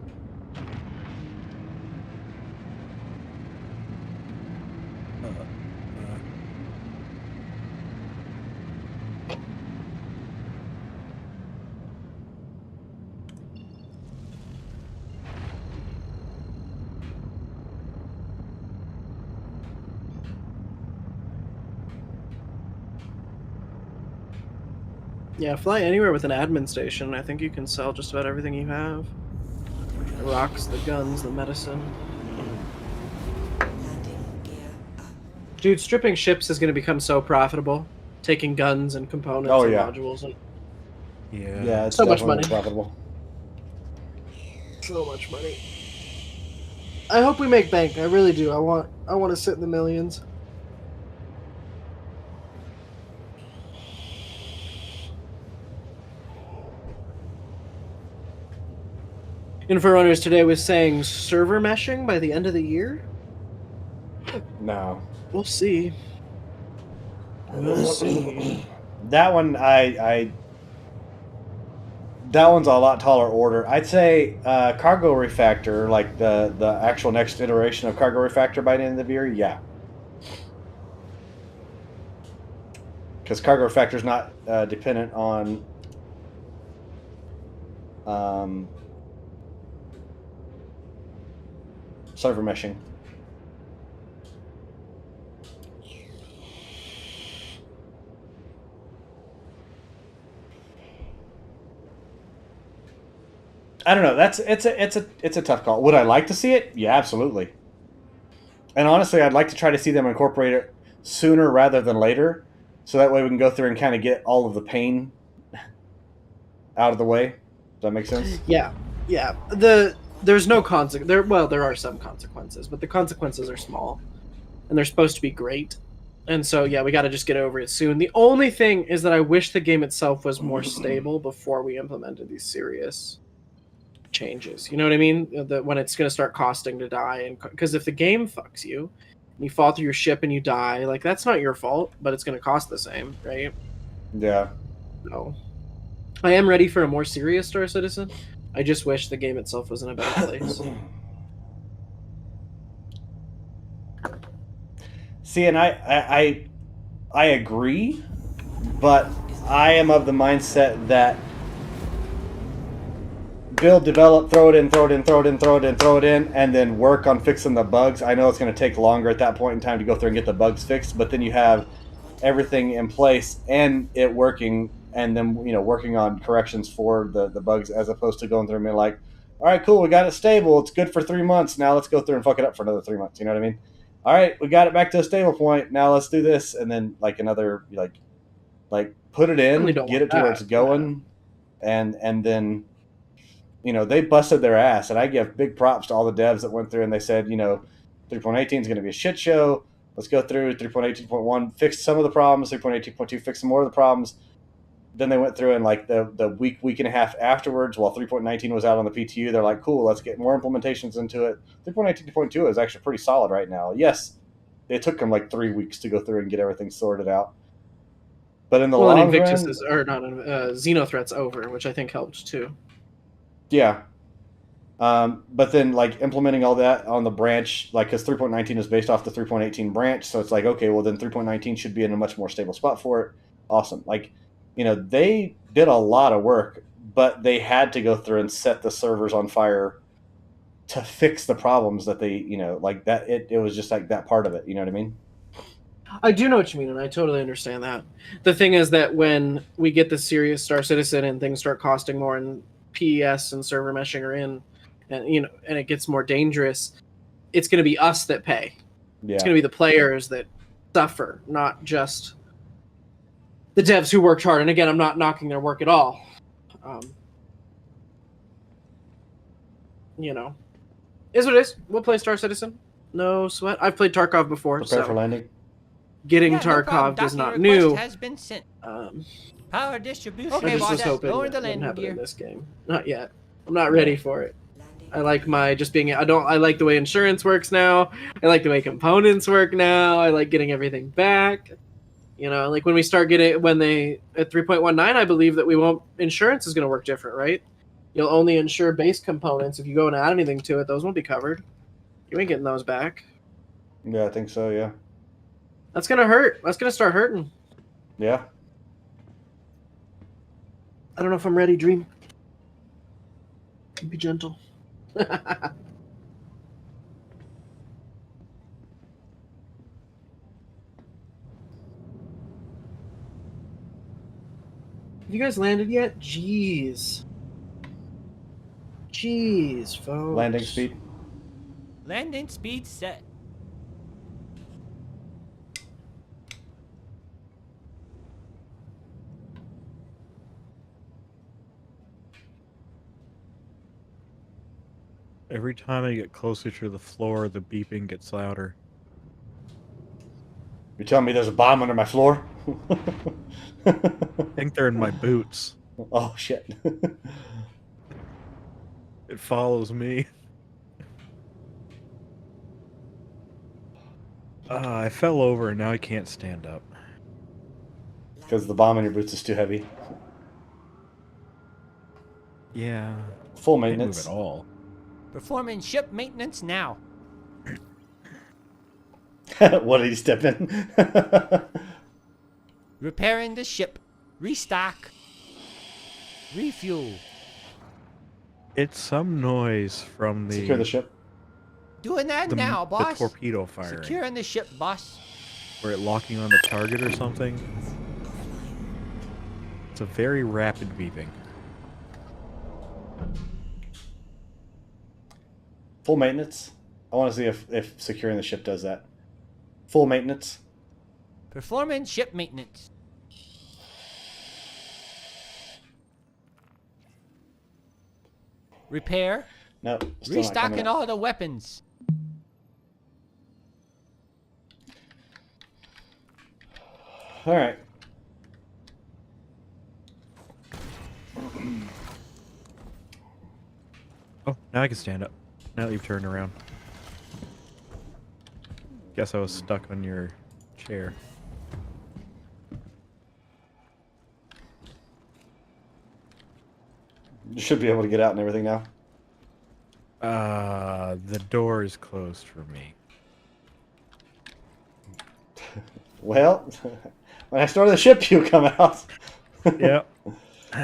Yeah, fly anywhere with an admin station. I think you can sell just about everything you have. The rocks, the guns, the medicine.
Landing gear up.
Dude, stripping ships is going to become so profitable. Taking guns and components
Oh,
and
yeah.
modules. And
Yeah.
Yeah, it's
So much
definitely
money.
profitable.
so much money. I hope we make bank. I really do. I want to sit in the millions. InfoRunners today was saying server meshing by the end of the year.
No.
We'll see. We'll see.
That one, that one's a lot taller order. I'd say Cargo Refactor, like the actual next iteration of Cargo Refactor by the end of the year, yeah. Because Cargo Refactor is not dependent on server meshing. I don't know. It's a tough call. Would I like to see it? Yeah, absolutely. And honestly, I'd like to try to see them incorporate it sooner rather than later, so that way we can go through and kind of get all of the pain out of the way. Does that make sense?
Yeah. There's no consequence. There are some consequences, but the consequences are small, and they're supposed to be great. And so, yeah, we got to just get over it soon. The only thing is that I wish the game itself was more stable before we implemented these serious changes. You know what I mean? That when it's going to start costing to die, and because if the game fucks you, and you fall through your ship and you die, like that's not your fault, but it's going to cost the same, right?
Yeah.
No. I am ready for a more serious Star Citizen. I just wish the game itself was in a better place.
See, and I agree, but I am of the mindset that build, develop, throw it in, and then work on fixing the bugs. I know it's going to take longer at that point in time to go through and get the bugs fixed, but then you have everything in place and it working, and then working on corrections for the bugs, as opposed to going through and being like, all right, cool, we got it stable, it's good for 3 months, now let's go through and fuck it up for another 3 months. You know what I mean? All right, we got it back to a stable point, now let's do this, and then like another like put it in, get it to where it's going, and then they busted their ass, and I give big props to all the devs that went through and they said 3.18 is going to be a shit show. Let's go through 3.18.1, fix some of the problems, 3.18.2 fix some more of the problems. Then they went through and like the week and a half afterwards, while 3.19 was out on the PTU, they're like, cool, let's get more implementations into it. 3.18.2 is actually pretty solid right now. Yes, it took them like 3 weeks to go through and get everything sorted out. But in the long run,
Xenothreat's over, which I think helped too.
Yeah. But then like implementing all that on the branch, like because 3.19 is based off the 3.18 branch, so it's like, okay, well then 3.19 should be in a much more stable spot for it. Awesome. Like, they did a lot of work, but they had to go through and set the servers on fire to fix the problems that they, like that. It was just like that part of it. You know what I mean?
I do know what you mean, and I totally understand that. The thing is that when we get the serious Star Citizen and things start costing more, and PES and server meshing are in, and and it gets more dangerous, it's going to be us that pay. Yeah. It's going to be the players that suffer, not just the devs who worked hard. And again, I'm not knocking their work at all. Is what it is. We'll play Star Citizen. No sweat. I've played Tarkov before.
Prepare for landing.
Getting Tarkov is not new.
Has been sent. Power distribution.
Okay, boss. Lower the landing gear. In this game. Not yet. I'm not ready for it. I like my just being. I like the way insurance works now. I like the way components work now. I like getting everything back. Like when we start getting at 3.19, I believe that insurance is going to work different, right? You'll only insure base components. If you go and add anything to it, those won't be covered. You ain't getting those back.
Yeah, I think so. Yeah.
That's gonna hurt. That's gonna start hurting.
Yeah.
I don't know if I'm ready, Dream. Be gentle. Have you guys landed yet? Jeez, folks.
Landing speed.
Landing speed set.
Every time I get closer to the floor, the beeping gets louder.
You're telling me there's a bomb under my floor?
I think they're in my boots.
Oh, shit.
It follows me. I fell over and now I can't stand up.
Because the bomb in your boots is too heavy.
Yeah.
Full maintenance.
Can't move at all.
Performing ship maintenance now.
What did he step in?
Repairing the ship. Restock. Refuel.
It's some noise from the
Secure the ship.
Doing that now,
the
boss.
torpedo firing.
Securing the ship, boss.
Or it locking on the target or something. It's a very rapid beeping.
Full maintenance. I want to see if securing the ship does that. Full maintenance.
Performing ship maintenance. Repair.
No. Still not coming
Restocking
up.
all the weapons.
All right.
Oh, now I can stand up. Now that you've turned around. Guess I was stuck on your chair.
You should be able to get out and everything now.
The door is closed for me.
Well, when I start the ship, you come out.
Yep.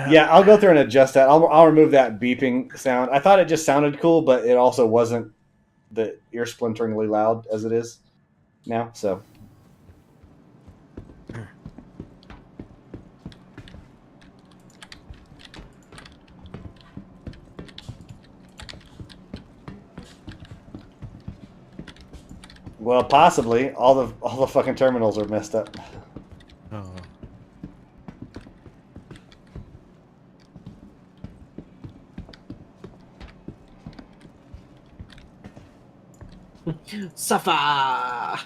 Yeah, I'll go through and adjust that. I'll remove that beeping sound. I thought it just sounded cool, but it also wasn't the ear splinteringly loud as it is now. So. Well, possibly all the fucking terminals are messed up.
Oh.
Safa.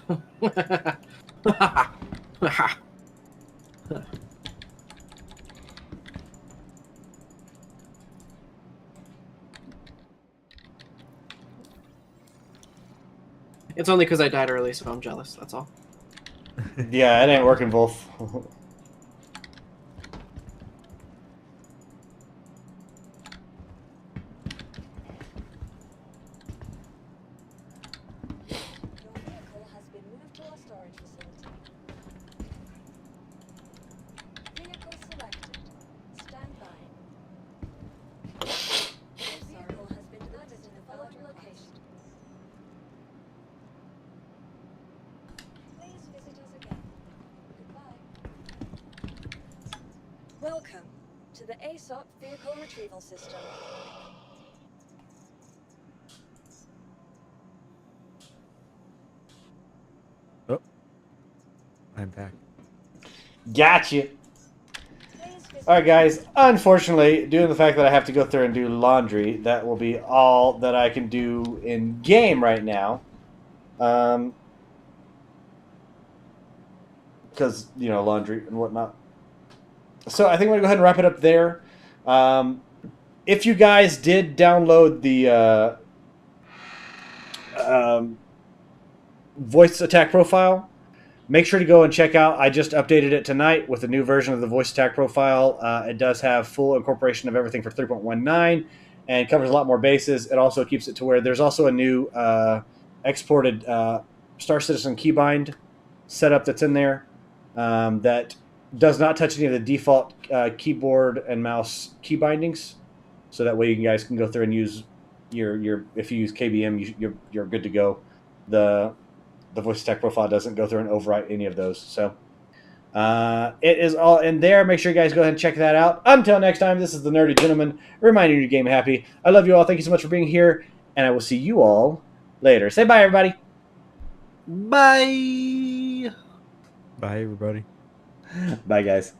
It's only because I died early, so I'm jealous. That's all.
Yeah, it ain't working both.
Your vehicle has been moved to our storage facility. Vehicle selected. Stand by. Your vehicle has been added to the following location. Please visit us again. Goodbye. Welcome to the ASOP Vehicle Retrieval System.
Oh. I'm back.
Gotcha.
Please visit
All right, guys. Unfortunately, due to the fact that I have to go through and do laundry, that will be all that I can do in game right now. Because, you know, laundry and whatnot. So I think we're going to go ahead and wrap it up there. If you guys did download the voice attack profile, make sure to go and check out. I just updated it tonight with a new version of the voice attack profile. It does have full incorporation of everything for 3.19 and covers a lot more bases. It also keeps it to where there's also a new exported Star Citizen keybind setup that's in there that does not touch any of the default keyboard and mouse key bindings. So that way you guys can go through and use your if you use KBM, you're good to go. The voice attack profile doesn't go through and overwrite any of those. So it is all in there. Make sure you guys go ahead and check that out. Until next time, this is the Nerdy Gentleman reminding you to game happy. I love you all. Thank you so much for being here, and I will see you all later. Say bye, everybody.
Bye.
Bye, everybody.
Bye, guys.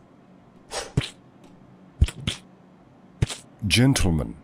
Gentlemen.